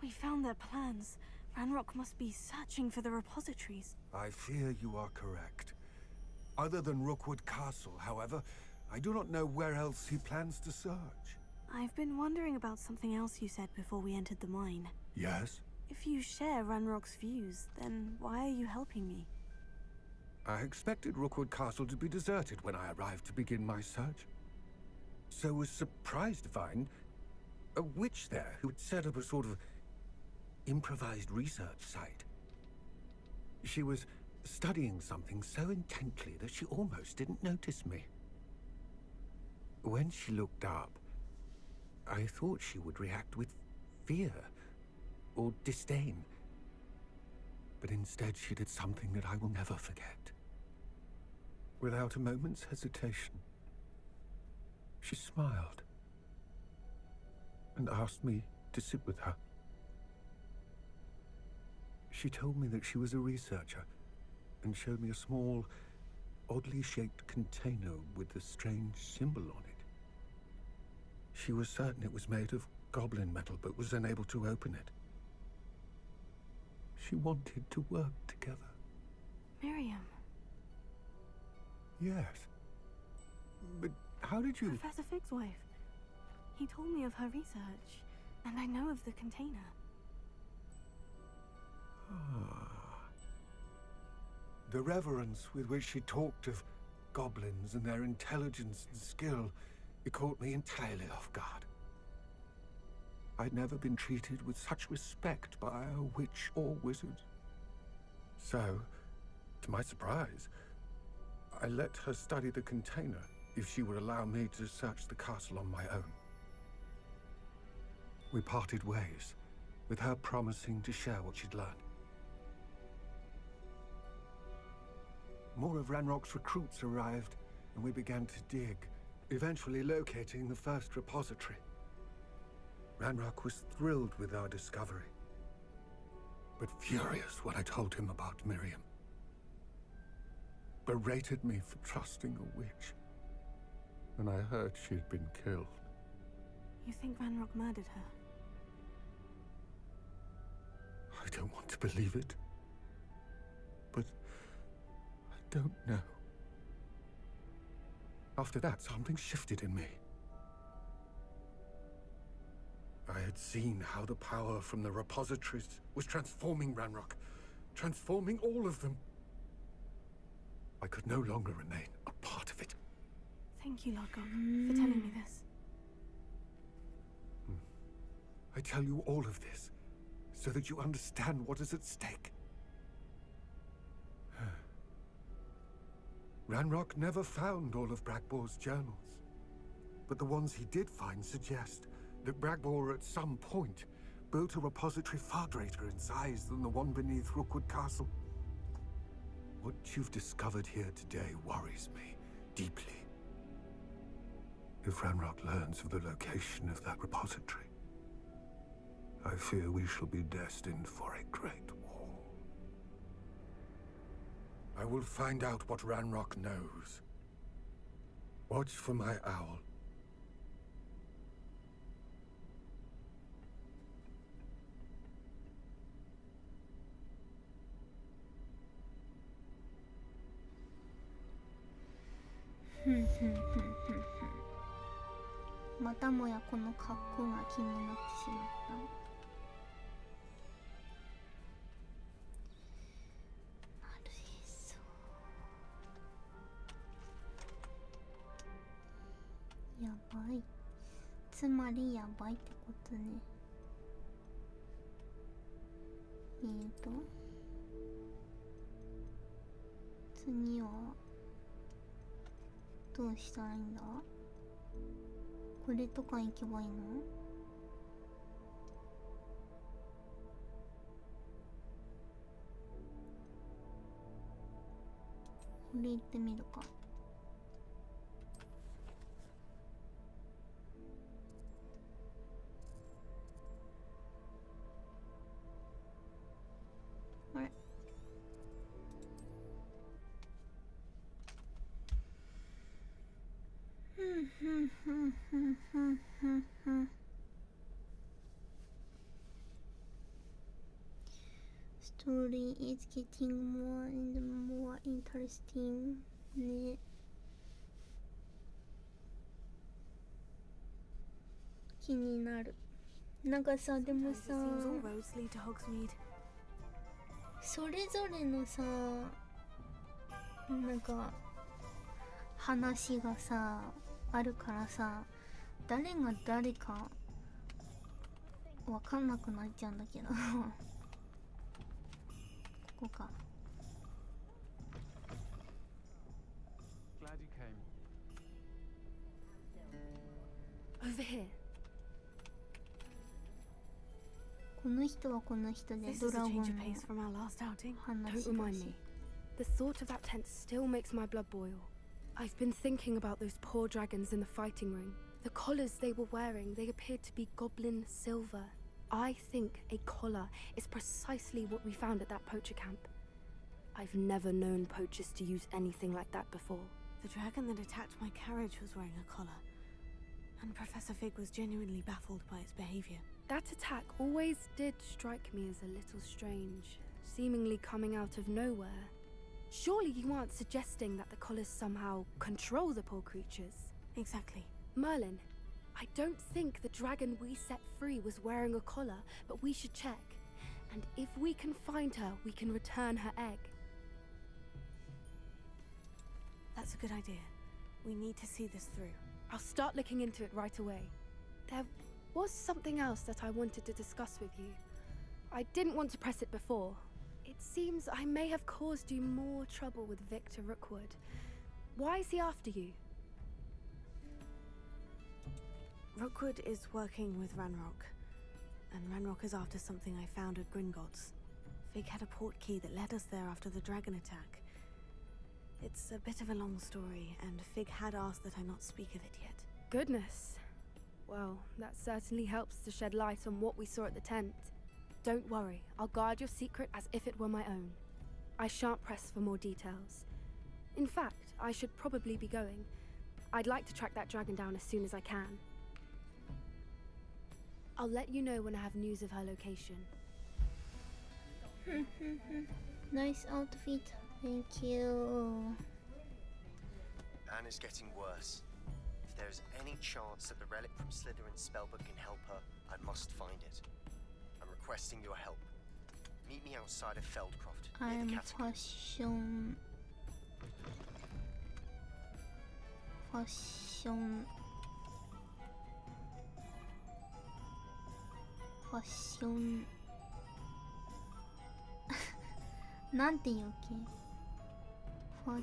D: We found their plans. Ranrock must be searching for the repositories.
B: I fear you are correct. Other than Rookwood Castle, however, I do not know where else he plans to search.
D: I've been wondering about something else you said before we entered the mine.
B: Yes?
D: If you share Ranrock's views, then why are you helping me?
B: I expected Rookwood Castle to be deserted when I arrived to begin my search. So was surprised to find a witch there who had set up a sort of improvised research site. She was studying something so intently that she almost didn't notice me. When she looked up, I thought she would react with fear or disdain. But instead she did something that I will never forget. Without a moment's hesitation, she smiled and asked me to sit with her. She told me that she was a researcher and showed me a small, oddly shaped container with a strange symbol on it. She was certain it was made of goblin metal, but was unable to open it. She wanted to work together.
D: Miriam.
B: Yes. But how did you...
D: Professor Fig's wife. He told me of her research, and I know of the container.
B: The reverence with which she talked of goblins and their intelligence and skill, it caught me entirely off guard. I'd never been treated with such respect by a witch or wizard. So, to my surprise, I let her study the container if she would allow me to search the castle on my own. We parted ways, with her promising to share what she'd learned. More of Ranrock's recruits arrived, and we began to dig, eventually locating the first repository. Ranrock was thrilled with our discovery, but furious when I told him about Miriam. Berated me for trusting a witch, and I heard she'd been killed.
D: You think Ranrock murdered her?
B: I don't want to believe it, but I don't know. After that, something shifted in me. I had seen how the power from the repositories was transforming Ranrock, transforming all of them. I could no longer remain a part of it.
D: Thank you, Lodgok, for telling me this.
B: I tell you all of this so that you understand what is at stake. Ranrock never found all of Bragbor's journals, but the ones he did find suggest that Bragbor at some point built a repository far greater in size than the one beneath Rookwood Castle. What you've discovered here today worries me, deeply. If Ranrock learns of the location of that repository, I fear we shall be destined for a great war. I will find out what Ranrock knows. Watch for my owl.
A: またもやこの格好が気になってしまった。なるへそ。やばい。つまりやばいってことね。次はどうしたらいいんだ？これとか行けばいいの？これ行ってみるか。あれ？Story is getting more and more interesting ね。気になる。なんかさ、でもさ、それぞれのさ、なんか話がさあるからさ、誰が誰かわかんなくなっちゃうんだけどここか。
O: Glad you came.
C: Over here.
A: この人はこの人でドラゴンの話。
C: Don't remind me. The thought of that tent still makes my blood boil. I've been thinking about those poor dragons in the fighting ring. The collars they were wearing, they appeared to be goblin silver. I think a collar is precisely what we found at that poacher camp. I've never known poachers to use anything like that before.
D: The dragon that attacked my carriage was wearing a collar, and Professor Fig was genuinely baffled by its behavior.
C: That attack always did strike me as a little strange, seemingly coming out of nowhere. Surely you aren't suggesting that the collars somehow control the poor creatures?
D: Exactly.
C: Merlin, I don't think the dragon we set free was wearing a collar, but we should check. And if we can find her, we can return her egg.
D: That's a good idea. We need to see this through.
C: I'll start looking into it right away. There was something else that I wanted to discuss with you. I didn't want to press it before. It seems I may have caused you more trouble with Victor Rookwood. Why is he after you?
D: Rookwood is working with Ranrock, and Ranrock is after something I found at Gringotts. Fig had a port key that led us there after the dragon attack. It's a bit of a long story, and Fig had asked that I not speak of it yet.
C: Goodness. Well, that certainly helps to shed light on what we saw at the tent. Don't worry, I'll guard your secret as if it were my own. I shan't press for more details. In fact, I should probably be going. I'd like to track that dragon down as soon as I can. I'll let you know when I have news of her location.
A: Nice outfit. Thank you.
G: Anna's getting worse. If there is any chance that the relic from Slytherin's spellbook can help her, I must find it. I'm requesting your help. Meet me outside of Feldcroft, near the catacomb.
A: Fashion. なんて言うっけ？ファ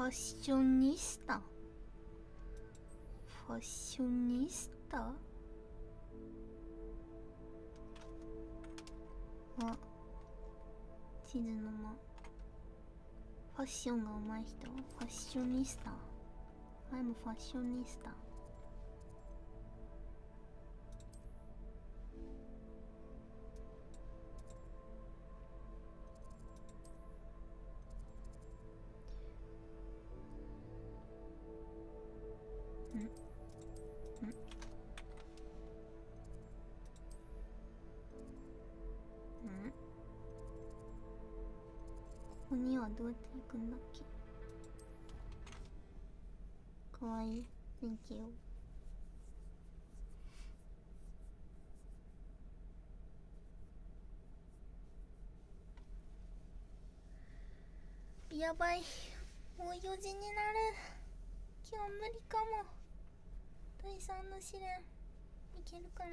A: ッションニスタ。ファッショニスタ。あ、地図の間。ファッションが上手い人。ファッショニスタ。I'm ファッショニスタ。ここにはどうやって行くんだっけ。かわいい。Thank you。やばい、もう4時になる。今日無理かも。第三の試練いけるかな。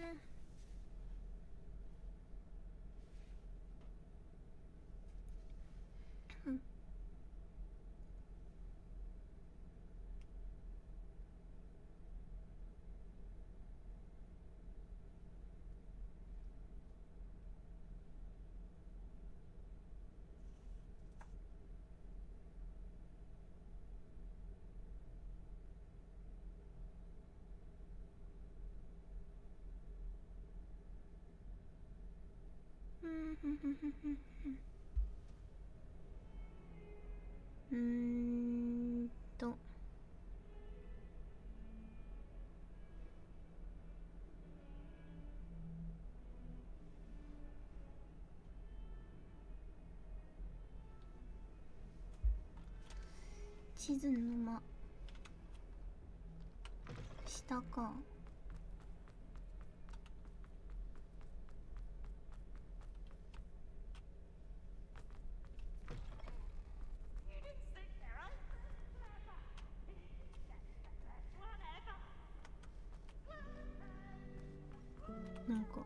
A: うーんと地図の間下か。なんか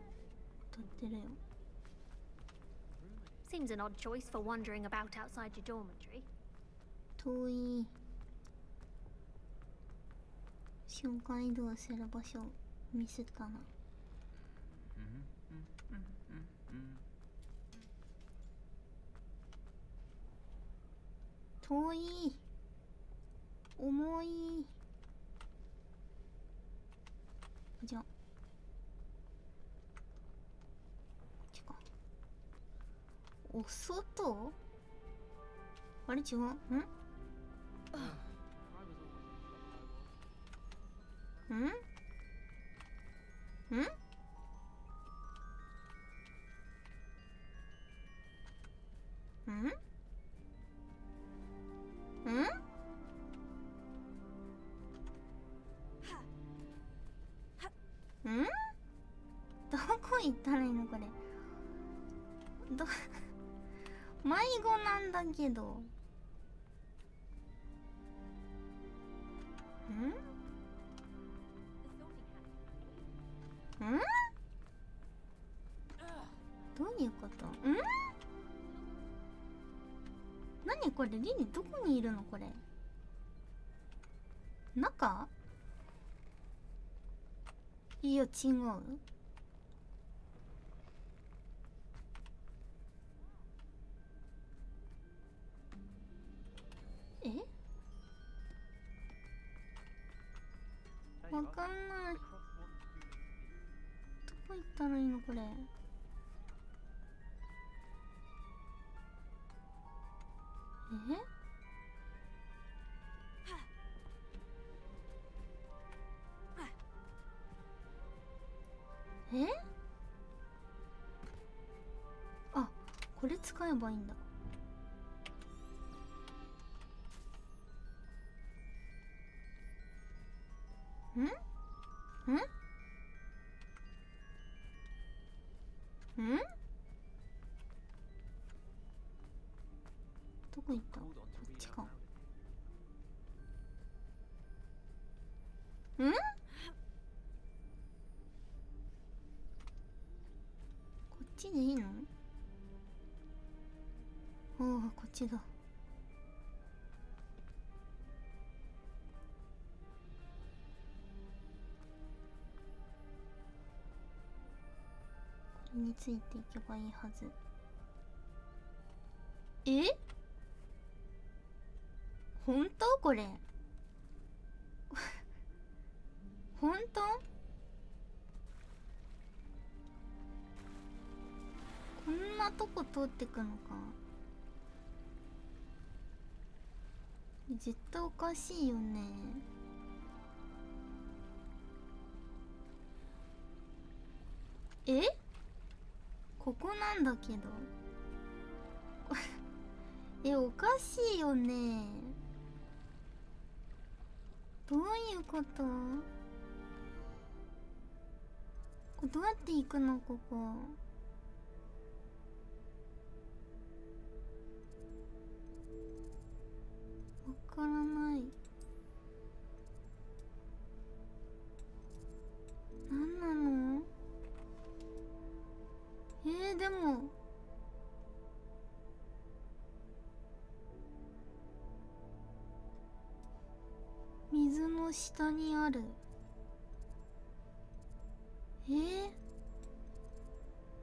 A: 歌ってるよ。
I: Seems an odd choice for wandering about outside your dormitory.
A: 遠い。瞬間移動する場所ミスったな。遠い。重い。じゃあお外。あれ違う。ん？ん？ん？どこ行ったらいいのこれ。迷子なんだけど。どういうこと？何これ？リリどこにいるのこれ？中？いや違う。え？わかんない。どこ行ったらいいのこれ。え？あ、これ使えばいいんだ。どこ行った？こっちか。こっちでいいの？ああ、こっちだ。についていけばいいはず。え、本当これ本当？こんなとこ通ってくのか。絶対おかしいよね。え、ここなんだけどえ、おかしいよね。どういうこと？これどうやって行くのここ。わからない。なんなの？でも水の下にある。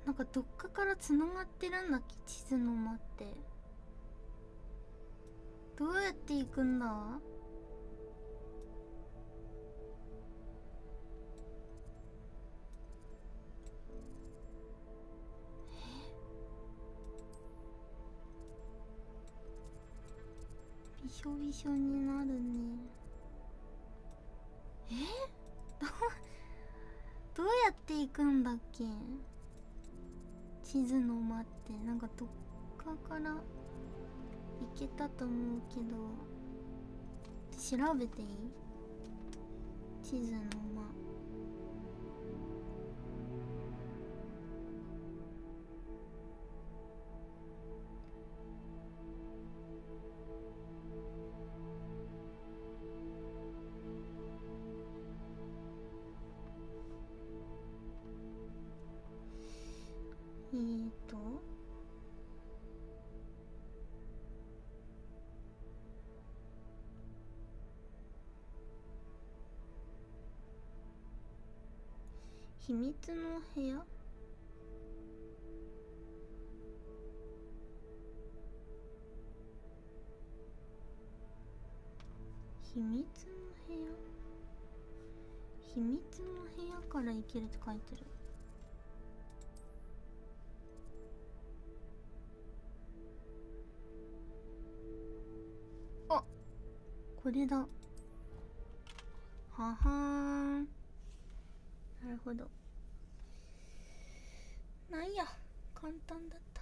A: なんかどっかからつながってるんだっけ、地図の間って。どうやって行くんだ？びしょびしょになるね。どうやって行くんだっけ、地図の間って。なんかどっかから行けたと思うけど、調べていい？地図の間。秘密の部屋？秘密の部屋？秘密の部屋から行けるって書いてる。あ、これだ。ははーん。なるほど。なんや、簡単だった。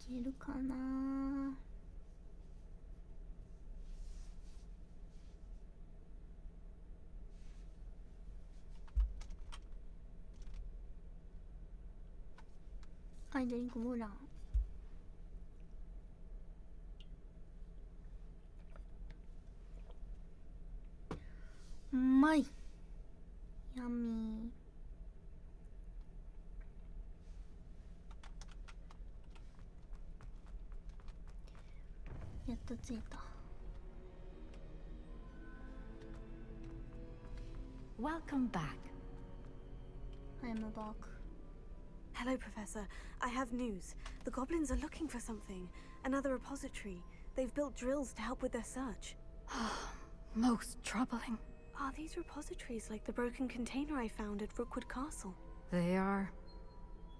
A: いけるかな。I drink water. うまい。ヤミー。やっと着いた。
P: Welcome back.
A: I'm back.
D: Hello, Professor. I have news. The goblins are looking for something. Another repository. They've built drills to help with their search.
P: Most troubling.
D: Are these repositories like the broken container I found at Rookwood Castle?
P: They are.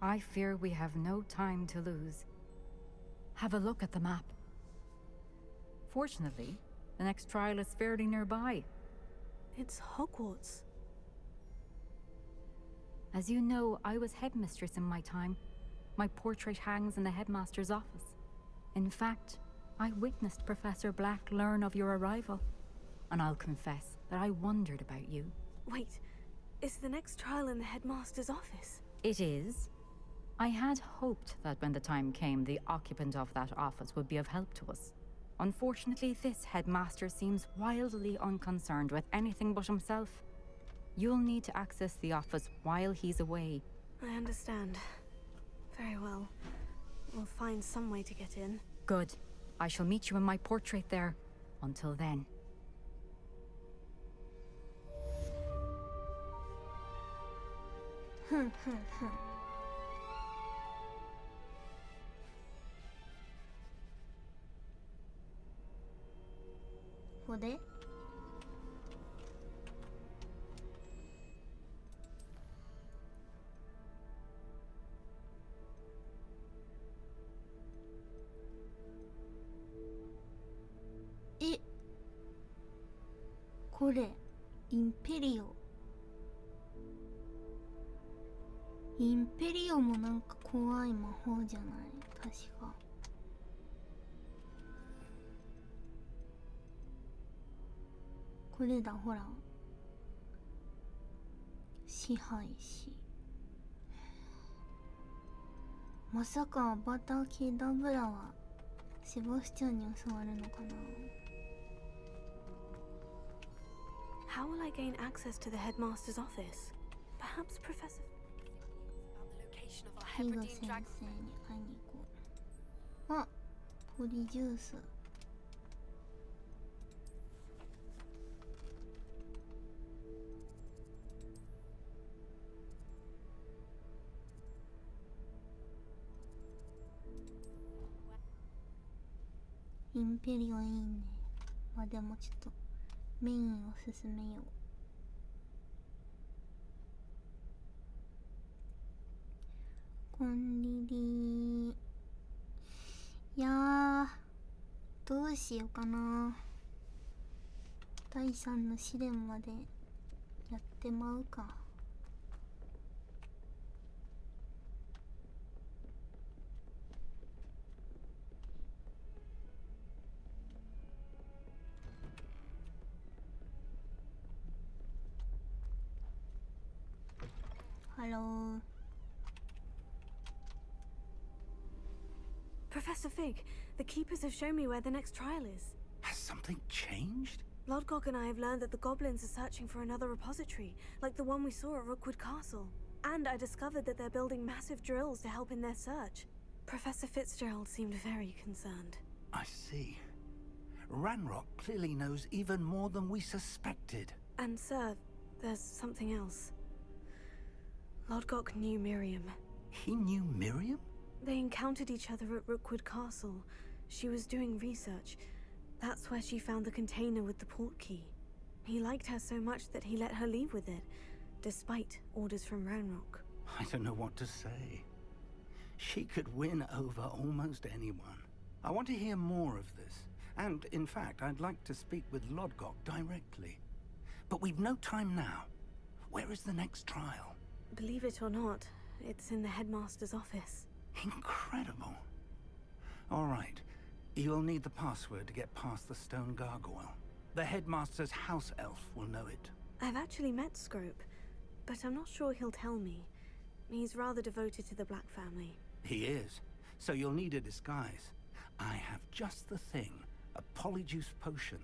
P: I fear we have no time to lose. Have a look at the map. Fortunately, the next trial is fairly nearby.
D: It's Hogwarts.
P: As you know, I was headmistress in my time. My portrait hangs in the headmaster's office. In fact, I witnessed Professor Black learn of your arrival. And I'll confess that I wondered about you.
D: Wait, is the next trial in the headmaster's office?
P: It is. I had hoped that when the time came, the occupant of that office would be of help to us. Unfortunately, this headmaster seems wildly unconcerned with anything but himself. You'll need to access the office while he's away.
D: I understand. Very well. We'll find some way to get in.
P: Good. I shall meet you in my portrait there. Until then.
A: ふんふんふん。ほでこれインペリオ。インペリオもなんか怖い魔法じゃない確か。これだほら、支配し。まさかアバターケダブラはセバスチャンに教わるのかな。
D: How will I gain access to the headmaster's office? Perhaps Professor...
A: ヒーロ先生に会いに行こう。あ、ポリジュース。インペリオいいね。まあでもちょっとメインを進めよう。コンリリー。いやー、どうしようかな。第三の試練までやってまうか。ハロー。
D: Professor Fig, the keepers have shown me where the next trial is.
K: Has something changed?
D: Lodgok and I have learned that the goblins are searching for another repository, like the one we saw at Rookwood Castle. And I discovered that they're building massive drills to help in their search. Professor Fitzgerald seemed very concerned.
K: I see. Ranrock clearly knows even more than we suspected.
D: And sir, there's something else. Lodgok knew Miriam.
K: He knew Miriam?
D: They encountered each other at Rookwood Castle. She was doing research. That's where she found the container with the port key. He liked her so much that he let her leave with it, despite orders from Ranrock.
K: I don't know what to say. She could win over almost anyone. I want to hear more of this. And, in fact, I'd like to speak with Lodgok directly. But we've no time now. Where is the next trial?
D: Believe it or not, it's in the headmaster's office.
K: Incredible. All right. You'll need the password to get past the stone gargoyle. The headmaster's house elf will know it.
D: I've actually met Scrope, but I'm not sure he'll tell me. He's rather devoted to the Black family.
K: He is. So you'll need a disguise. I have just the thing. A polyjuice potion.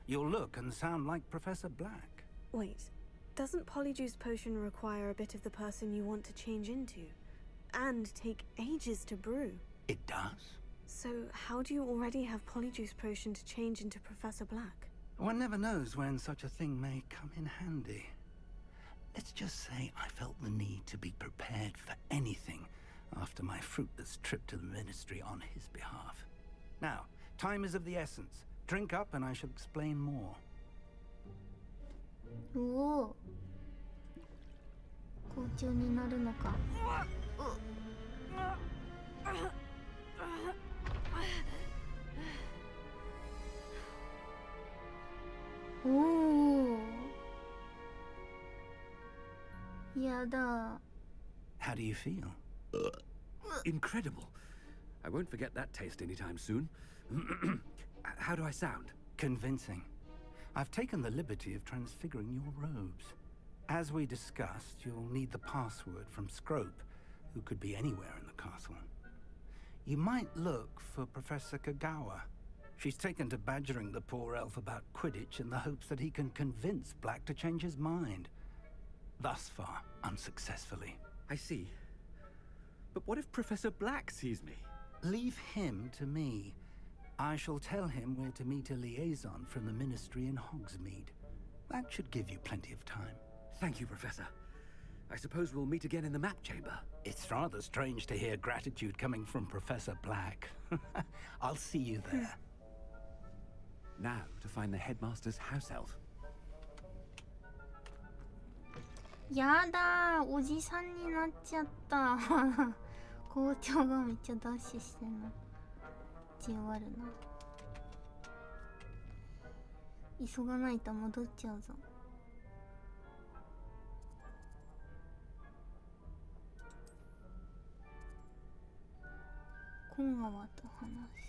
K: You'll look and sound like Professor Black.
D: Wait. Doesn't polyjuice potion require a bit of the person you want to change into? And take ages to brew?
K: It does.
D: So how do you already have polyjuice potion to change into Professor Black?
K: One never knows when such a thing may come in handy. Let's just say I felt the need to be prepared for anything after my fruitless trip to the ministry on his behalf. Now, time is of the essence. Drink up and I shall explain more.
A: おお、校長になるのか。おお、やだ。
K: How do you feel?
Q: Incredible. I won't forget that taste anytime soon. How do I sound?
K: Convincing. I've taken the liberty of transfiguring your robes. As we discussed, you'll need the password from Scrope, who could be anywhere in the castle. You might look for Professor Kagawa.
R: She's taken to badgering the poor elf about Quidditch in the hopes that he can convince Black to change his mind. Thus far, unsuccessfully.
Q: I see. But what if Professor Black sees me?
R: Leave him to me. I shall tell him where to meet a liaison from the Ministry in Hogsmeade. That should give you plenty of time.
Q: Thank you, Professor. I suppose we'll meet again in the map chamber.
R: It's rather strange to hear gratitude coming from Professor Black. I'll see you there.
Q: Now to find the headmaster's house elf.
A: やだー、おじさんになっちゃった。校長がめっちゃダッシュしてんの。じわるな。急がないと戻っちゃうぞ。小川と話す。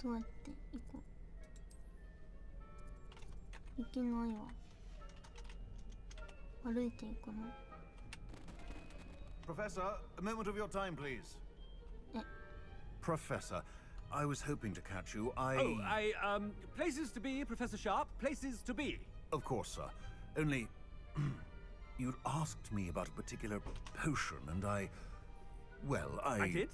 A: どうやって行こう。行けないわ。歩いて行くの。
S: Professor, a moment of your time, please.
A: Eh.
S: Professor, I was hoping to catch you.
Q: Places to be, Professor Sharp. Places to be.
S: Of course, sir. Only, you'd asked me about a particular potion, and I
Q: did?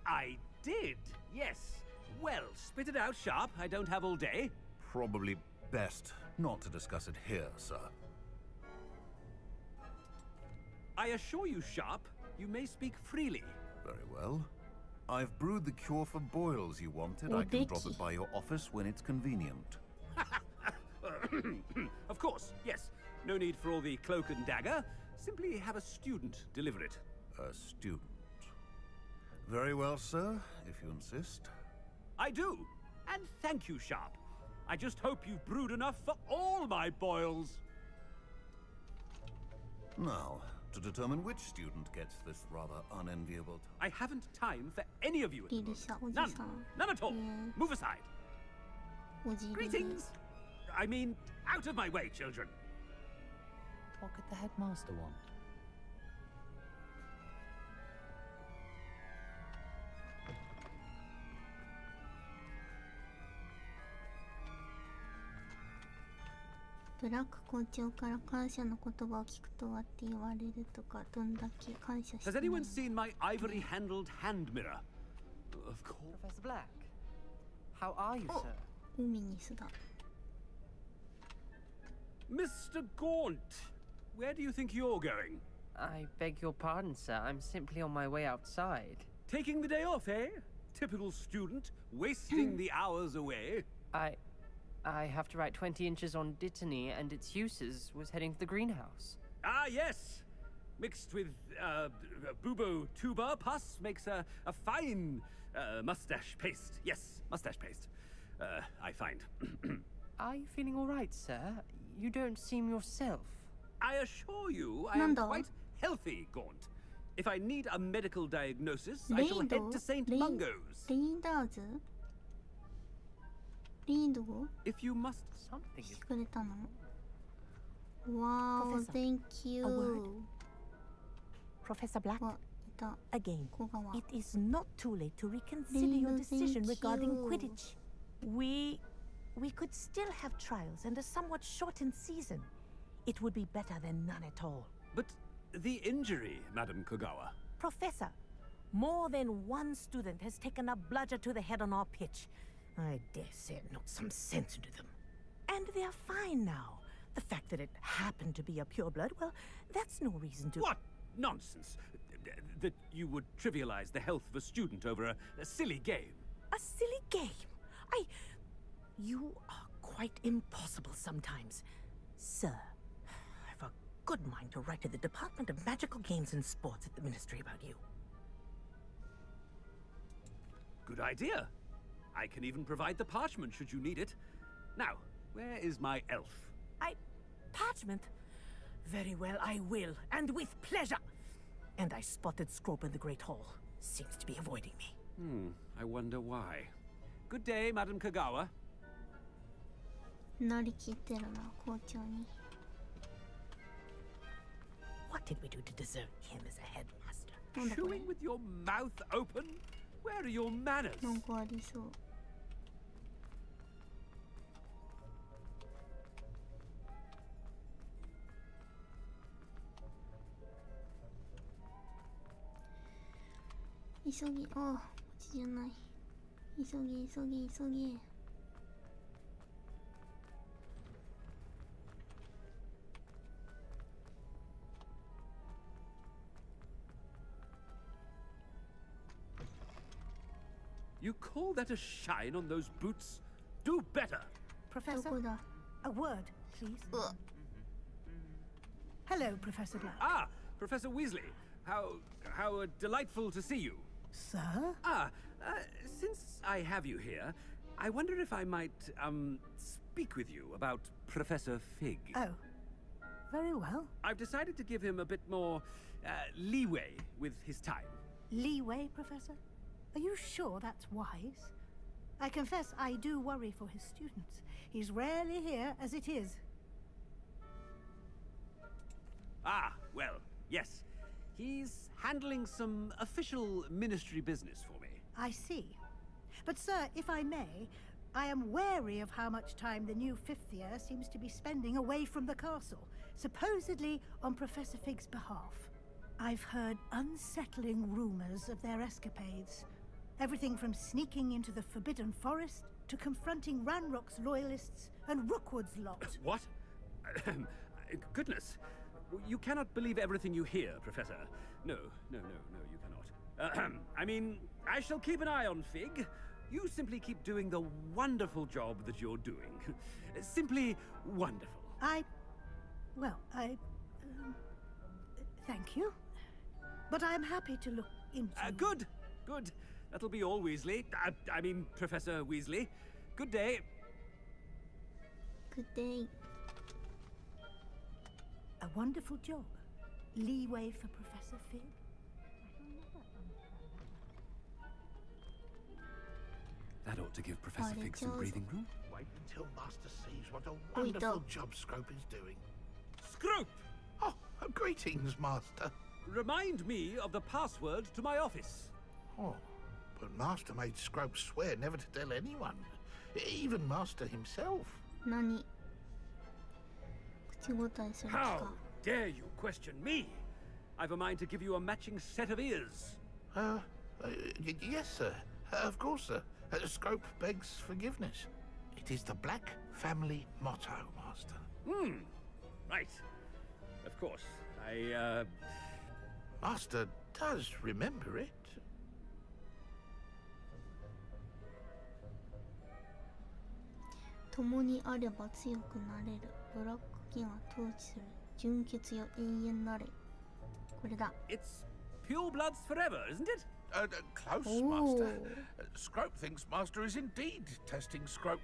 Q: I did, yes. Well, spit it out, Sharp. I don't have all day.
S: Probably best not to discuss it here, sir.
Q: I assure you, Sharp, you may speak freely.
S: Very well. I've brewed the cure for boils you wanted. I can drop it by your office when it's convenient.
Q: Of course, yes. No need for all the cloak and dagger. Simply have a student deliver it.
S: A student. Very well, sir, if you insist.
Q: I do. And thank you, Sharp. I just hope you've brewed enough for all my boils.
S: Now, to determine which student gets this rather unenviable task.
Q: I haven't time for any of you at the moment. None. None at all. Move aside. Greetings. I mean, out of my way, children.
F: What could the headmaster want?
A: Black 校長から感謝の言葉を聞くとはって言われるとか、どんだけ感謝してる
Q: Has anyone seen my ivory-handled hand mirror? Of course.
H: Professor Black, how are you, sir?
A: 海にすだ。
Q: Mr. Gaunt, where do you think you're going?
H: I beg your pardon, sir. I'm simply on my way outside.
Q: Taking the day off, eh? Typical student, wasting the hours away.
H: I have to write 20 inches on Dittany and its uses. Was heading to the greenhouse.
Q: Ah, yes. Mixed with bubo tuber pus makes a fine mustache paste. Yes, mustache paste. I find.
H: Are you feeling all right, sir? You don't seem yourself.
Q: I assure you, I am quite healthy, Gaunt. If I need a medical diagnosis, I shall head to St. Mungo's. If you must, something is.
A: くれたの Wow,
J: Professor,
A: thank you.
J: a word. Professor Black, again, it is not too late to reconsider your decision regarding Quidditch. We could still have trials and a somewhat shortened season. It would be better than none at all.
Q: But the injury, Madam Kogawa.
J: Professor, more than one student has taken a bludger to the head on our pitch. I dare say it knocked some sense into them. And they're fine now. The fact that it happened to be a pureblood, well, that's no reason to...
Q: What nonsense! That you would trivialize the health of a student over a silly game.
J: A silly game? You are quite impossible sometimes. Sir, I've a good mind to write to the Department of Magical Games and Sports at the Ministry about you.
Q: Good idea. I can even provide the parchment should you need it. Now, where is my elf?
J: Parchment? Very well, I will, and with pleasure. And I spotted Scrope in the Great Hall. Seems to be avoiding me.
Q: I wonder why. Good day, Madam Kogawa.
A: なりきってるな、校長に。
J: What did we do to deserve him as a headmaster?
Q: Chewing with your mouth open? Where are your manners?
A: なんかありそう。急ぎ、ああ、こっちじゃない。急げ急げ急げ。
Q: You call that a shine on those boots? Do better.
L: Professor, a word, please. Hello, Professor Black.
Q: Ah, Professor Weasley. How delightful to see you.
L: Sir?
Q: Since I have you here, I wonder if I might, speak with you about Professor Fig.
L: Oh, very well.
Q: I've decided to give him a bit more, leeway with his time.
L: Leeway, Professor? Are you sure that's wise? I confess I do worry for his students. He's rarely here as it is.
Q: Ah, well, yes. He's handling some official ministry business for me.
L: I see. But sir, if I may, I am wary of how much time the new fifth year seems to be spending away from the castle, supposedly on Professor Fig's behalf. I've heard unsettling rumors of their escapades. Everything from sneaking into the Forbidden Forest to confronting Ranrock's loyalists and Rookwood's lot.
Q: What? Goodness. You cannot believe everything you hear, Professor. No, you cannot. I mean, I shall keep an eye on Fig. You simply keep doing the wonderful job that you're doing. Simply wonderful.
L: Thank you. But I'm happy to look into...
Q: Good. That'll be all, Weasley. I mean, Professor Weasley. Good day.
A: Good day.
L: A wonderful job. Leeway for Professor Fig.
Q: That ought to give Professor Fig some breathing room.
N: Wait until Master sees what a wonderful job Scrope is doing.
Q: Scrope!
N: Oh, greetings, Master.
Q: Remind me of the password to my office.
N: Oh, but Master made Scrope swear never to tell anyone. Even Master himself.
A: Nani?
Q: How dare you question me? I've a mind to give you a matching set of ears.
N: Yes, sir. Of course, sir. Scrope begs forgiveness. It is the Black family motto, Master.
Q: Right. Of course.
N: Master does remember it.
A: 共にあれば強くなれる。ブラック銀は統治する。純血よ永遠なれ。これだ。
Q: It's pure bloods forever, isn't it?
N: Close, Master. Scrope thinks Master is indeed testing Scrope.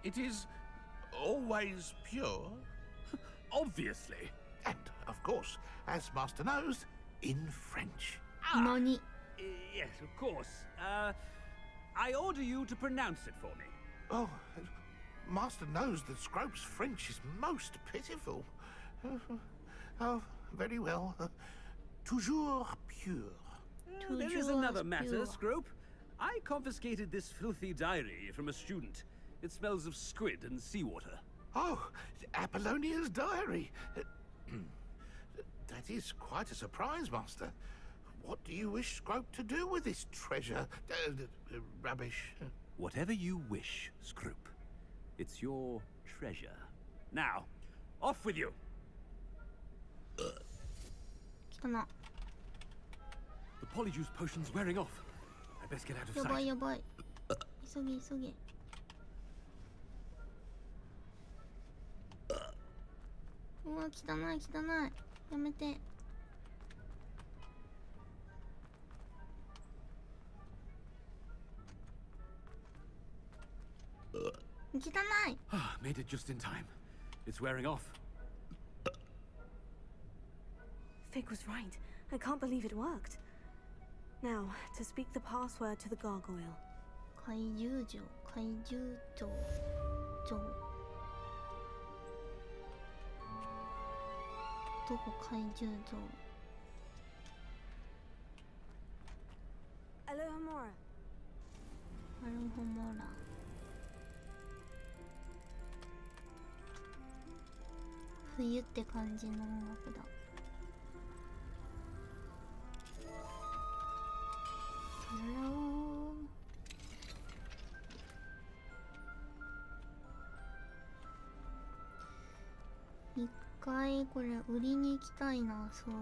N: It is always pure.
Q: Obviously.
N: And, of course, as Master knows, in French.
A: Nani?
Q: Yes, of course. I order you to pronounce it for me.
N: Oh, Master knows that Scrope's French is most pitiful. Oh, very well. Toujours pure.
Q: There is another matter, Scrope. I confiscated this filthy diary from a student. It smells of squid and seawater.
N: Oh, Apollonia's diary. That is quite a surprise, Master. What do you wish Scrope to do with this treasure? Rubbish.
Q: Whatever you wish, Scrope. It's your treasure. Now, off with you. The polyjuice potion's wearing off. I best get out of sight.
A: やばいやばい。急げ急げ。うわ、汚い汚い。やめて。汚い。
Q: Made it just in time. It's wearing off.
D: Fig was right. I can't believe it worked. Now, to speak the password to the gargoyle.
A: 怪獣城、怪獣城、城。どこ怪獣城。
D: Alohomora.
A: アロホモラ。冬って感じの音楽だ。一回これ売りに行きたいな、装備。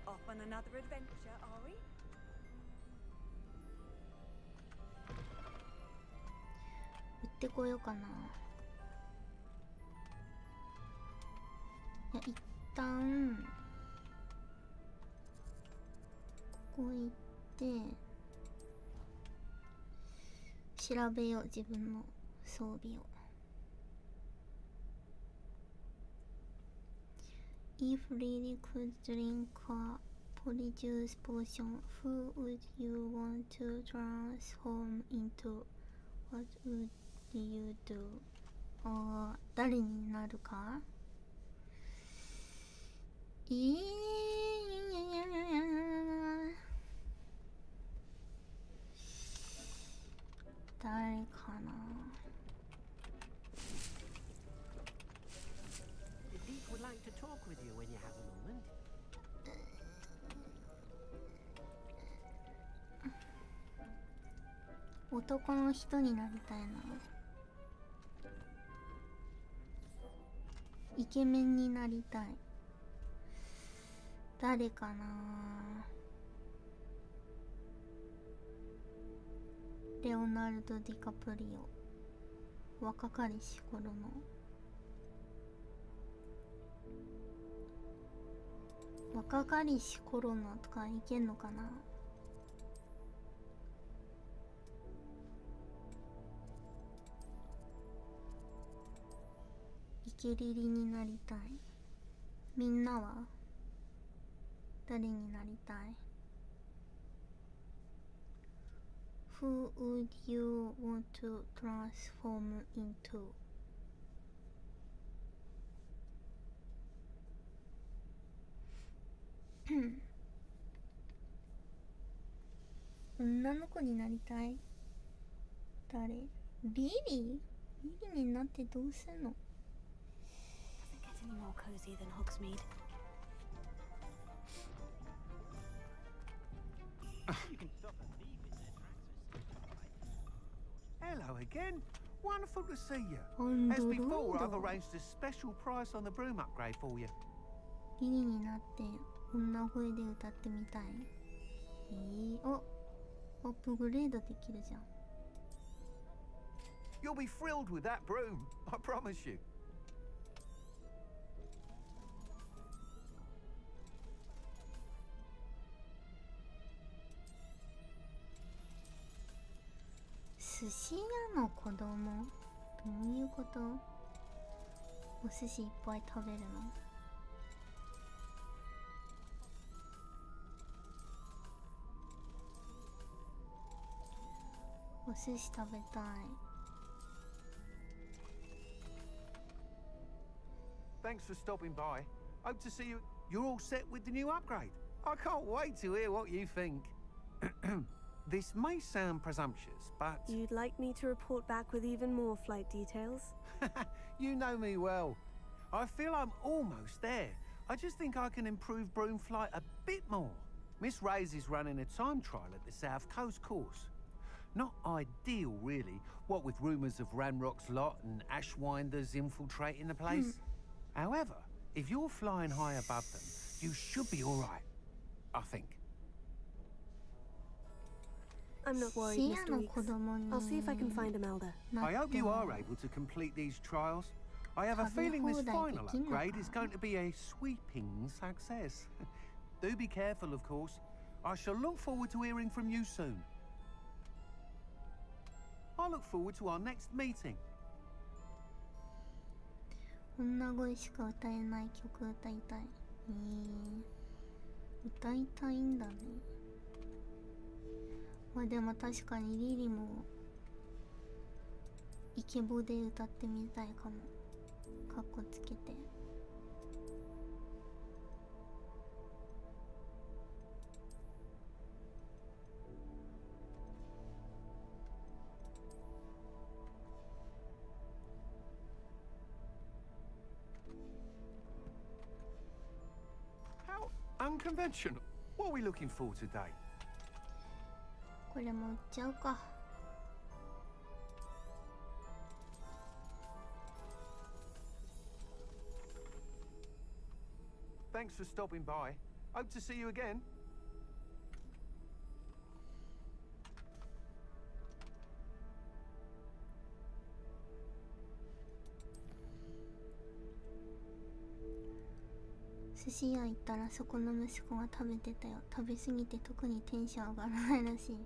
D: Off on another adventure, are we?
A: 売ってこようかな。いや、一旦ここ行って調べよう、自分の装備を。If Lily could drink a polyjuice potion, who would you want to transform into? What would you do? 誰になるか？誰かな。
M: Deek would like to talk with you when you have a moment.
A: 男の人になりたいな。イケメンになりたい。誰かな。レオナルド・ディカプリオ。若かりし頃の。若かりし頃のとかいけんのかな。イケリリになりたい。みんなは誰になりたい？ Who would you want to transform into? 女の子になりたい。誰？リリーになってどうすんの？
D: Doesn't get any more cozy than Hogsmeade.
T: Hello again. Wonderful to see you. As before, I've arranged a special price on the broom upgrade for you.
A: リリになって女声で歌ってみたい。お、アップグレードできるじゃん。
T: You'll be thrilled with that broom, I promise you.
A: 寿司屋の子供？どういうこと？お寿司いっぱい食べるの？お寿司食べたい。
T: Thanks for stopping by. Hope to see you. You're all set with the new upgrade. I can't wait to hear what you think. This may sound presumptuous, but...
D: You'd like me to report back with even more flight details?
T: You know me well. I feel I'm almost there. I just think I can improve broom flight a bit more. Miss Ray's is running a time trial at the South Coast course. Not ideal, really, what with rumours of Ranrock's lot and Ashwinders infiltrating the place. However, if you're flying high above them, you should be all right, I think.
D: I'm not worried, Mr. Weeks. I'll see if I can find Imelda.
T: I hope you are able to complete these trials. I have a feeling this final upgrade is going to be a sweeping success. Do be careful, of course. I shall look forward to hearing from you soon. I look forward to our next meeting.
A: 女声しか歌えない曲歌いたい。歌いたいんだね。まあでも確かにリリもイケボで歌ってみたいかも。かっこつけて。
T: convention. What are we looking for today?
A: これも売っちゃうか。
T: Thanks for stopping by. Hope to see you again.
A: 寿司屋行ったらそこの息子が食べてたよ。食べ過ぎて特にテンション上がらないらしい。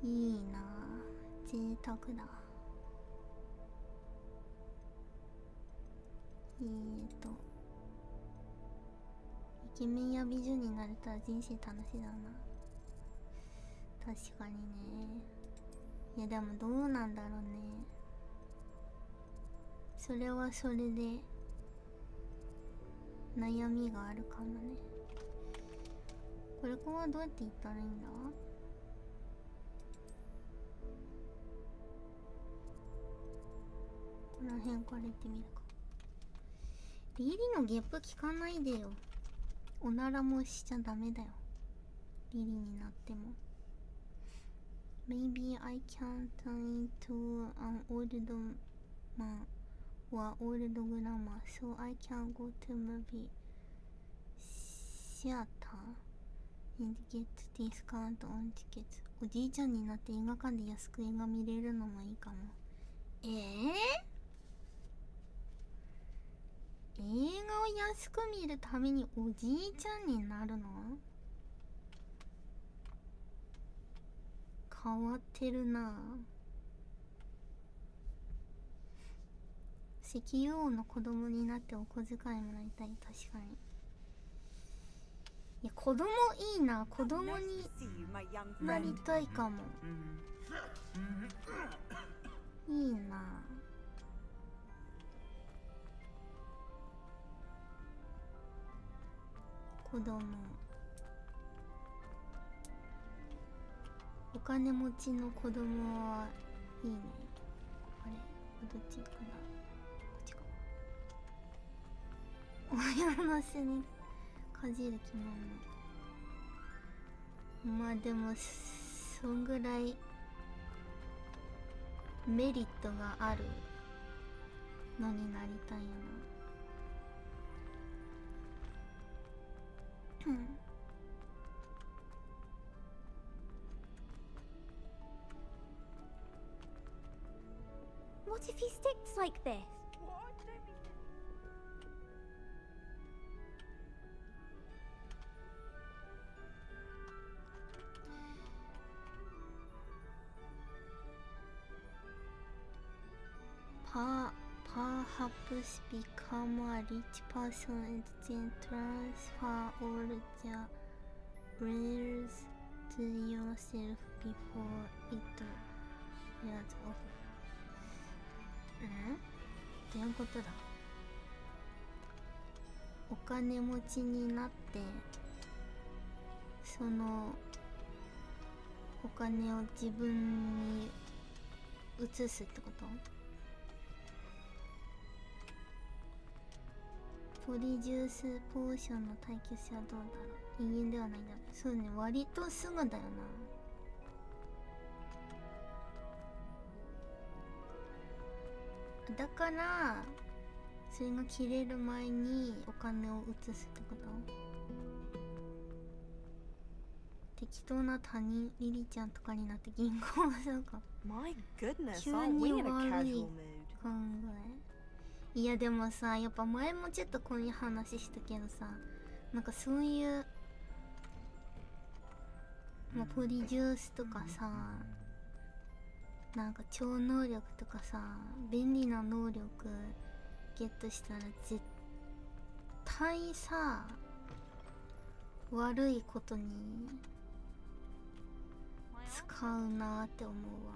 A: いいなぁ、贅沢だ。イケメンや美女になれたら人生楽しいだな。確かにね。いやでもどうなんだろうね。それはそれで悩みがあるかもね。これはどうやって言ったらいいんだ。この辺から行ってみるか。リリのゲップ聞かないでよ。おならもしちゃダメだよ。リリになっても。Maybe I can turn into an old man or old grandma, so I can go to movie theater and get discount on tickets. おじいちゃんになって映画館で安く映画見れるのもいいかも。映画を安く見るためにおじいちゃんになるの？変わってるな。石油王の子供になってお小遣いもらいたい。確かに。いや、子供いいな。子供になりたいかも。いいな。子供。お金持ちの子供はいいね。あれ、どっちかな。こっちか。親の背にかじる着物。まあでもそんぐらいメリットがあるのになりたいよな。うん。
I: What if he sticks like this?
A: Perhaps become a rich person and then transfer all the wealth to yourself before it wears off. どういうことだ。お金持ちになってそのお金を自分に移すってこと？ポリジュースポーションの耐久性はどうだろう。人間ではないんだ。そうね、割とすぐだよな。だからそれが切れる前にお金を移すってこと？適当な他人、リリちゃんとかになって銀行をそうか。
D: My goodness,
A: 急
D: aren't
A: に
D: we in a
A: 悪
D: casual
A: い
D: mood?
A: 考え。いやでもさ、やっぱ前もちょっとこういう話したけどさ、なんかそういうまあ、ポリジュースとかさ、なんか超能力とかさ、便利な能力ゲットしたら絶対さ、悪いことに使うなーって思うわ。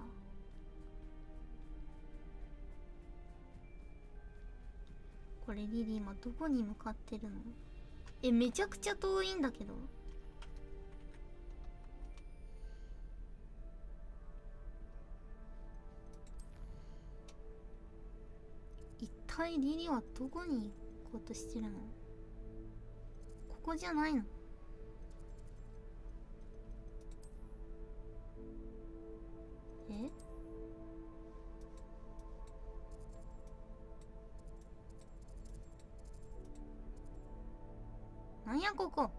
A: これリリー今どこに向かってるの？めちゃくちゃ遠いんだけど。一体リリはどこに行こうとしてるの？ここじゃないの？え？なんやここ。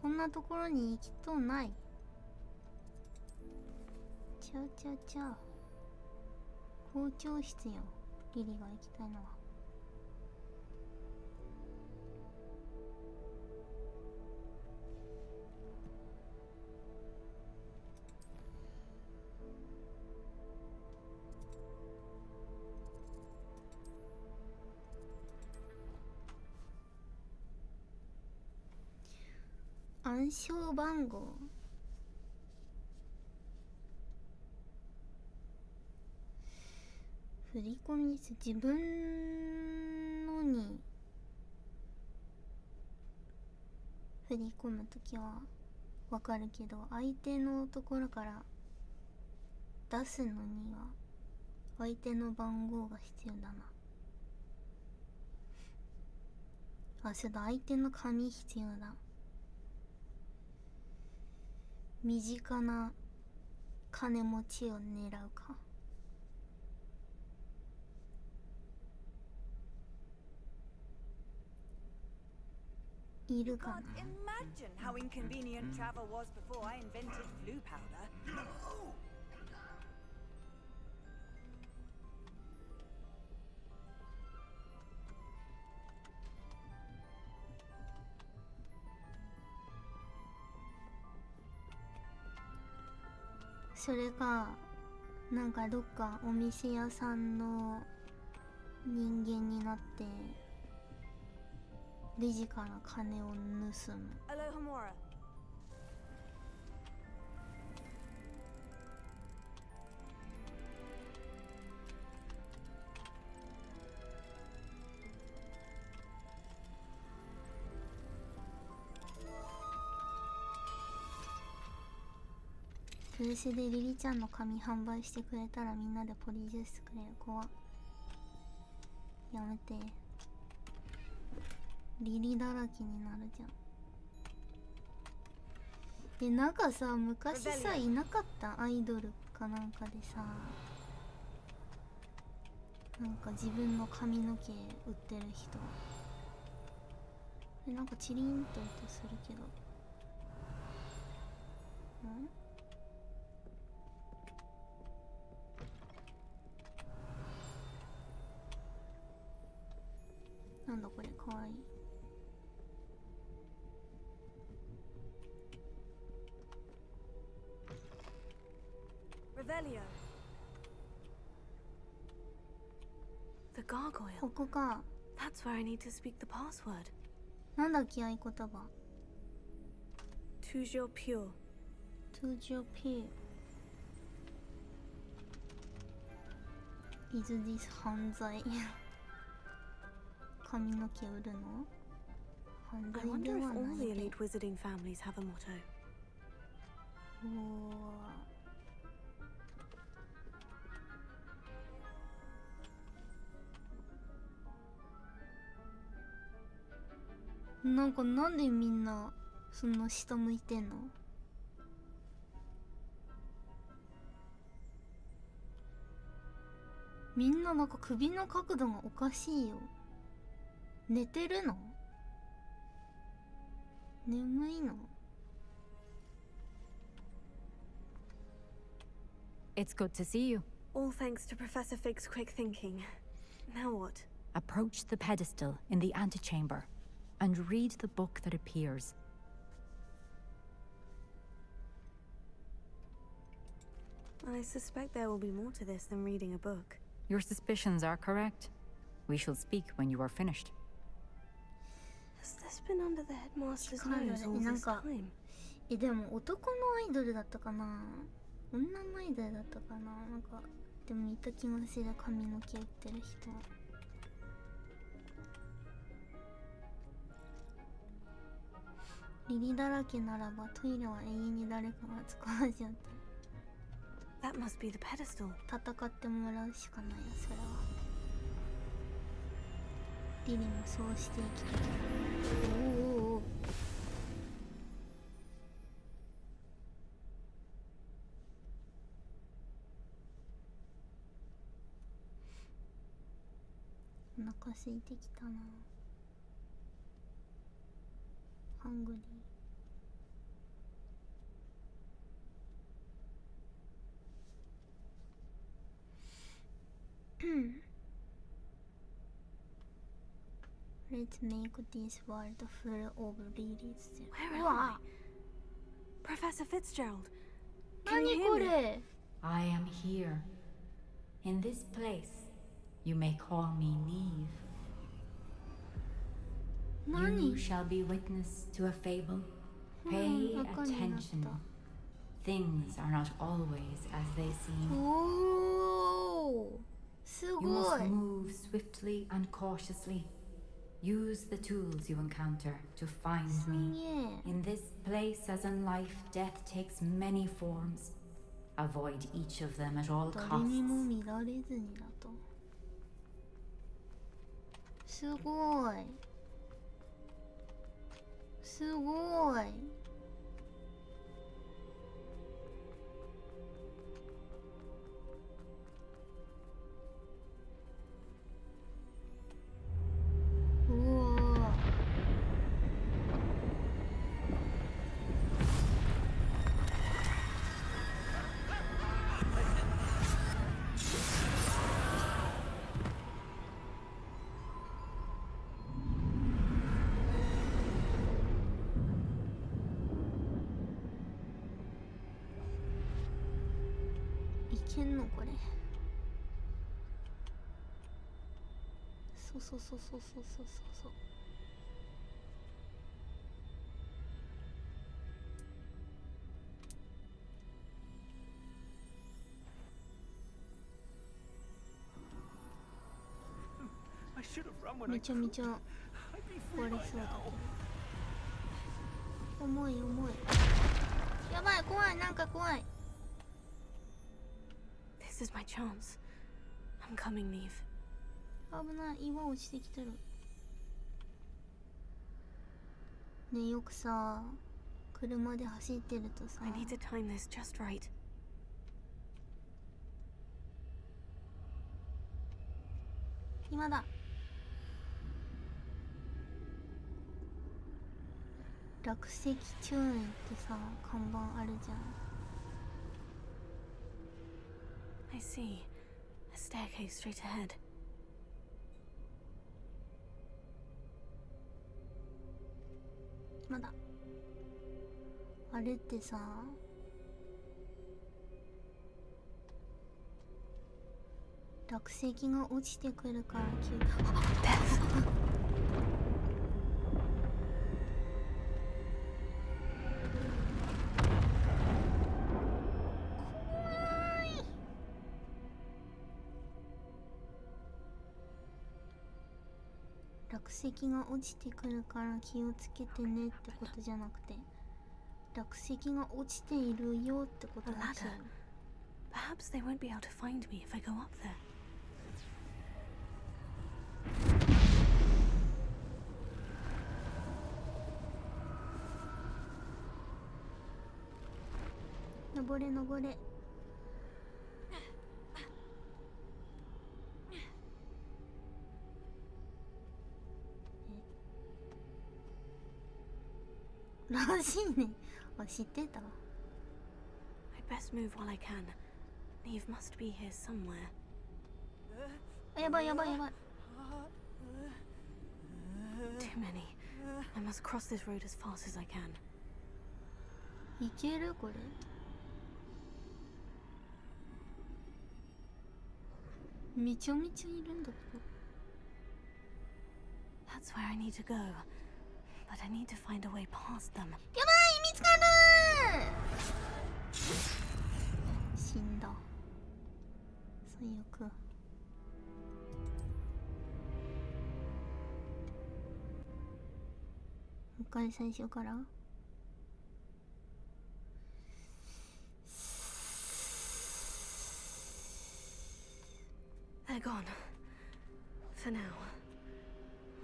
A: こんなところに行きとうない。ちゃうちゃうちゃう。校長室よ。リリが行きたいのは。暗証番号。振り込みです。自分のに振り込むときはわかるけど、相手のところから出すのには相手の番号が必要だな。あ、そうだ、相手の紙必要だ。身近な金持ちを狙うか。いるかな。
D: Imagine how inconvenient travel was before I invented blue powder. No!
A: それがなんかどっかお店屋さんの人間になってレジから金を盗む。
D: Alohomora.
A: ブースでリリちゃんの紙販売してくれたらみんなでポリジュースくれる。怖っ。やめて。リリだらけになるじゃん。なんかさ、昔さいなかったアイドルかなんかでさ、なんか自分の髪の毛売ってる人。なんかチリンと音するけど。ん？なんだこれ、かわいい。
D: Ririsya. The gargoyle.
A: ここか。
D: That's where I need to speak the password.
A: なんだっけ、合言葉。
D: Toujours pure.
A: Toujours pure. Is this 犯罪？髪の毛売るの？犯
D: I
A: 罪
D: wonder
A: で
D: if
A: は
D: all
A: ない
D: the
A: で。
D: elite wizarding families have a motto.
A: なんかなんでみんなそんな下向いてんの？みんななんか首の角度がおかしいよ。寝てるの？眠いの？
P: It's good to see you.
D: All thanks to Professor Fig's quick thinking. Now what?
P: Approach the pedestal in the antechamber and read the book that appears.
D: I suspect there will be more to this than reading a book.
P: Your suspicions are correct. We shall speak when you are finished.
D: Has this been under the headmaster's
A: 光る
D: nose all
A: なん
D: this
A: か
D: time?
A: でも男のアイドルだったかな、女のアイドルだったかな、なんかでもいた気がする。髪の毛売ってる人。リリだらけならばトイレは永遠に誰かが使わずよって。
D: That must be the pedestal.
A: 戦ってもらうしかないよ、それは。リリもそうして生きてきた。おおお。お腹空いてきたな。ハングリー。Let's make this world full of Ririsya.
D: Where am I? Professor Fitzgerald, can you
A: 何
D: hear
A: こ
D: me?
A: れ
P: I am here. In this place, you may call me Neve.
A: 何
P: You shall be witness to a fable. Pay
A: バカになっ
P: attention.
A: た。
P: Things are not always as they seem.
A: おお、す
P: You
A: ご
P: must
A: い。
P: move swiftly and cautiously. Use the tools you encounter to find
A: すげ
P: me.
A: え。
P: In this place, as in life, death takes many forms. Avoid each of them at all
A: 誰に
P: costs.
A: も見られずにだと。すごい。すごい。うわいけんのこれ。そうそうそうそうそうそうそう。
Q: I should have run when
A: め
Q: I
A: ちゃめちゃ
Q: I'd be free
A: 壊れ
Q: by
A: そうだ
Q: now.
A: けど。重い重い。やばい、怖い、なんか怖い。
D: This is my chance. I'm coming, Neve.
A: 危ない、岩落ちてきてる。ねえ、よくさ、車で走ってるとさ、
D: I need to time this just right.
A: 今だ。落石注意ってさ、看板あるじゃん。
D: I see. A staircase straight ahead.
A: 今だ。あれってさ、落石が落ちてくるから急に。落石が落ちてくるから気をつけてねってことじゃなくて、落石が落ちているよってことだし。
D: Perhaps they won't be able to find me if I go up there.
A: 登れ登れ。らしいね。あ、知ってた？
D: I'd best move while I can. Neve must be here somewhere.
A: やばいやばいやばい。
D: Too many. I must cross this road as fast as I can.
A: いけるこれ？めちゃめちゃいるんだけど。
D: That's where I need to go. But I need to find a way past them.
A: やばい、見つかる。死んだ。最悪。もう一回最初から。
D: They're gone. For now.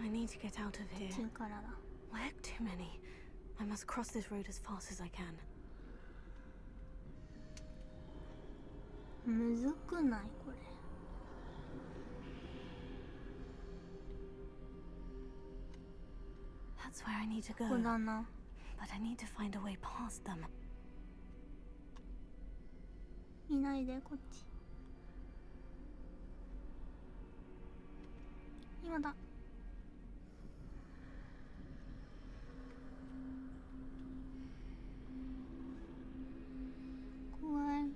D: I need to get out of here.
A: 途中からだ。
D: Where too many? I must cross this road as fast as I can.
A: むずくないこれ。
D: That's where I need to go.
A: ここだな。
D: But I need to find a way past them.
A: 見ないでこっち。今だ。怖い。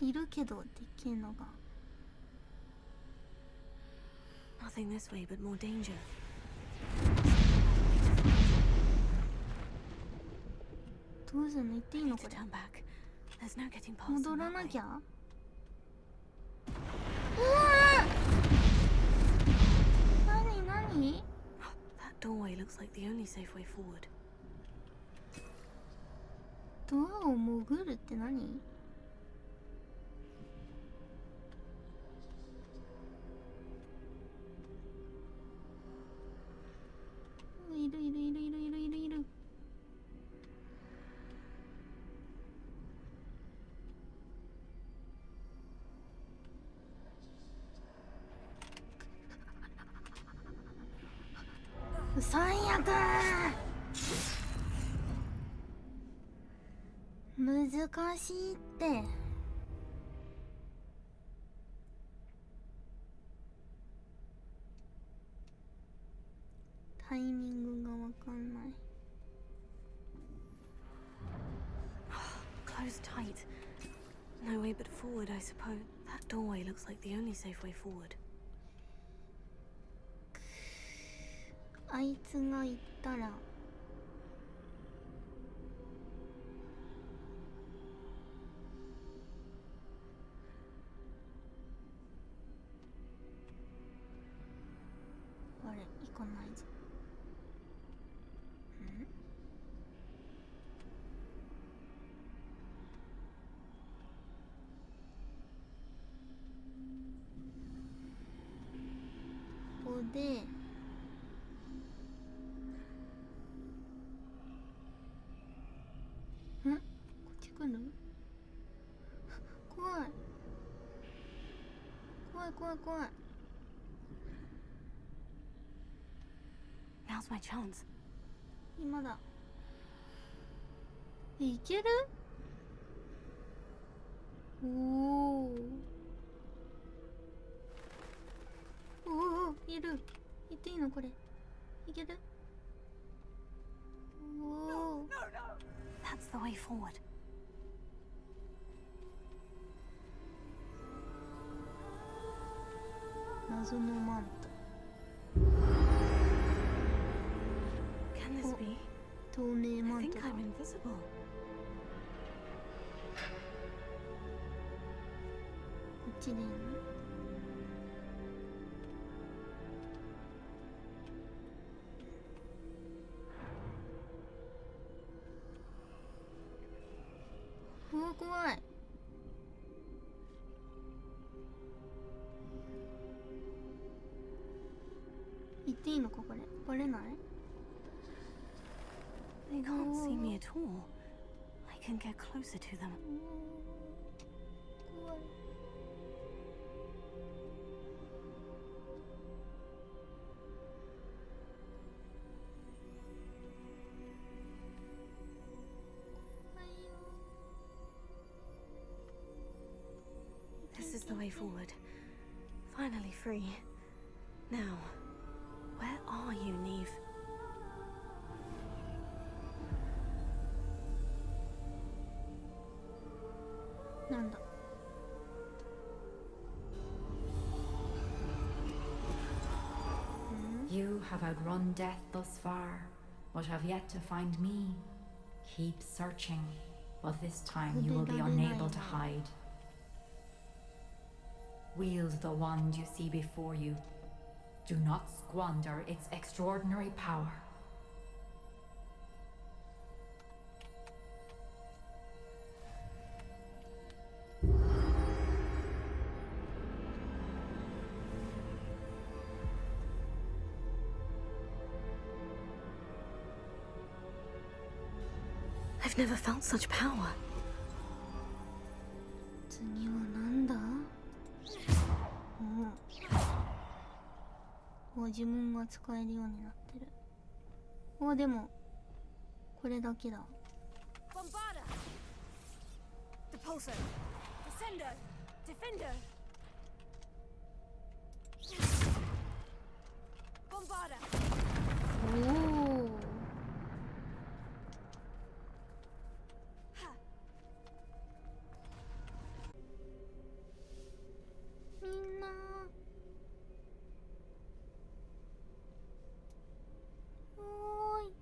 A: いるけどできんのが。
D: Nothing this way but more danger.
A: どうすんの？行っていいのこれ？
D: Turn back. There's no getting past
A: 戻
D: them
A: ら
D: that
A: な
D: way.
A: きゃ？うわー！何何？
D: That doorway looks like the only safe way forward.
A: ドアを潜るって何？いるいるいるいるいるいるいる。最悪。難しいって。タイミングがわかんない。
D: Closed tight. No way but forward, I suppose. That doorway looks like the only safe way forward.
A: あいつが行ったら。あれ、行かないぞ。ここで。こっち来る？怖い。怖い怖い怖い。
D: Now's my chance.
A: 今だ。いける？おお。おお、いる。行っていいのこれ？いける？おお。
D: That's the way forward.
A: 謎のマント。
D: Can this be?
A: 透明マ
D: I
A: ン
D: think
A: トだ。
D: I'm invisible.
A: こっちでいいの？うわ怖い。行っていいのかこれ？バレない？
D: They can't see me at all. I can get closer to them.
A: 怖い。
D: This is the way forward. Finally free. Now, where are you, Neve?
A: なんだ。
P: You have outrun death thus far, but have yet to find me. Keep searching, but this time you will be unable to hide. Wield the wand you see before you. Do not squander its extraordinary power.
D: I've never felt such power.
A: 次はなんだ？お、呪文が使えるようになってる。お、でもこれだけだ。
D: Bombarda! Depulso! Descendo! Defender! Bombarda!
A: おお。みんな。おーい。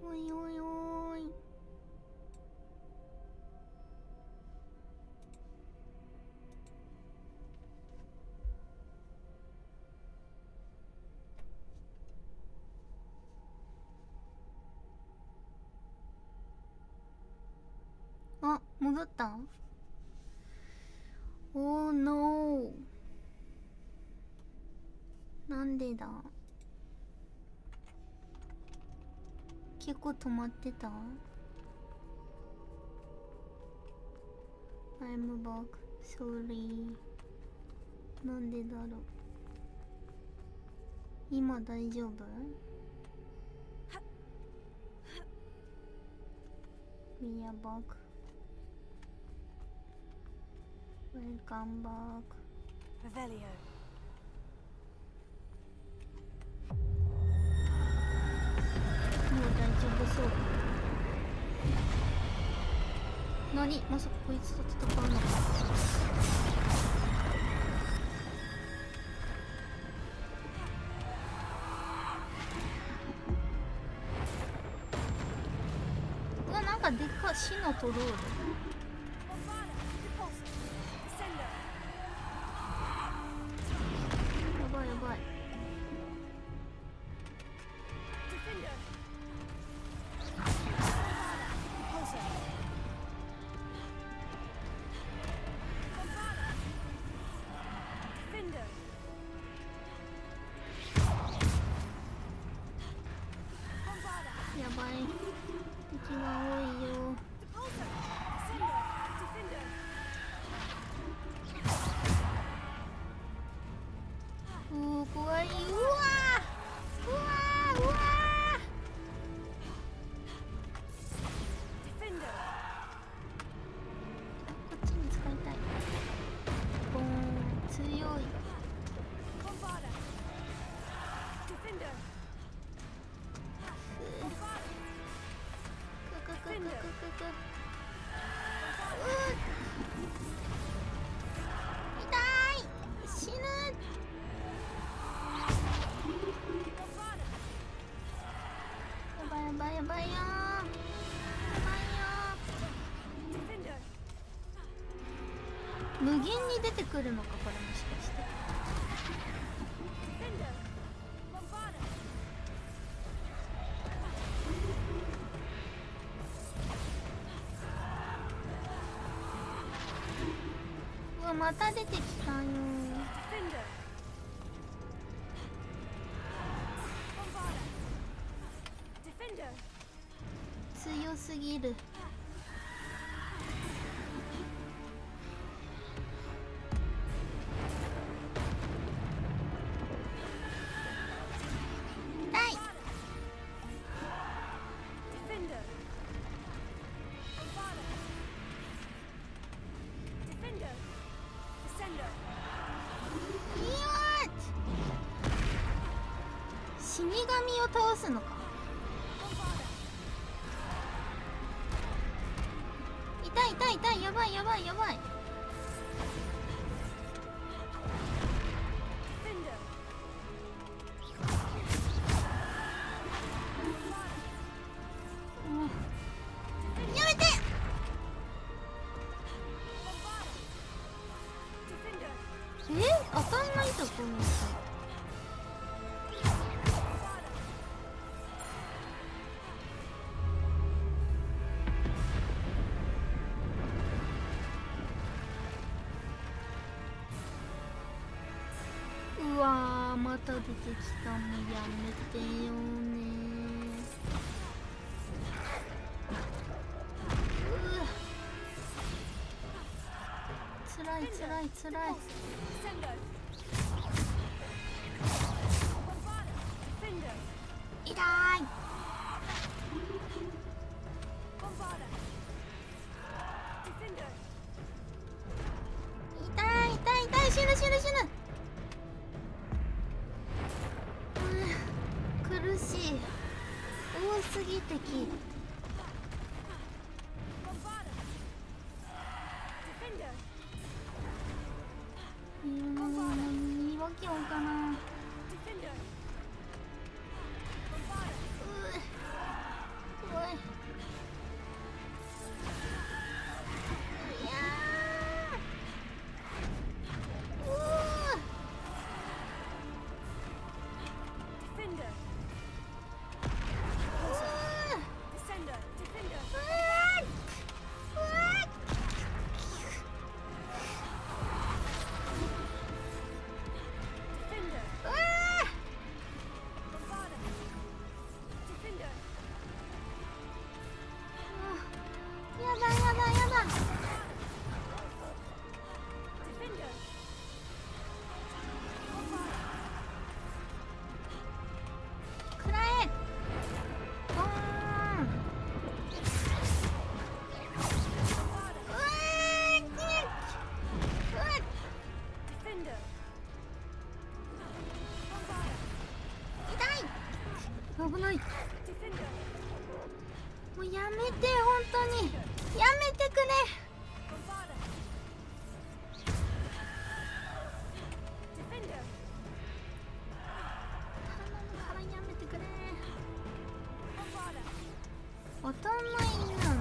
A: おいおいおい。あ、戻った？おーノー。なんでだ？結構止まってた？ I'm back. Sorry. なんでだろう。今大丈夫？We are back. Welcome back.
D: Revelio.
A: もう大丈夫そう。何？まさかこいつと戦うのか？うわ、なんかでっかい死のトロール。やばいやばい。やばい。敵が多いよ。おー、怖い。うわー、うわー、うわー。こっちに使いたい。ボーン、強い。痛い、死ぬ。やばいやばいやばいよー、やばいよー。無限に出てくるのか、これもしかして。うわ、また出てきたよー。強すぎる。痛い。死神を倒すのか。痛い痛い痛い、やばいやばいやばい。やめて。当たんないとこの人。うわー、また出てきた。もうやめてよね。つらいつらいつらい。痛い。痛い痛い痛い。死ぬ死ぬ死ぬ。苦しい。多すぎてき。何分けようかな。おい。危ない。もうやめて、本当にやめてくれ。頼むからやめてくれ。当たんないんだな。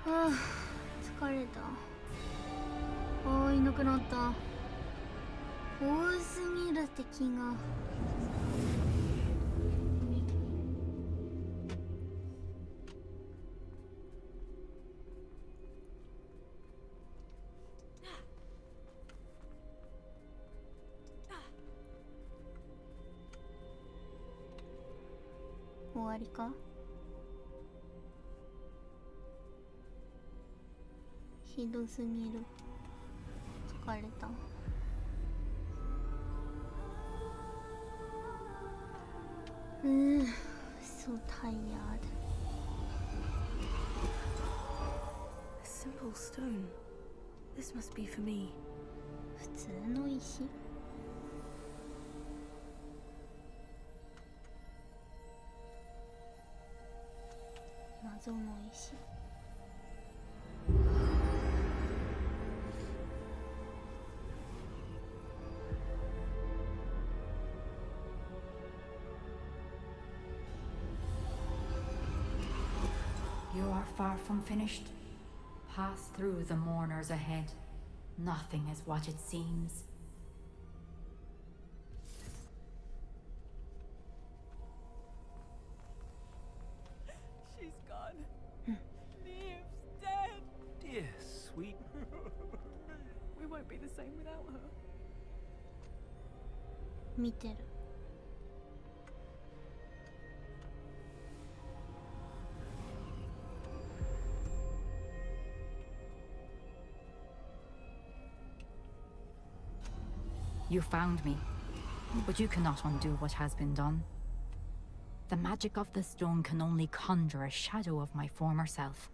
A: はあ、疲れた。ああ、いなくなった。多すぎる敵が。終わりか。ひどすぎる。疲れた。So tired.
D: A simple stone. This must be for me.
A: 普通の石。謎の石。
P: You are far from finished. Pass through the mourners ahead. Nothing is what it seems.
D: She's gone. Neve's dead.
Q: Dear sweet.
D: We won't be the same without her.
A: 見てる。
P: You found me, but you cannot undo what has been done. The magic of the stone can only conjure a shadow of my former self.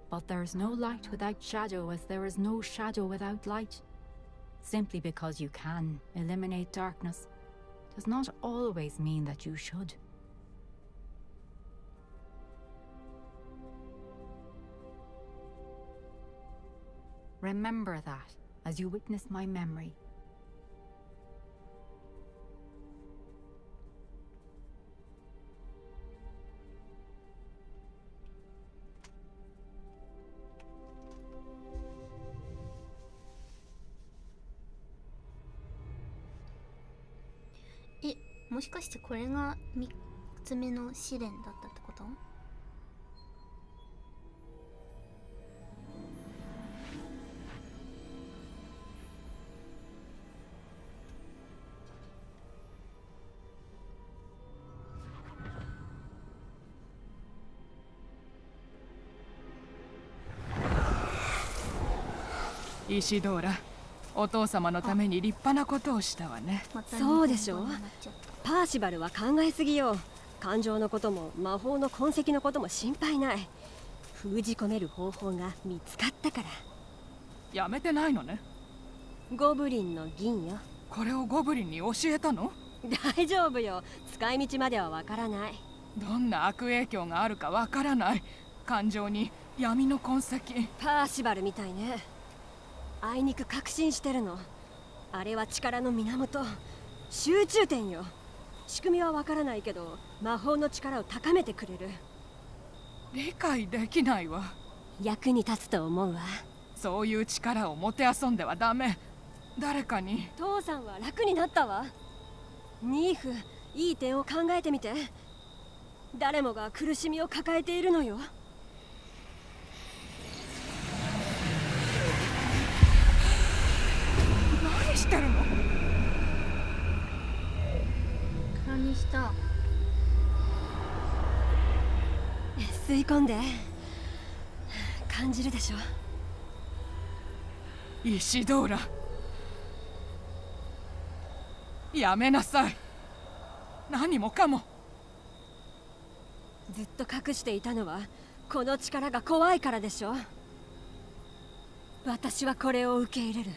P: But there is no light without shadow, as there is no shadow without light. Simply because you can eliminate darkness does not always mean that you should. Remember that as you witness my memory.
A: もしかしてこれが3つ目の試練だったってこと？
F: イシドーラ、お父様のために立派なことをしたわね。
U: そうでしょう。パーシバルは考えすぎよ。感情のことも魔法の痕跡のことも心配ない。封じ込める方法が見つかったから。
F: やめてないのね。
U: ゴブリンの銀よ。
F: これをゴブリンに教えたの？
U: 大丈夫よ。使い道まではわからない。
F: どんな悪影響があるかわからない。感情に闇の痕跡。
U: パーシバルみたいね。あいにく確信してるの。あれは力の源、集中点よ。仕組みはわからないけど魔法の力を高めてくれる。
F: 理解できないわ。
U: 役に立つと思うわ。
F: そういう力をもてあそんではダメ。誰かに。
U: 父さんは楽になったわ。ニーフ、いい点を考えてみて。誰もが苦しみを抱えているのよ。
F: 何してるの？
A: 何した？
U: 吸い込んで。感じるでしょ。
F: イシドーラ、やめなさい。何もかも。
U: ずっと隠していたのはこの力が怖いからでしょ。私はこれを受け入れる。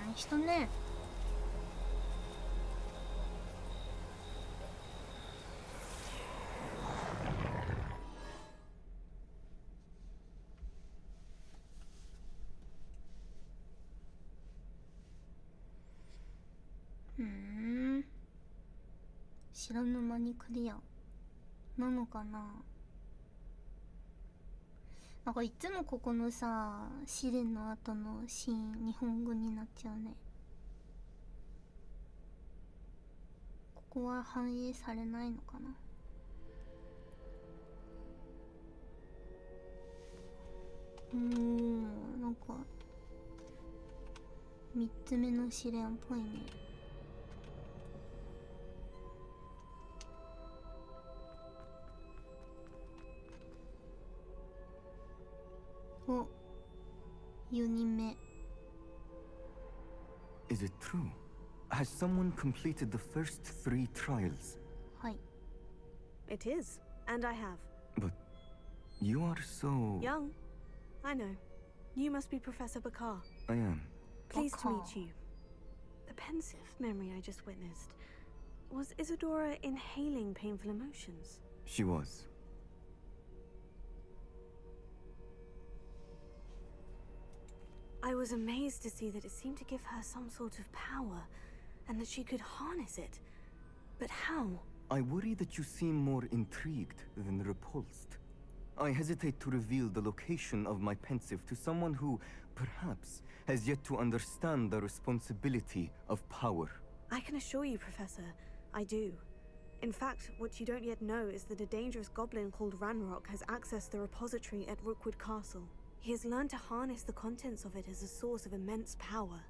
A: 何したね。知らぬ間にクリアなのかな。なんかいつもここのさ試練の後のシーン日本語になっちゃうね。ここは反映されないのかな。なんか3つ目の試練っぽいね。お、4人目。
V: Is it true? Has someone completed the first 3 trials?
A: はい。
D: It is, and I have.
V: But you are so...
D: Young. I know. You must be Professor Bakar.
V: I am.
D: Pleased to meet you. The pensive memory I just witnessed. Was Isadora inhaling painful emotions?
V: She was.
D: I was amazed to see that it seemed to give her some sort of power, and that she could harness it. But how?
V: I worry that you seem more intrigued than repulsed. I hesitate to reveal the location of my pensive to someone who, perhaps, has yet to understand the responsibility of power.
D: I can assure you, Professor, I do. In fact, what you don't yet know is that a dangerous goblin called Ranrock has accessed the repository at Rookwood Castle. He has learned to harness the contents of it as a source of immense power.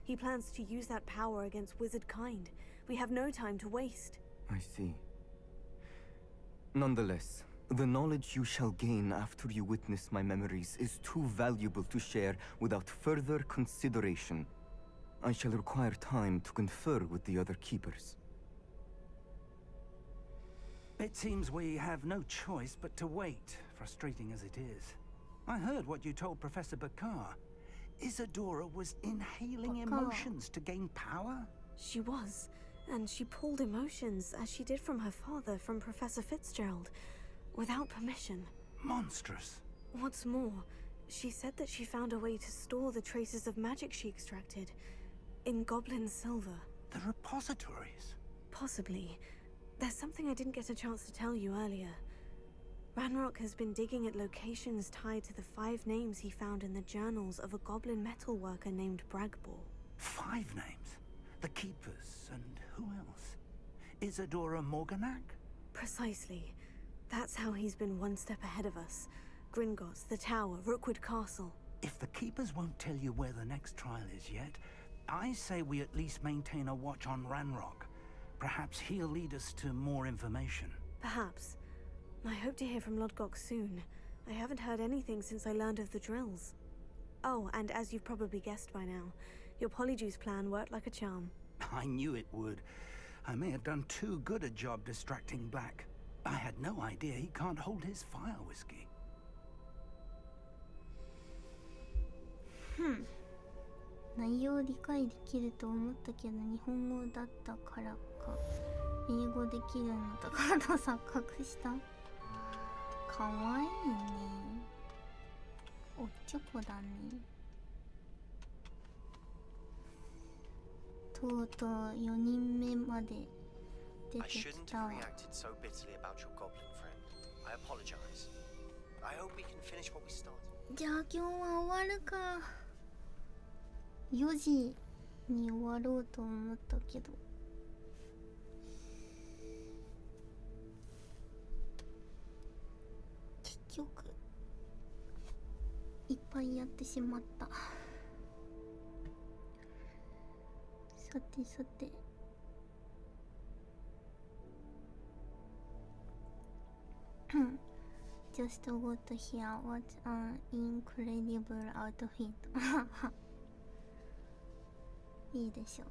D: He plans to use that power against wizard kind. We have no time to waste.
V: I see. Nonetheless, the knowledge you shall gain after you witness my memories is too valuable to share without further consideration. I shall require time to confer with the other keepers.
R: It seems we have no choice but to wait, frustrating as it is. I heard what you told Professor Bakar. Isadora was inhaling emotions to gain power?
D: She was, and she pulled emotions, as she did from her father, from Professor Fitzgerald, without permission.
R: Monstrous.
D: What's more, she said that she found a way to store the traces of magic she extracted in goblin silver.
R: The repositories?
D: Possibly. There's something I didn't get a chance to tell you earlier. Ranrock has been digging at locations tied to the 5 names he found in the journals of a goblin metalworker named Bragbor.
R: 5 names? The Keepers, and who else? Isadora Morganak?
D: Precisely. That's how he's been one step ahead of us. Gringotts, the Tower, Rookwood Castle.
R: If the Keepers won't tell you where the next trial is yet, I say we at least maintain a watch on Ranrock. Perhaps he'll lead us to more information.
D: Perhaps. I hope to hear from Lodgok soon. I haven't heard anything since I learned of the drills. Oh, and as you've probably guessed by now, your Polyjuice plan worked like a charm.
R: I knew it would. I may have done too good a job distracting Black. I had no idea he can't hold his fire whiskey.
A: 内容を理解できると思ったけど日本語だったからか英語できるのとかと錯覚した。かわいいね。おっちょこだね。とうとう4人目まで出
G: I
A: てき
G: shouldn't
A: た
G: have
A: わ。
G: reacted so bitterly about your goblin friend. I apologize. I hope we can finish what we started.
A: じゃあ今日は終わるか。4時に終わろうと思ったけど結局いっぱいやってしまった。さてさてJust got here. What an incredible outfit. いいでしょう。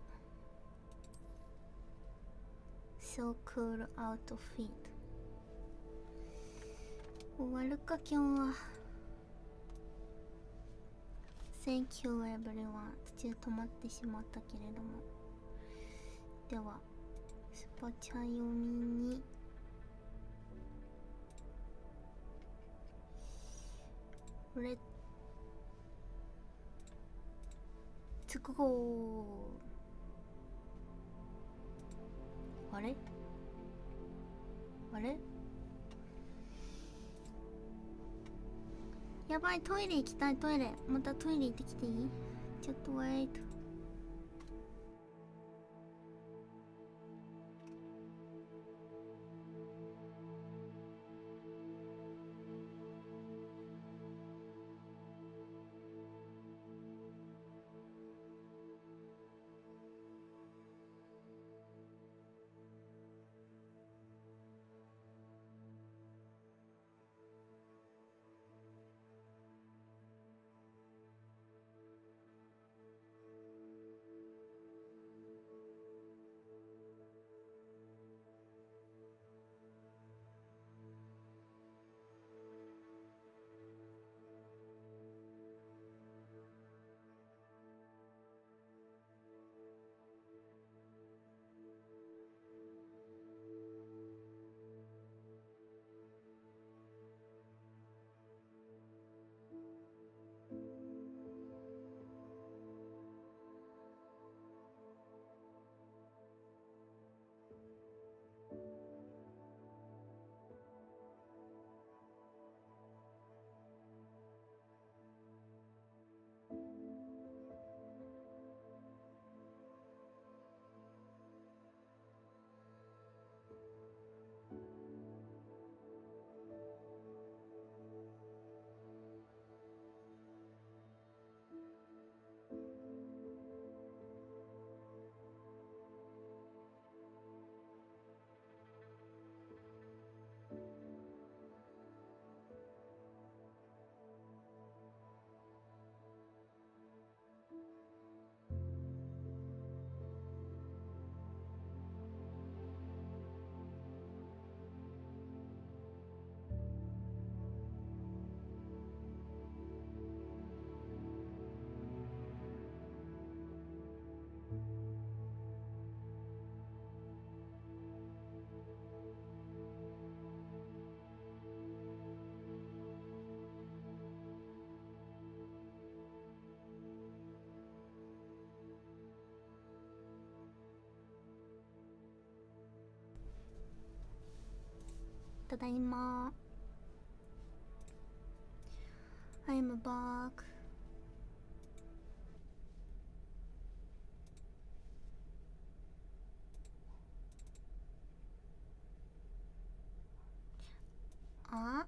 A: So cool outfit. 終わるか今日は。Thank you everyone. 途中止まってしまったけれども。では、スパチャ読みに。レッツゴー。あれあれやばい、トイレ行きたい。トイレまたトイレ行ってきていい？ちょっとウェイト。ただいま。I'm back. あ、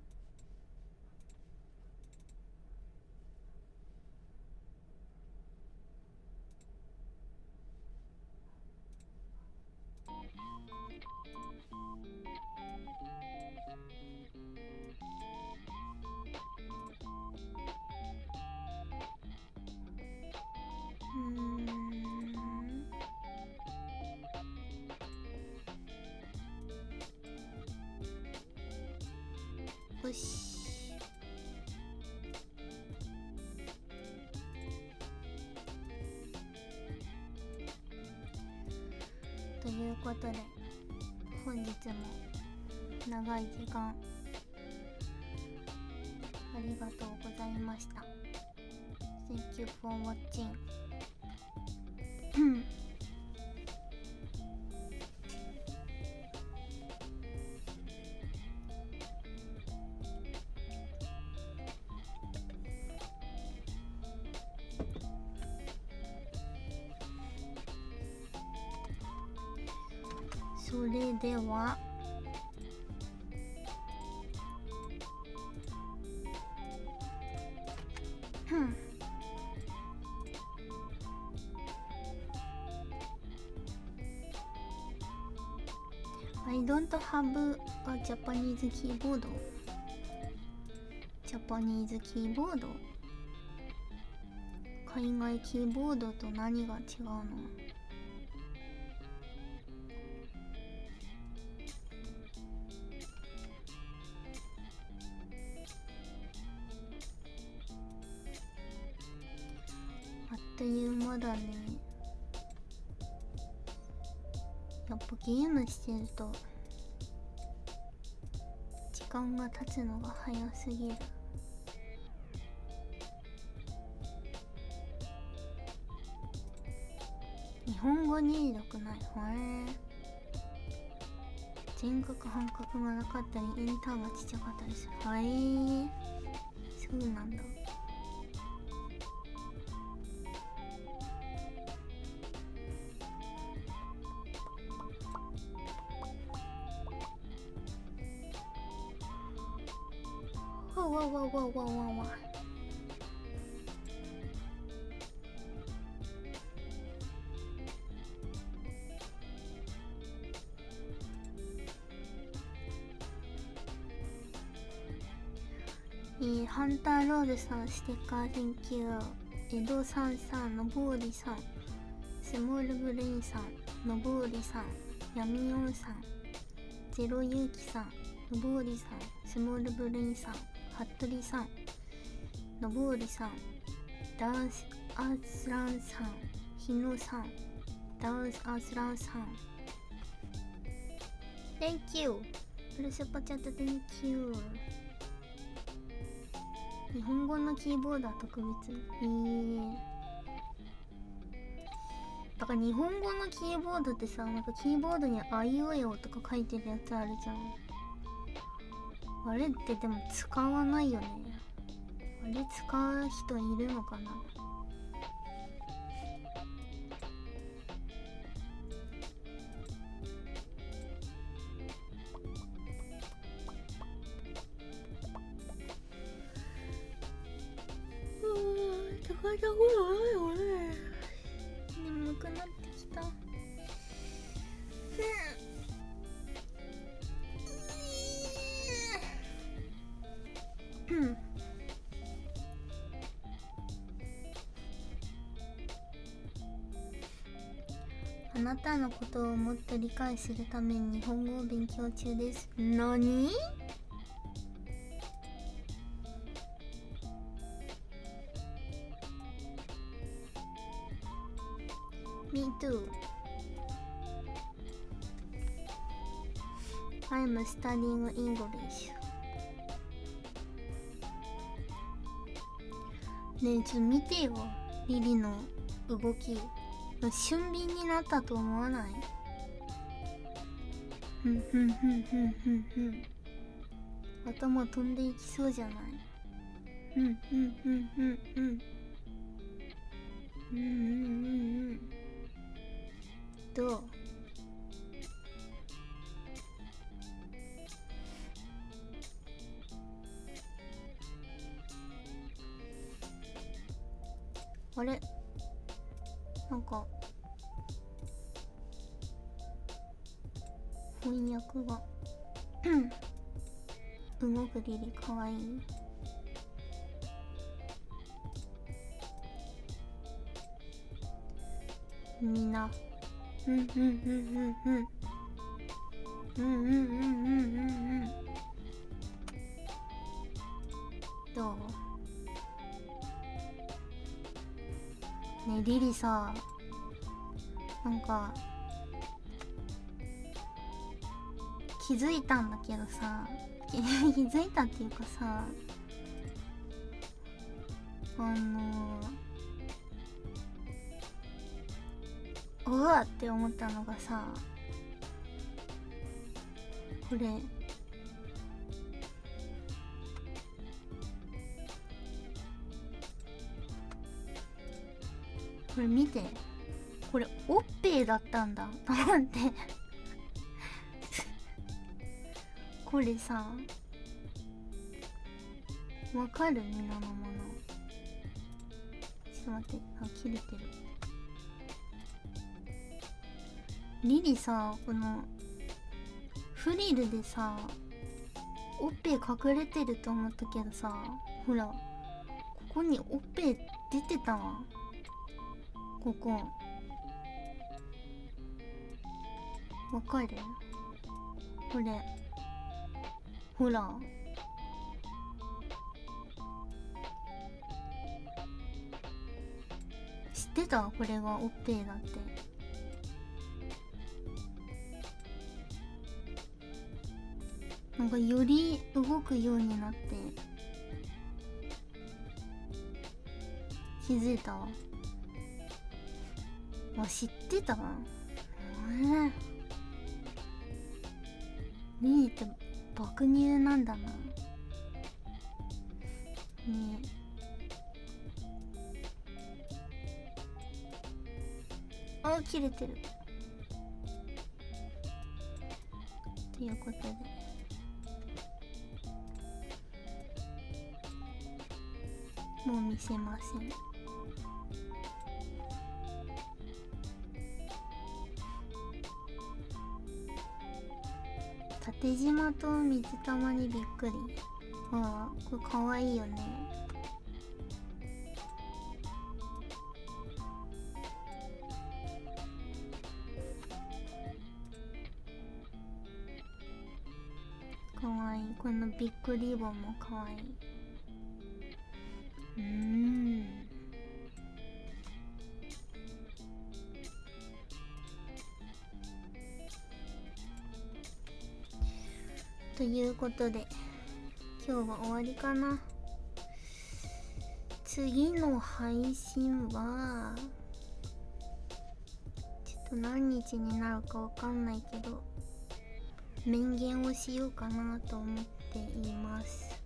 A: よし。ということで本日も長い時間ありがとうございました。 Thank you for watching. それではI don't have a Japanese keyboard. ジャパニーズキーボード。海外キーボードと何が違うの？あっという間だね。やっぱゲームしてると時間が経つのが早すぎる。日本語入力ない。全角半角がなかったりインターがちっちゃかったりする。そうなんだ。わハンターロールさん、ステッカー研究、江戸さんさん、のぼうりさん、スモールブレインさん、のぼうりさん、ヤミオンさん、ゼロユウキさん、のぼうりさん、スモールブレインさん、ハットリさん、のぼうりさん、ダンスアスランさん、ひのさん、ダンスアスランさん、Thank you! プルシャパチャット Thank you! 日本語のキーボードは特別。だから日本語のキーボードってさ、なんかキーボードにあいうえおとか書いてるやつあるじゃん。あれってでも使わないよね。あれ使う人いるのかな。眠くなってきた。あなたのことをもっと理解するために日本語を勉強中です。何？Me too. I'm studying English. ねえ、ちょっと見てよ。リリの動き。俊敏になったと思わない？頭飛んでいきそうじゃない？どう？あれ？なんか翻訳が動くリリかわいい。みんなどう？ねえリリさ、なんか気づいたんだけどさ、気づいたっていうかさ、うわって思ったのがさ、これ見て、これオッペイだったんだと思ってこれさ、わかる？みんなのもの。ちょっと待って、あ、切れてる。リリさ、このフリルでさオッペイ隠れてると思ったけどさ、ほらここにオッペイ出てたわ。ここわかる？これほら知ってた？これがオッペイだって。なんかより動くようになって気づいたわ。あ、知ってたわ。リリって爆乳なんだな。ねあ、切れてる。ということでもう見せません。縦縞と水玉にびっくり。ああ、これかわいいよね。かわいい。このビッグリボンもかわいい。ということで今日は終わりかな。次の配信はちょっと何日になるかわかんないけど面言をしようかなと思っています。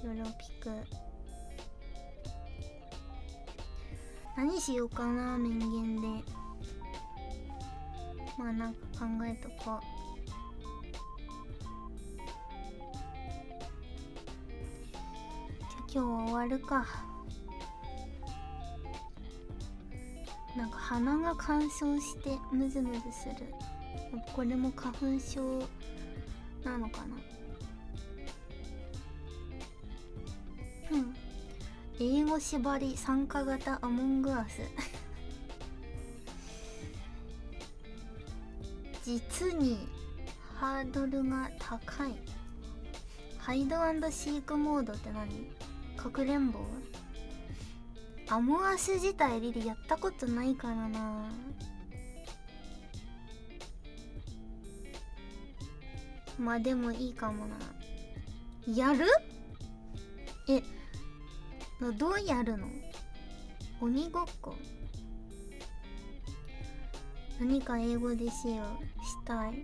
A: ヨロピク何しようかな。面言でまあなんか考えとこう。今日は終わるか。なんか鼻が乾燥してムズムズする。これも花粉症なのかな。英語縛り参加型アモングアス実にハードルが高い。ハイド&シークモードって何？かくれんぼ？アモアス自体リリやったことないからな。まあでもいいかもな。やる？どうやるの？鬼ごっこ？何か英語でしたい。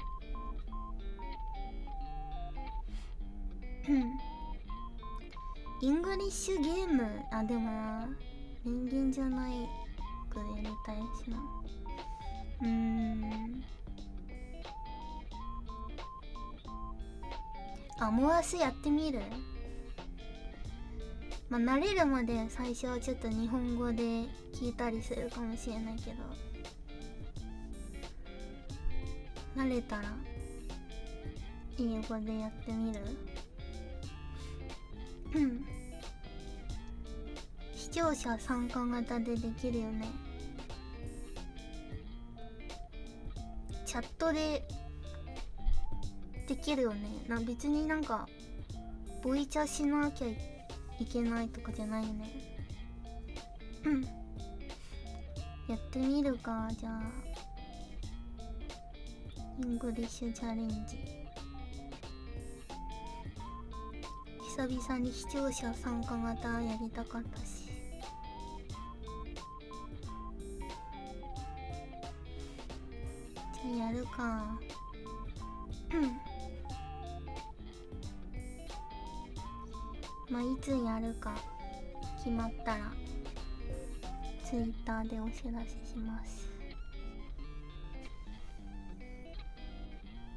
A: イングリッシュゲーム、あ、でもな、人間じゃないくやりたいしな。アモアスやってみる？まあ慣れるまで最初はちょっと日本語で聞いたりするかもしれないけど、慣れたら英語でやってみる？視聴者参加型でできるよね。チャットでできるよね。別になんかボイチャしなきゃいけないとかじゃないよね。やってみるか。じゃあイングリッシュチャレンジ。久々に視聴者参加型やりたかったし。じゃあやるか。まあいつやるか決まったらツイッターでお知らせします。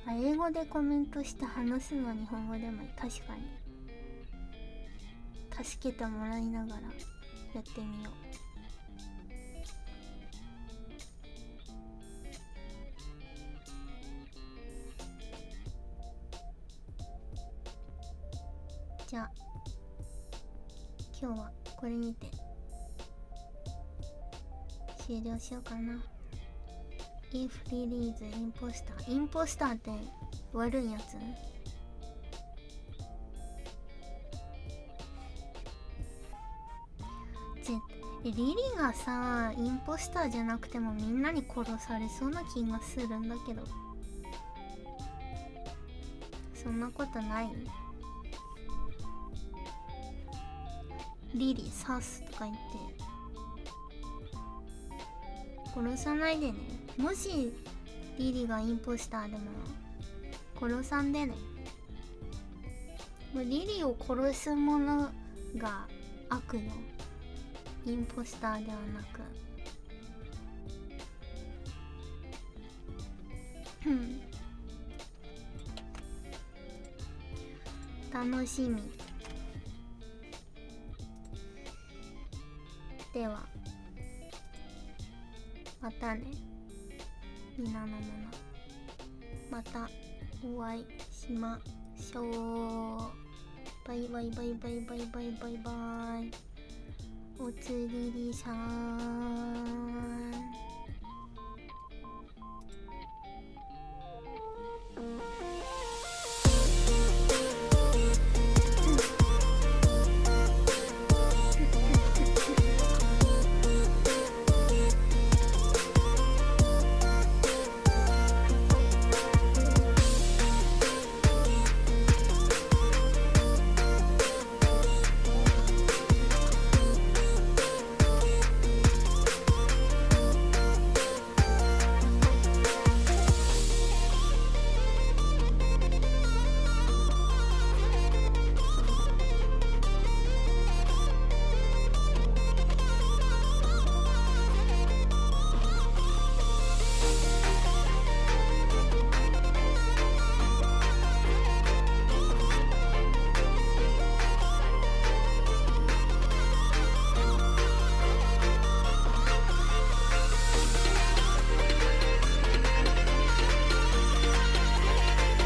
A: 英語でコメントして話すのは日本語でもいい。確かに助けてもらいながらやってみよう。じゃあ今日はこれにて終了しようかな。If release imposter。インポスターって悪いやつ？リリがさ、インポスターじゃなくてもみんなに殺されそうな気がするんだけど、そんなことない？リリ刺すとか言って殺さないでね。もしリリがインポスターでも殺さんでね。もうリリを殺すものが悪よ、インポスターではなく。楽しみ。ではまたね、皆の者。またお会いしましょう。バイバイバイバイバイバイバイバイ。おつりりさーん。